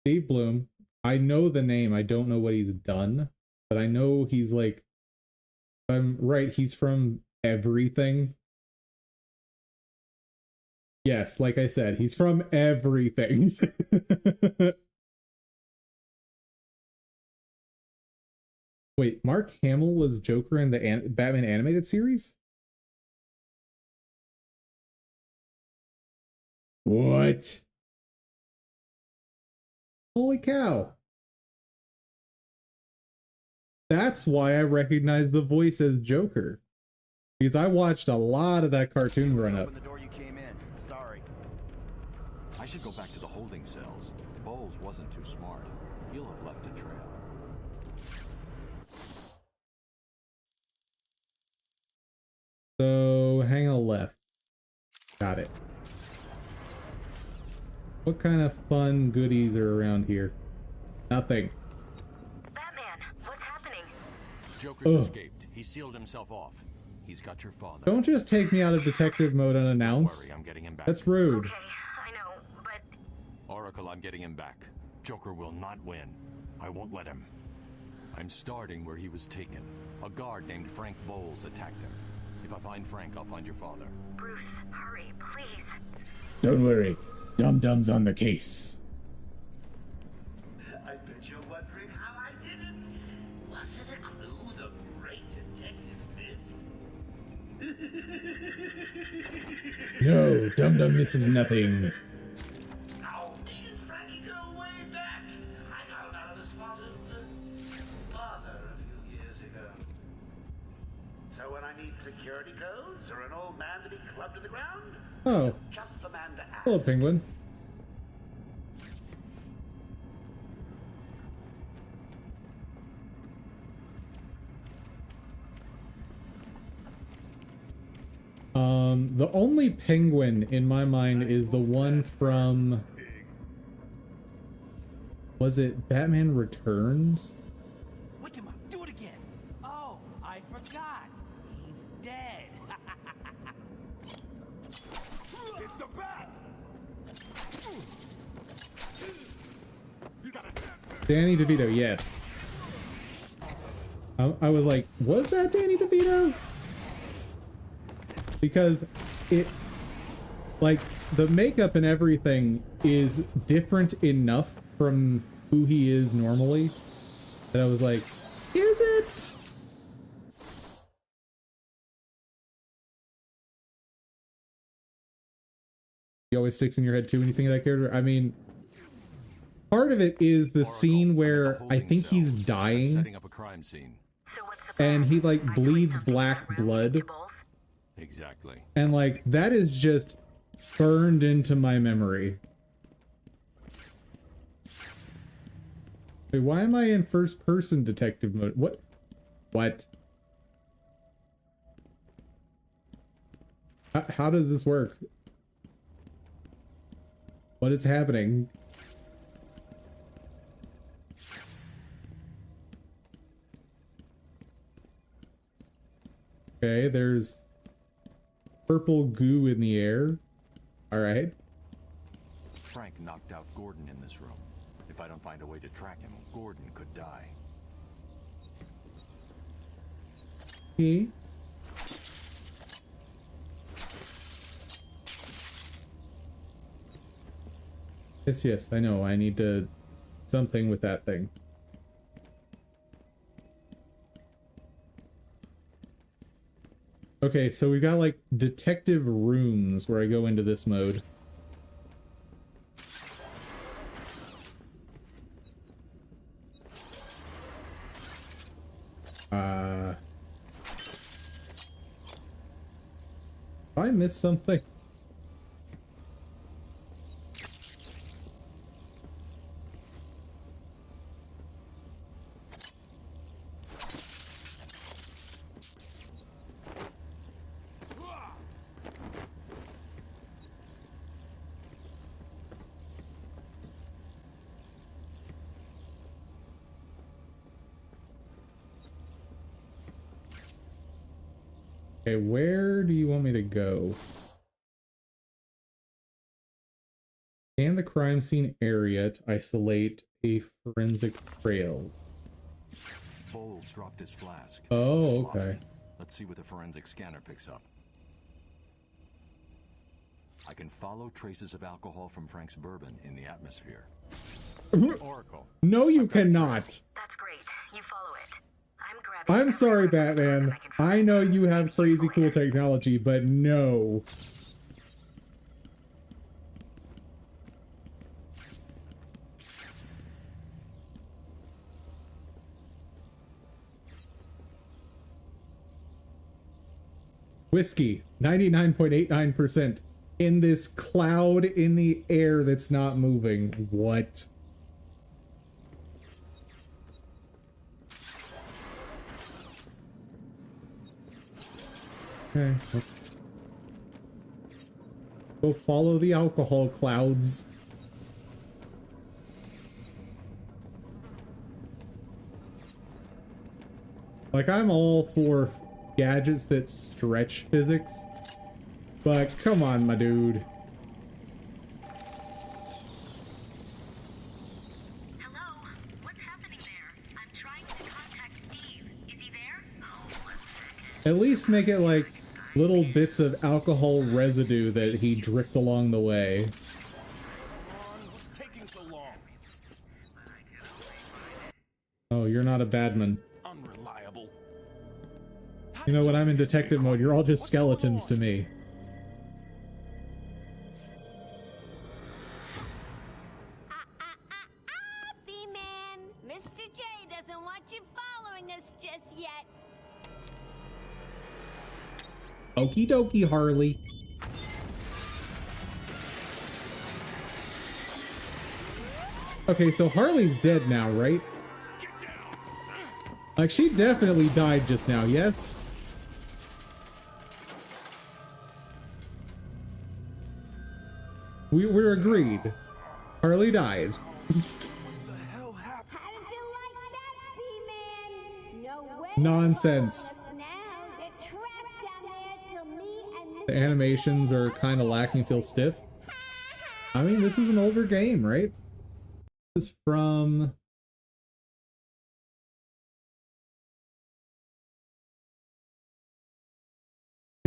Steve Bloom. I know the name. I don't know what he's done, but I know he's like, if I'm right, he's from everything. Yes, like I said, he's from everything. Wait, Mark Hamill was Joker in the Batman animated series? What? Holy cow. That's why I recognize the voice as Joker. Because I watched a lot of that cartoon growing up. Open the door you came in. Sorry. should go back to the holding cells. Bowles wasn't too smart. He'll have left a trail. So, hang on the left. Got it. What kind of fun goodies are around here? Nothing. Batman, what's happening? Joker's escaped. He sealed himself off. He's got your father. Don't just take me out of detective mode unannounced. Don't worry, I'm getting him back. That's rude. Okay, I know, but... Oracle, I'm getting him back. Joker will not win. I won't let him. I'm starting where he was taken. A guard named Frank Bowles attacked him. If I find Frank, I'll find your father. Bruce, hurry, please. Don't worry. Dum-Dum's on the case. I bet you're wondering how I did it. Was it a clue the great detective missed? No, Dum-Dum misses nothing. Oh, me and Frankie go way back. I got him out of the spot of bother a few years ago. So when I need security codes or an old man to be clubbed to the ground, Oh. just the man to ask. Hello, Penguin. The only penguin in my mind is the one from... Was it Batman Returns? Wake him up. Do it again. Oh, I forgot. He's dead. It's the bat! You gotta Danny DeVito, yes. I was like, was that Danny DeVito? Because it, like, the makeup and everything is different enough from who he is normally that I was like, is it? He always sticks in your head too when you think of that character. I mean, part of it is the scene where I think he's dying Setting up a crime scene. and he like bleeds black blood. Exactly. And like, that is just burned into my memory. Wait, why am I in first person detective mode? What? What? How does this work? What is happening? Okay, there's purple goo in the air. All right. Frank knocked out Gordon in this room. If I don't find a way to track him, Gordon could die. Okay. Yes, I know. I need to... something with that thing. Okay, so we've got, like, detective rooms where I go into this mode. Did I miss something? Okay, where do you want me to go? Scan the crime scene area to isolate a forensic trail. Bowles dropped his flask. Oh, okay. Let's see what the forensic scanner picks up. I can follow traces of alcohol from Frank's bourbon in the atmosphere. Oracle. No, you cannot. That's great. You follow it. I'm grabbing... I'm sorry, Batman. I know you have crazy cool technology, but no. Whiskey, 99.89%. in this cloud in the air that's not moving. What? Okay. Let's go follow the alcohol clouds. Like, I'm all for gadgets that stretch physics, but come on, my dude. Hello? What's happening there? I'm trying to contact Steve. Is he there? At least make it like little bits of alcohol residue that he dripped along the way. What's taking so long? Oh, you're not a badman. Unreliable. You know, when I'm in detective mode, you're all just skeletons to me. B-Man, Mr. J doesn't want you following us just yet. Okie dokie, Harley. Okay, so Harley's dead now, right? Like, she definitely died just now, yes? We're agreed. Harley died. Nonsense. The animations are kind of lacking, feel stiff. I mean, this is an older game, right? This is from...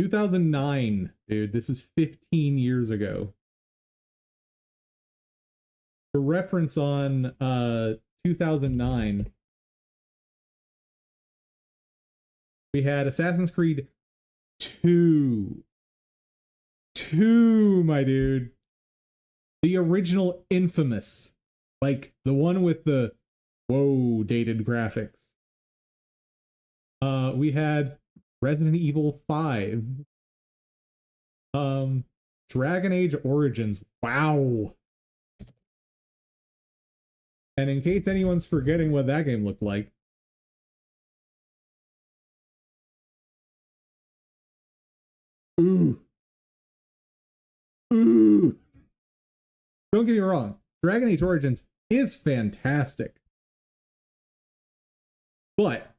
...2009, dude. This is 15 years ago. For reference on 2009, we had Assassin's Creed 2. 2, my dude. The original Infamous. Like, the one with the, whoa, dated graphics. We had Resident Evil 5. Dragon Age Origins. Wow. And in case anyone's forgetting what that game looked like, ooh. Ooh. Don't get me wrong, Dragon Age Origins is fantastic. But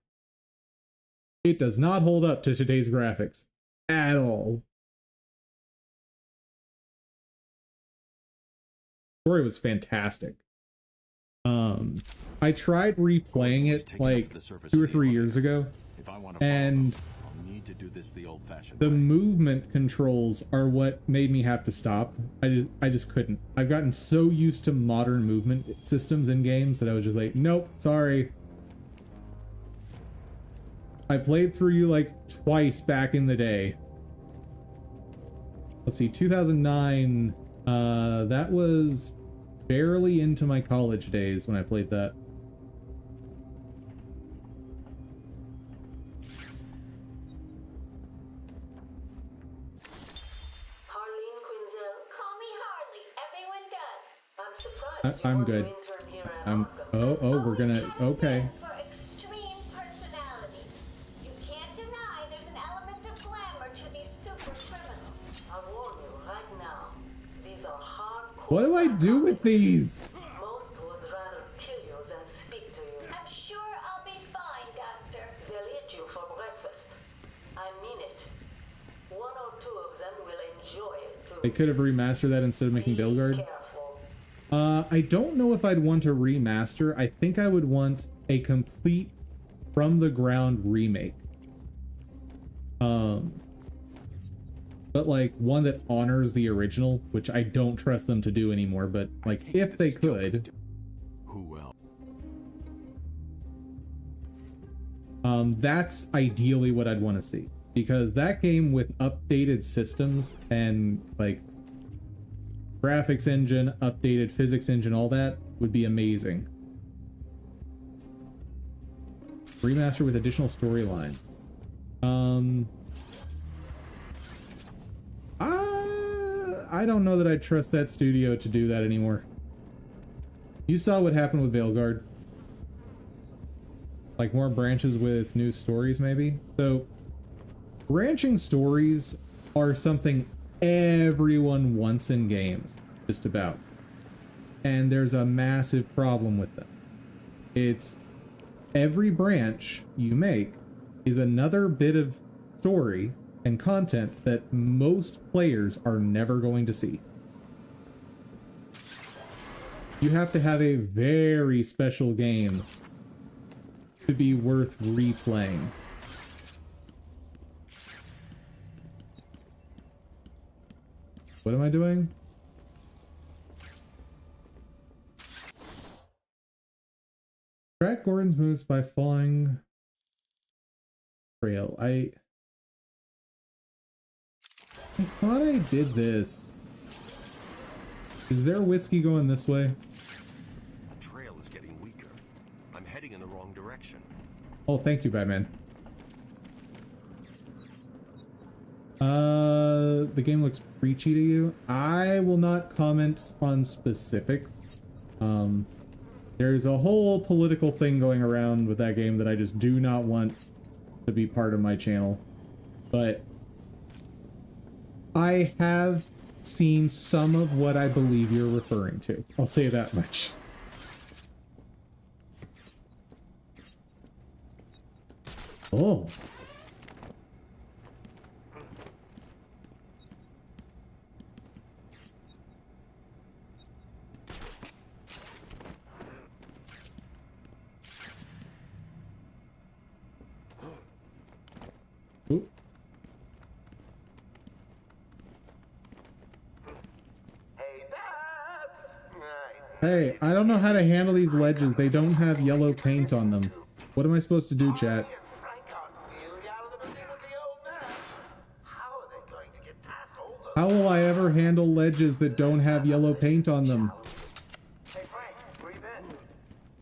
it does not hold up to today's graphics at all. The story was fantastic. I tried replaying it like 2 or 3 years ago, and the movement controls are what made me have to stop. I just couldn't. I've gotten so used to modern movement systems in games that I was just like, nope, sorry. I played through you like twice back in the day. Let's see, 2009, that was barely into my college days when I played that. Harleen Quinzel. Call me Harley. Everyone does. I'm surprised. I'm good. We're gonna, okay. For extreme personalities. You can't deny there's an element of glamour to these super criminals. I warn you right now. These are hardcore. What do I do with these? Most would rather kill you than speak to you. I'm sure I'll be fine, Doctor. They'll eat you for breakfast. I mean it. 1 or 2 of them will enjoy it too. They could have remastered that instead of making Bellegarde. Careful. I don't know if I'd want to remaster. I think I would want a complete from the ground remake. But like one that honors the original, which I don't trust them to do anymore, but like if they could. Who else? That's ideally what I'd want to see, because that game with updated systems and like graphics engine, updated physics engine, all that would be amazing. Remaster with additional storyline. I don't know that I trust that studio to do that anymore. You saw what happened with Veilguard. Like more branches with new stories, maybe? So, branching stories are something everyone wants in games, just about. And there's a massive problem with them. It's every branch you make is another bit of story and content that most players are never going to see. You have to have a very special game to be worth replaying. What am I doing? Track Gordon's moves by following trail. I thought I did this. Is there whiskey going this way? The trail is getting weaker. I'm heading in the wrong direction. Oh, thank you, Batman. The game looks preachy to you. I will not comment on specifics. There's a whole political thing going around with that game that I just do not want to be part of my channel. But I have seen some of what I believe you're referring to. I'll say that much. Oh. Ooh. Hey, I don't know how to handle these ledges. They don't have yellow paint on them. What am I supposed to do, chat? How will I ever handle ledges that don't have yellow paint on them? Hey Frank, where you been?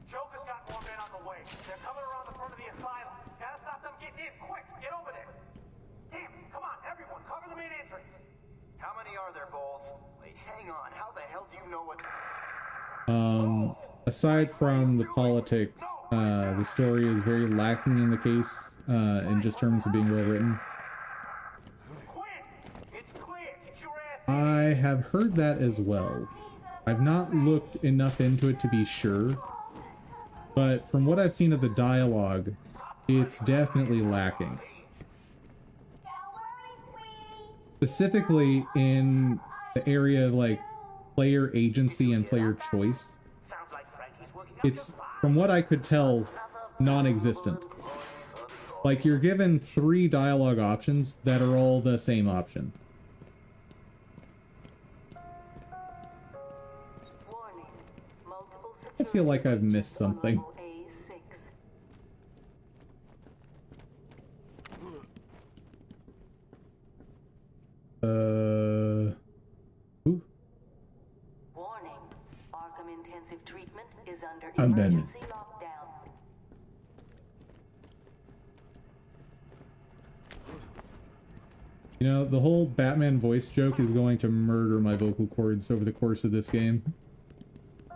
Joker's got more men on the way. They're coming around the front of the asylum. Gotta stop them getting in, quick! Get over there! Damn, come on, everyone, cover the main entrance! How many are there, Bowles? Wait, hang on, how the hell do you know what... Aside from the politics, the story is very lacking in the case, in just terms of being well written. I have heard that as well. I've not looked enough into it to be sure, but from what I've seen of the dialogue, it's definitely lacking. Specifically in the area of like player agency and player choice. It's, from what I could tell, non-existent. Like, you're given 3 dialogue options that are all the same option. I feel like I've missed something. Ooh. Warning. Arkham intensive treatment is under I'm dead. emergency lockdown. You know, the whole Batman voice joke is going to murder my vocal cords over the course of this game.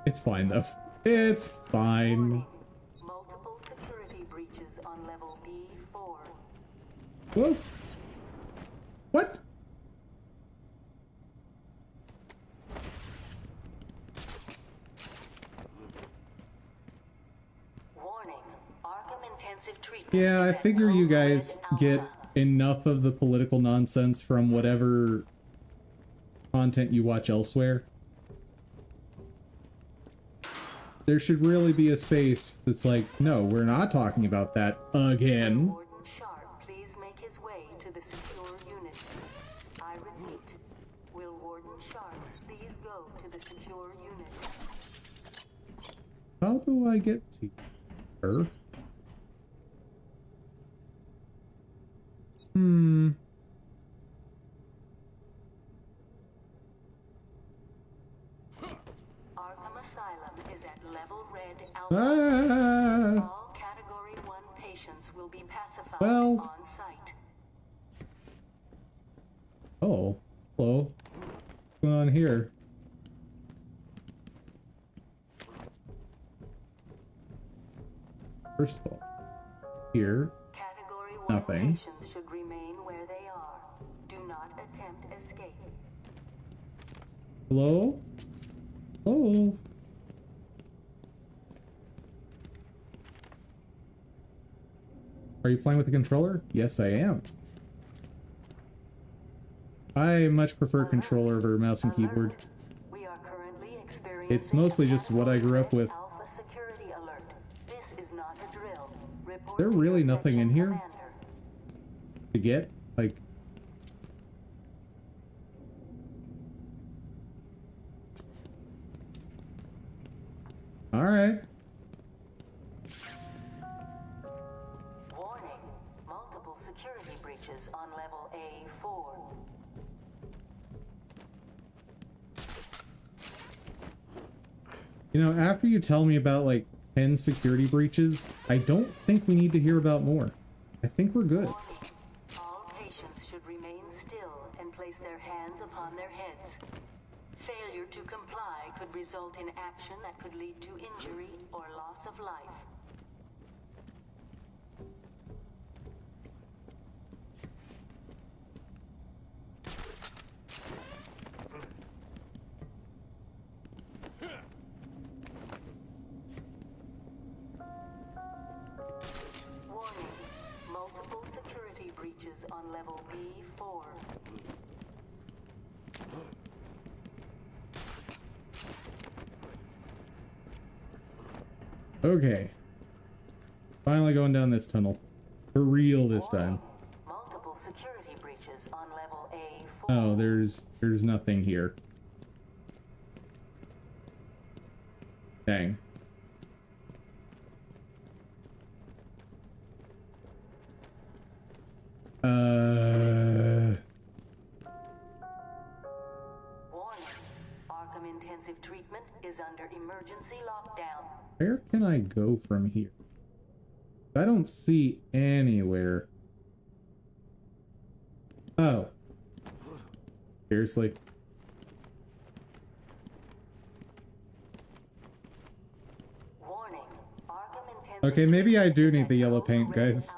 It's fine, though. It's fine. Multiple security breaches on level B4. Whoa. What? Warning. Arkham intensive treatment. Yeah, I figure you guys get enough of the political nonsense from whatever content you watch elsewhere. There should really be a space that's like, no, we're not talking about that again. Warden Sharp, please make his way to the secure unit. I repeat, will Warden Sharp please go to the secure unit? How do I get to her? Arkham Asylum is at level red Ah. All category 1 patients will be pacified Well. on site. Oh, hello. What's going on here? First of all, here, Category 1 nothing. patients should remain where they are. Do not attempt escape. Hello? Hello? Are you playing with the controller? Yes, I am. I much prefer controller over mouse and keyboard. We are currently experiencing It's mostly just what I grew up with. Alpha security alert. This is not a drill. Report Is there to really your nothing in section here commander. to get? Like... Alright. Warning. Multiple security breaches on level A4. You know, after you tell me about like 10 security breaches, I don't think we need to hear about more. I think we're good. All patients should remain still and place their hands upon their heads. Failure to comply could result in action that could lead to injury or loss of life. Warning. Multiple security breaches on level B4. Okay. Finally going down this tunnel. For real this time. Multiple security breaches on level A4. Oh, there's nothing here. Dang. Warning. Arkham Intensive Treatment is under emergency lockdown. Where can I go from here? I don't see anywhere. Oh. Seriously? Warning. Arkham Intensive Okay, maybe I do need the yellow paint, guys.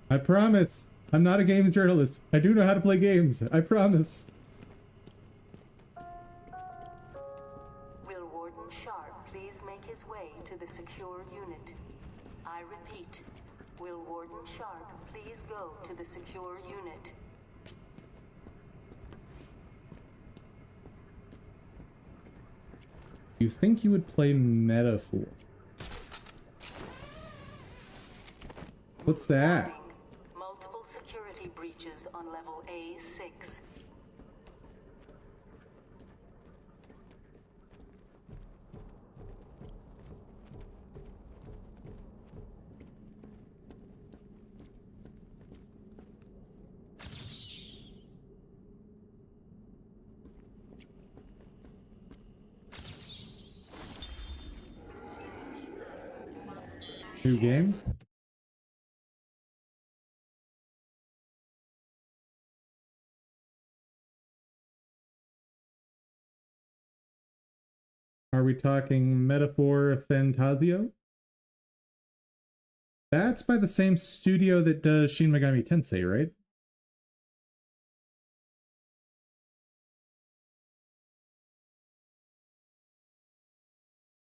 I promise. I'm not a games journalist. I do know how to play games. I promise. Will Warden Sharp please make his way to the secure unit? I repeat. Will Warden Sharp please go to the secure unit? You think you would play Metaphor? What's that? Multiple security breaches on level A6. New game? Are we talking Metaphor Fantasio? That's by the same studio that does Shin Megami Tensei, right?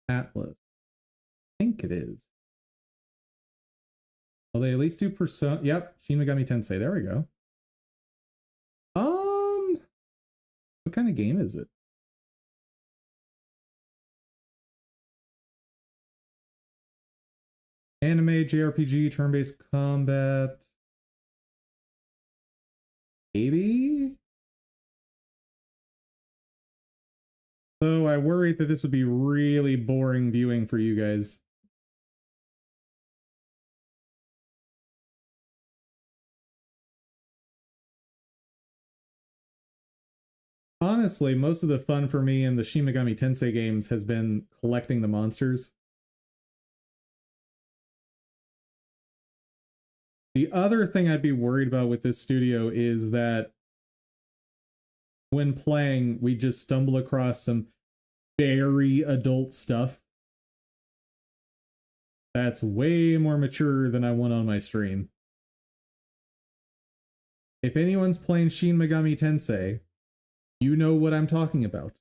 Atlas. I think it is. Well, they at least do Persona. Yep, Shin Megami Tensei. There we go. What kind of game is it? Anime, JRPG, turn-based combat. Maybe? So I worried that this would be really boring viewing for you guys. Honestly, most of the fun for me in the Shin Megami Tensei games has been collecting the monsters. The other thing I'd be worried about with this studio is that when playing, we just stumble across some very adult stuff that's way more mature than I want on my stream. If anyone's playing Shin Megami Tensei, you know what I'm talking about.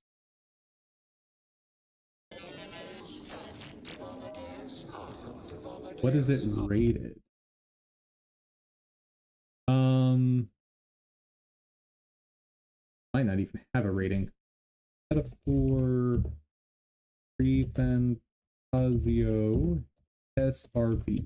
What is it rated? Might not even have a rating. Metaphor Fantasio SRB.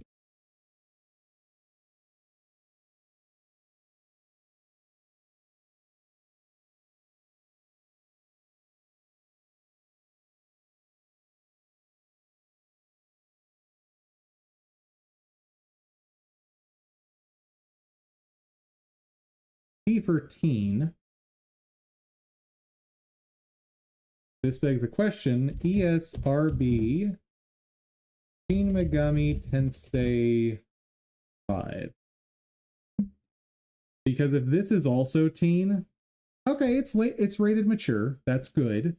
T for teen. This begs the question, ESRB Shin Megami Tensei 5. Because if this is also teen, okay, it's rated mature. That's good.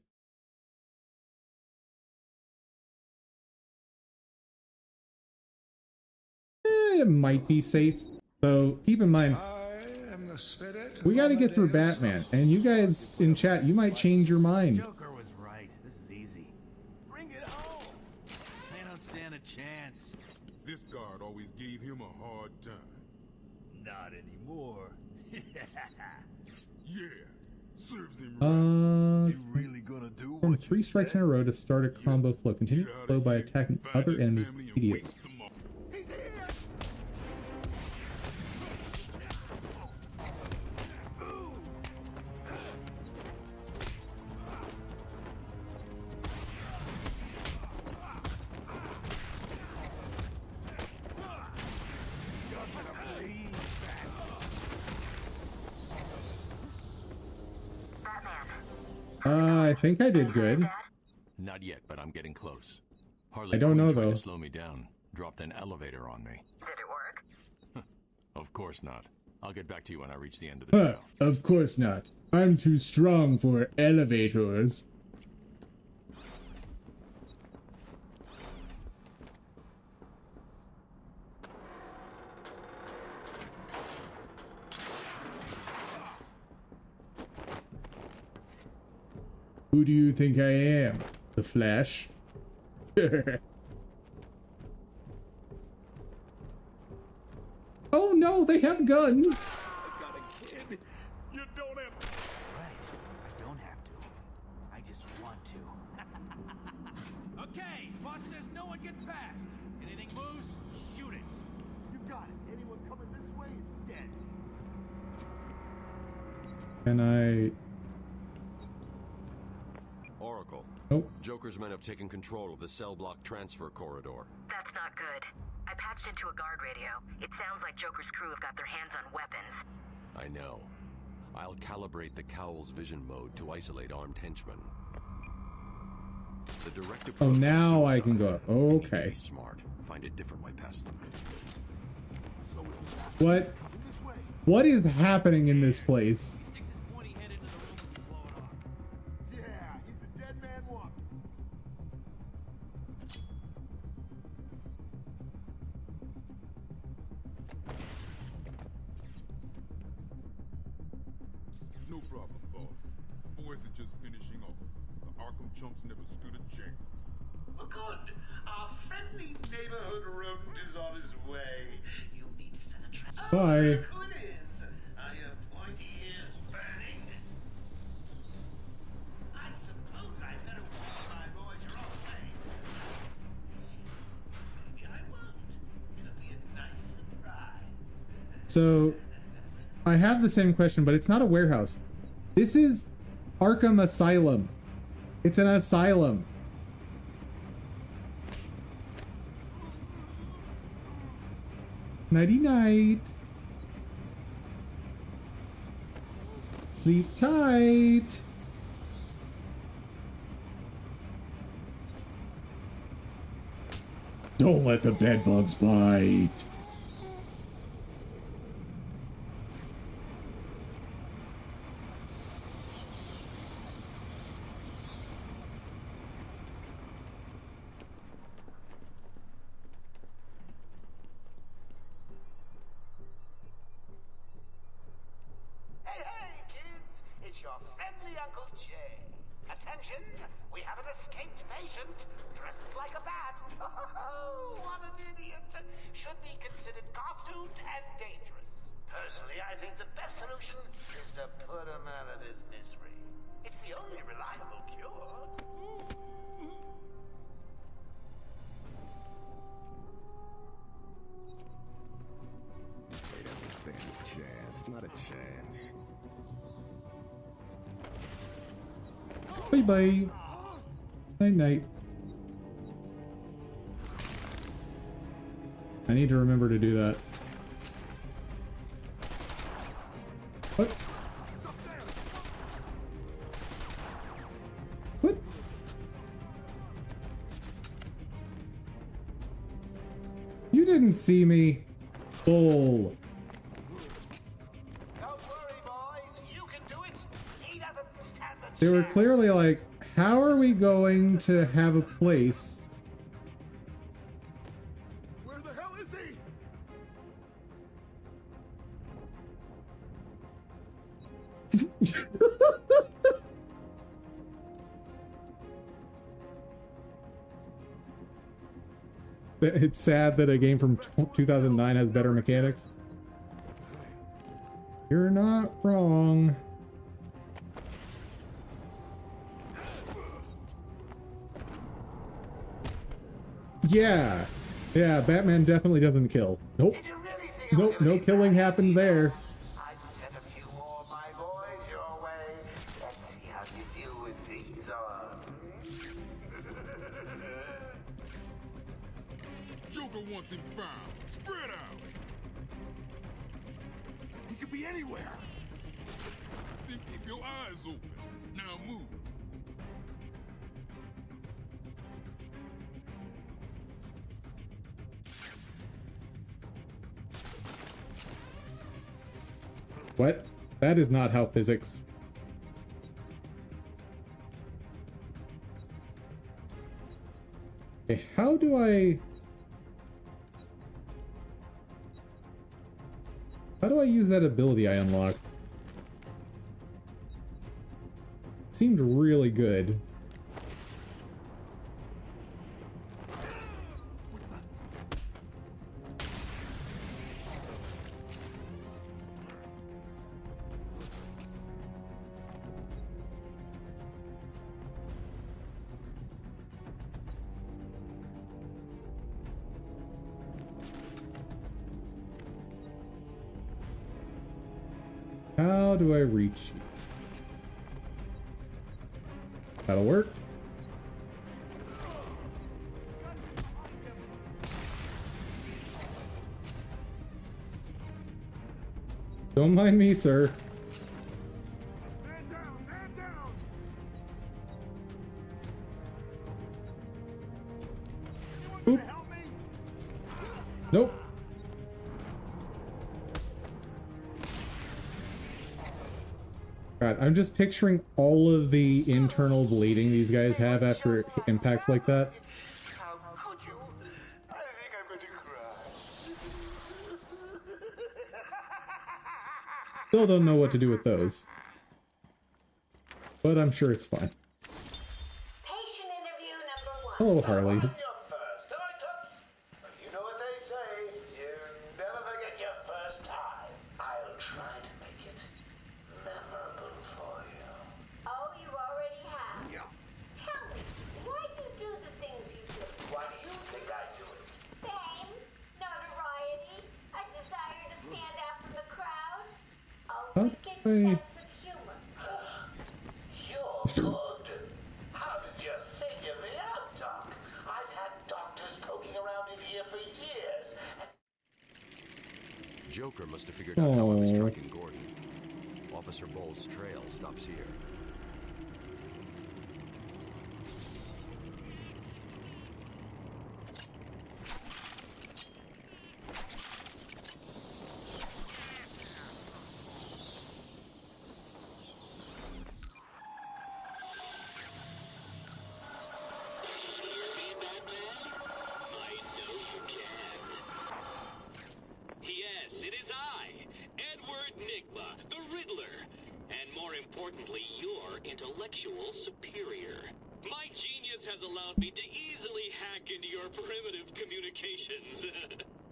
It might be safe. So keep in mind, we got to get through Batman, and you guys in chat, you might change your mind. Joker was right. This is easy. Bring it home. They don't stand a chance. This guard always gave him a hard time. Not anymore. Yeah, serves him right. Really gonna do From 3 strikes in a row to start a combo flow. Continue the flow by attacking other enemies immediately. I think I did good. Not yet, but I'm getting close. I don't know though. To slow me down. Dropped an elevator on me. Did it work? Of course not. I'll get back to you when I reach the end of the trail. Of course not. I'm too strong for elevators. Who do you think I am? The Flash? Oh no, they have guns! I got a kid. You don't have to. Right. I don't have to. I just want to. Okay, watch this. No one gets past. Anything moves, shoot it. You got it. Anyone coming this way is dead. Can I... Oracle. Nope. Joker's men have taken control of the cell block transfer corridor. That's not good. I patched into a guard radio. It sounds like Joker's crew have got their hands on weapons. I know. I'll calibrate the Cowl's vision mode to isolate armed henchmen. The direct approach. Oh, now I can go. Okay. Be smart. Find a different way past them. What? What is happening in this place? No problem, boss. Boys are just finishing off. The Arkham chumps never stood a chance. Good. Our friendly neighborhood rodent is on his way. You need to set a trap. Bye. Oh, look who it is. Your pointy ears burning. I suppose I better warn my boys your own way. Maybe I won't. It'll be a nice surprise. So, I have the same question, but it's not a warehouse. This is Arkham Asylum. It's an asylum. Nighty night. Sleep tight. Don't let the bedbugs bite. your friendly Uncle Jay. Attention, we have an escaped patient. Dresses like a bat. Oh, what an idiot. Should be considered costumed and dangerous. Personally, I think the best solution is to put him out of his misery. It's the only reliable cure. They don't stand a chance. Not a chance. Bye bye. Night night. I need to remember to do that. What? What? You didn't see me. Bull. Don't worry, boys. You can do it. He doesn't stand a They were chance. clearly like, how are we going to have a place? Where the hell is he? It's sad that a game from 2009 has better mechanics. You're not wrong. Yeah. Yeah, Batman definitely doesn't kill. Nope. Nope, no killing happened there. I've sent a few more of my boys your way. Let's see how you deal with these odds. Joker wants him found. Spread out. He could be anywhere. Then keep your eyes open. Now move. What? That is not how physics. Okay, how do I use that ability I unlocked? It seemed really good. How do I reach you? That'll work. Don't mind me, sir. Oop. Nope. God, I'm just picturing all of the internal bleeding these guys have after impacts like that. How could you? I think I'm going to cry. Still don't know what to do with those. But I'm sure it's fine. Patient interview number 1. Hello, Harley. You know what they say, you never forget your first time. I'll try to make it memorable for you. Oh, you already have? Yeah. Tell me, why do you do the things you do? Why do you think I do it? Fame? Notoriety? A desire to stand out from the crowd? A How wicked do I- sense of humor? You're good. How did you figure me out, Doc? I've had doctors poking around in here for years. Joker must have figured out how I was Oh. tracking Gordon. Officer Bowles' trail stops here. Yes, it is I, Edward Nigma, the Riddler. And more importantly, importantly, your intellectual superior. My genius has allowed me to easily hack into your primitive communications.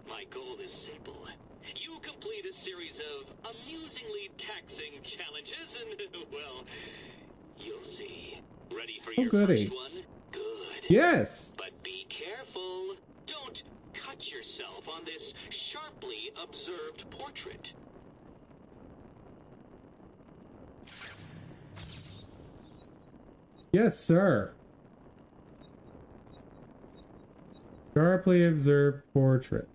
My goal is simple. You complete a series of amusingly taxing challenges and, well, you'll see. Ready for your first one? Good. Yes! But be careful. Don't cut yourself on this sharply observed portrait. Yes, sir. Sharply observed portrait.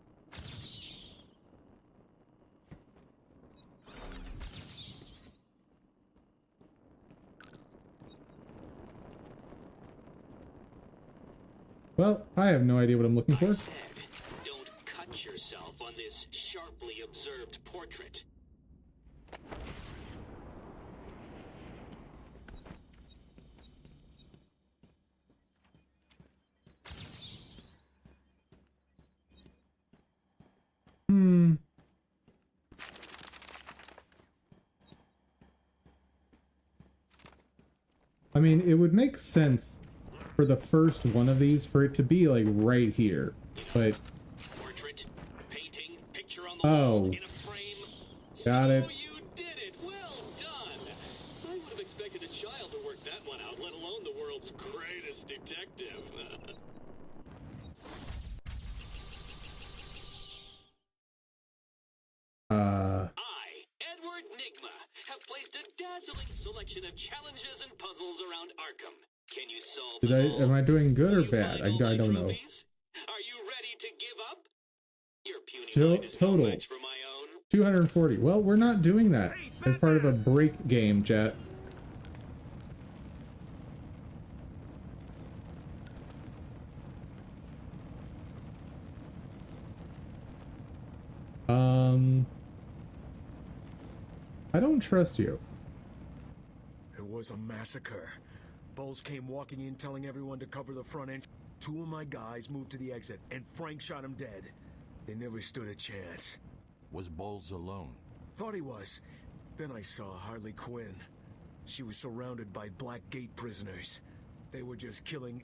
Well, I have no idea what I'm looking for. Don't cut yourself on this sharply observed portrait. I mean, it would make sense for the first one of these for it to be like right here, but Portrait, painting, picture on the wall, oh, in a frame. got it. You did it. Well done. I would have expected a child to work that one out, let alone the world's greatest detective. Edward Nigma, have placed a dazzling selection of challenges and puzzles around Arkham. Can you solve Am I doing good or bad? I don't know. Are you ready to give up? Your puny mind is no Total match for my own. 240. Well, we're not doing that as part of a break game, chat. I don't trust you. It was a massacre. Bowles came walking in telling everyone to cover the front end. Two of my guys moved to the exit, and Frank shot him dead. They never stood a chance. Was Bowles alone? Thought he was. Then I saw Harley Quinn. She was surrounded by Black Gate prisoners. They were just killing.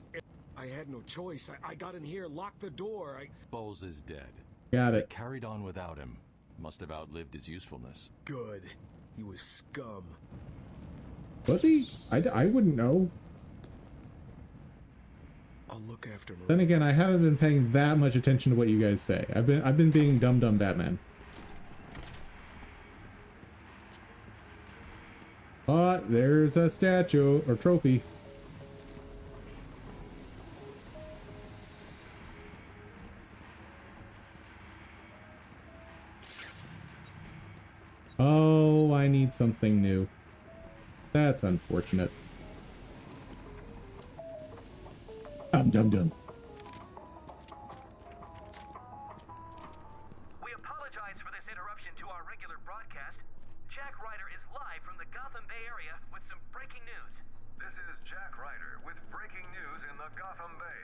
I had no choice. I got in here, locked the door. Bowles is dead. Got it. They carried on without him. Must have outlived his usefulness. Good. He was scum. Was he? I wouldn't know. I'll look after him. Then again, I haven't been paying that much attention to what you guys say. I've been being dumb Batman. But there's a statue or trophy. Oh, I need something new. That's unfortunate. Dum. We apologize for this interruption to our regular broadcast. Jack Ryder is live from the Gotham Bay area with some breaking news. This is Jack Ryder with breaking news in the Gotham Bay.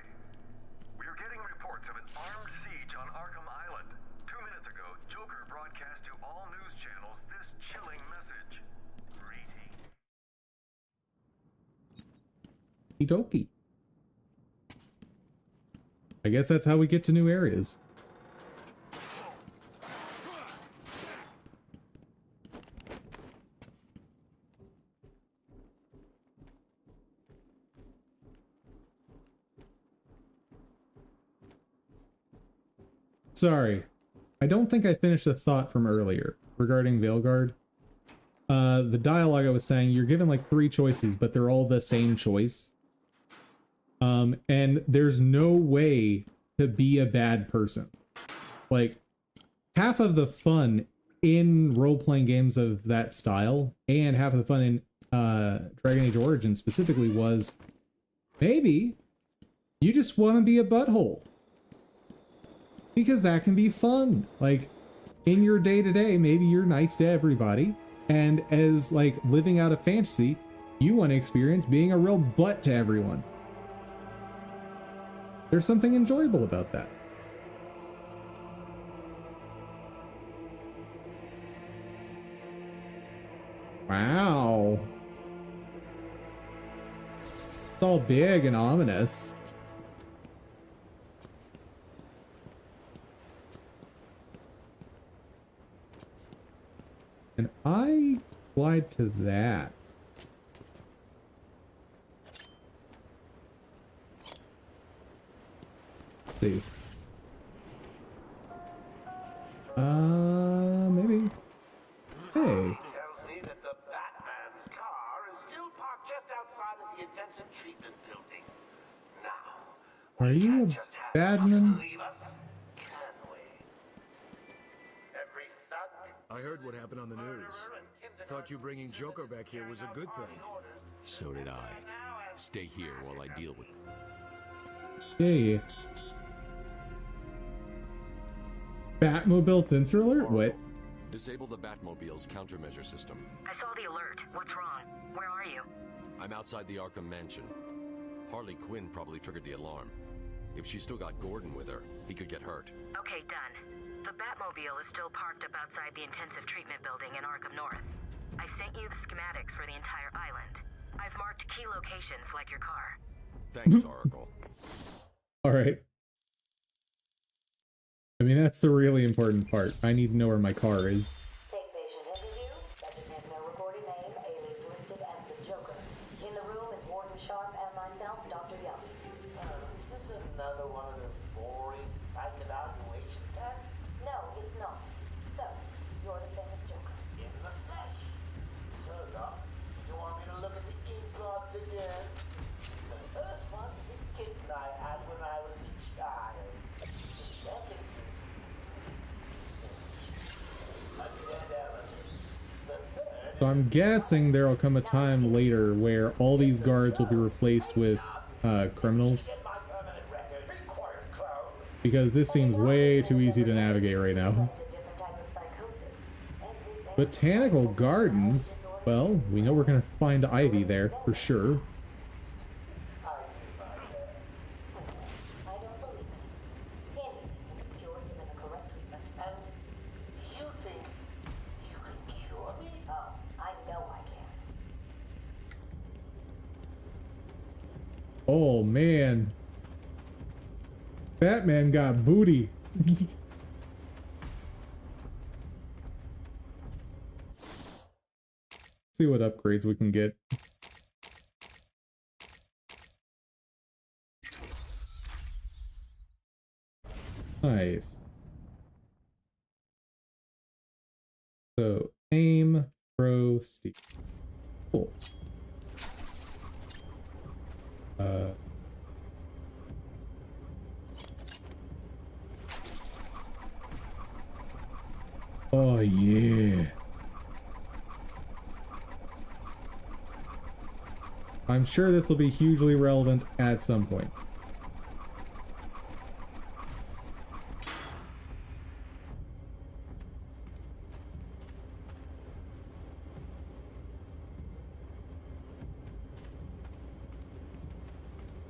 We are getting reports of an armed siege on Arkham Island. 2 minutes ago, Joker broadcast to all news channels this chilling message. Greetings. Okie. I guess that's how we get to new areas. Sorry. I don't think I finished a thought from earlier regarding Veilguard. The dialogue I was saying, you're given like 3 choices, but they're all the same choice. And there's no way to be a bad person. Like, half of the fun in role-playing games of that style, and half of the fun in Dragon Age Origins specifically, was maybe you just want to be a butthole. Because that can be fun. Like, in your day-to-day, maybe you're nice to everybody, and as, like, living out a fantasy, you want to experience being a real butt to everyone. There's something enjoyable about that. Wow. It's all big and ominous. And I applied to that. Let's see. Maybe. Hey. Tells me that the Batman's car is still parked just outside of the intensive treatment building. Now, Are you a badman? leave us, can we? Every thug. I heard what happened on the news. Thought you bringing Joker back here was a good thing. So did I. Stay here while I deal with them. Hey. Batmobile sensor alert? What? Disable the Batmobile's countermeasure system. I saw the alert. What's wrong? Where are you? I'm outside the Arkham Mansion. Harley Quinn probably triggered the alarm. If she's still got Gordon with her, he could get hurt. Okay, done. The Batmobile is still parked up outside the intensive treatment building in Arkham North. I sent you the schematics for the entire island. I've marked key locations like your car. Thanks, Oracle. Alright. I mean, that's the really important part. I need to know where my car is. Take patient interview. Subject has no recorded name. Alias listed as the Joker. In the room is Warden Sharp and myself, Dr. Young. Is this another one of those boring psych evaluation tests? No, it's not. So, you're the famous Joker. In the flesh. So, Doc, you want me to look at the ink blots again? The first one is a kitten I had when I was a child. The second is a dead elephant. The third So I'm guessing there will come a time later where all these guards will be replaced with criminals. Because this seems way too easy to navigate right now. Botanical Gardens? Well, we know we're gonna find Ivy there, for sure. Oh man. Batman got booty. See what upgrades we can get. Nice. So aim, pro, steep. Cool. Oh yeah. I'm sure this will be hugely relevant at some point.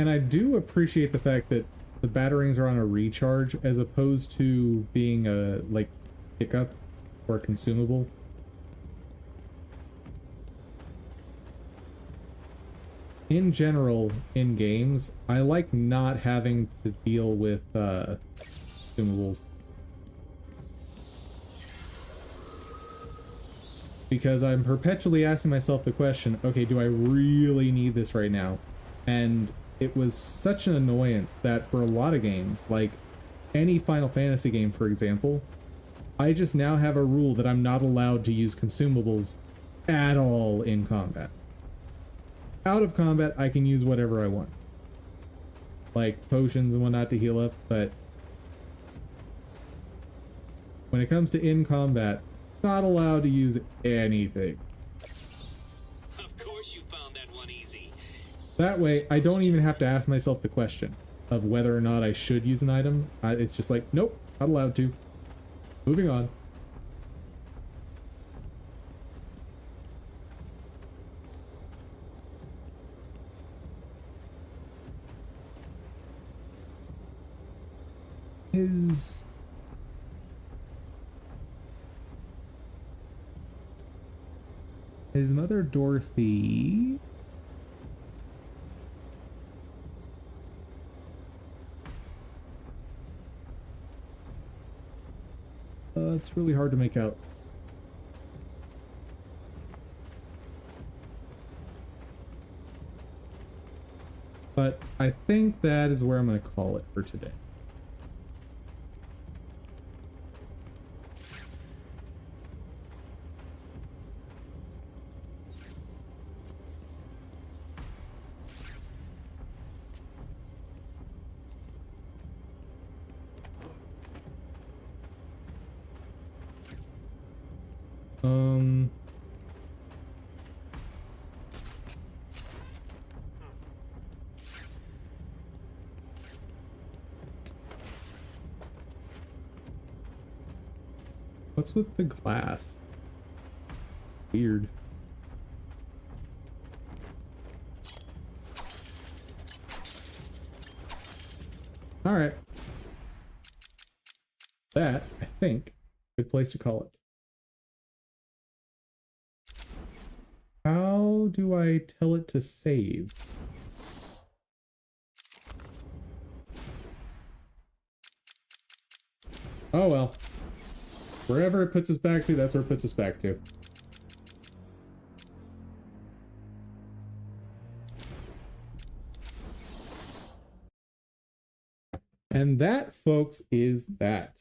And I do appreciate the fact that the batarangs are on a recharge as opposed to being a, like, pickup or a consumable. In general, in games, I like not having to deal with consumables. Because I'm perpetually asking myself the question, okay, do I really need this right now? And it was such an annoyance that for a lot of games, like any Final Fantasy game, for example, I just now have a rule that I'm not allowed to use consumables at all in combat. Out of combat, I can use whatever I want. Like potions and whatnot to heal up, but when it comes to in combat, not allowed to use anything. Of course you found that one easy. That way, I don't even have to ask myself the question of whether or not I should use an item. It's just like, nope, not allowed to. Moving on. His mother Dorothy It's really hard to make out. But I think that is where I'm going to call it for today. What's with the glass? Weird. All right. That, I think, good place to call it. How do I tell it to save? Oh well. Wherever it puts us back to, that's where it puts us back to. And that, folks, is that.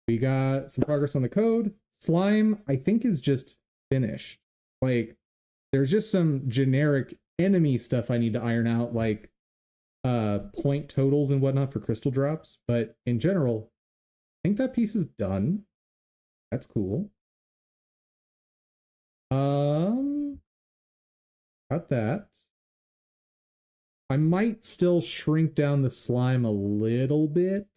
We got some progress on the code. Slime, I think, is just finished. Like, there's just some generic enemy stuff I need to iron out, like point totals and whatnot for crystal drops. But in general, I think that piece is done. That's cool. Got that. I might still shrink down the slime a little bit.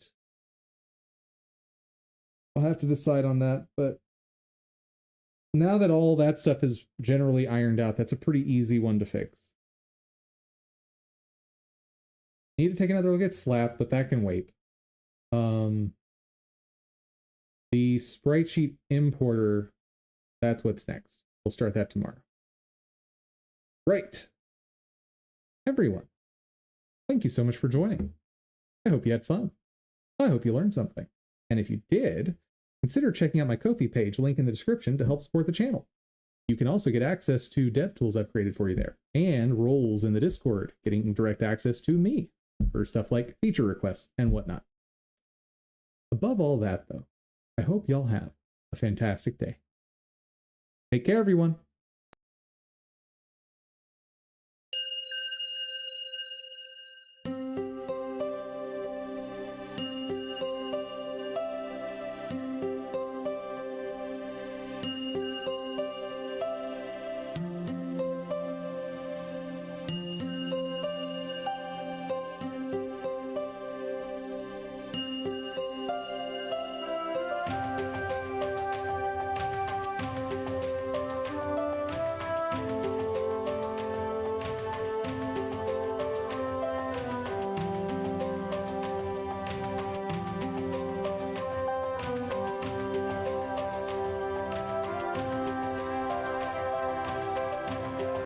I'll have to decide on that, but now that all that stuff is generally ironed out, that's a pretty easy one to fix. Need to take another look at Slap, but that can wait. The sprite sheet importer, that's what's next. We'll start that tomorrow. Right. Everyone, thank you so much for joining. I hope you had fun. I hope you learned something. And if you did, consider checking out my Ko-fi page, link in the description, to help support the channel. You can also get access to dev tools I've created for you there, and roles in the Discord, getting direct access to me for stuff like feature requests and whatnot. Above all that, though, I hope y'all have a fantastic day. Take care, everyone.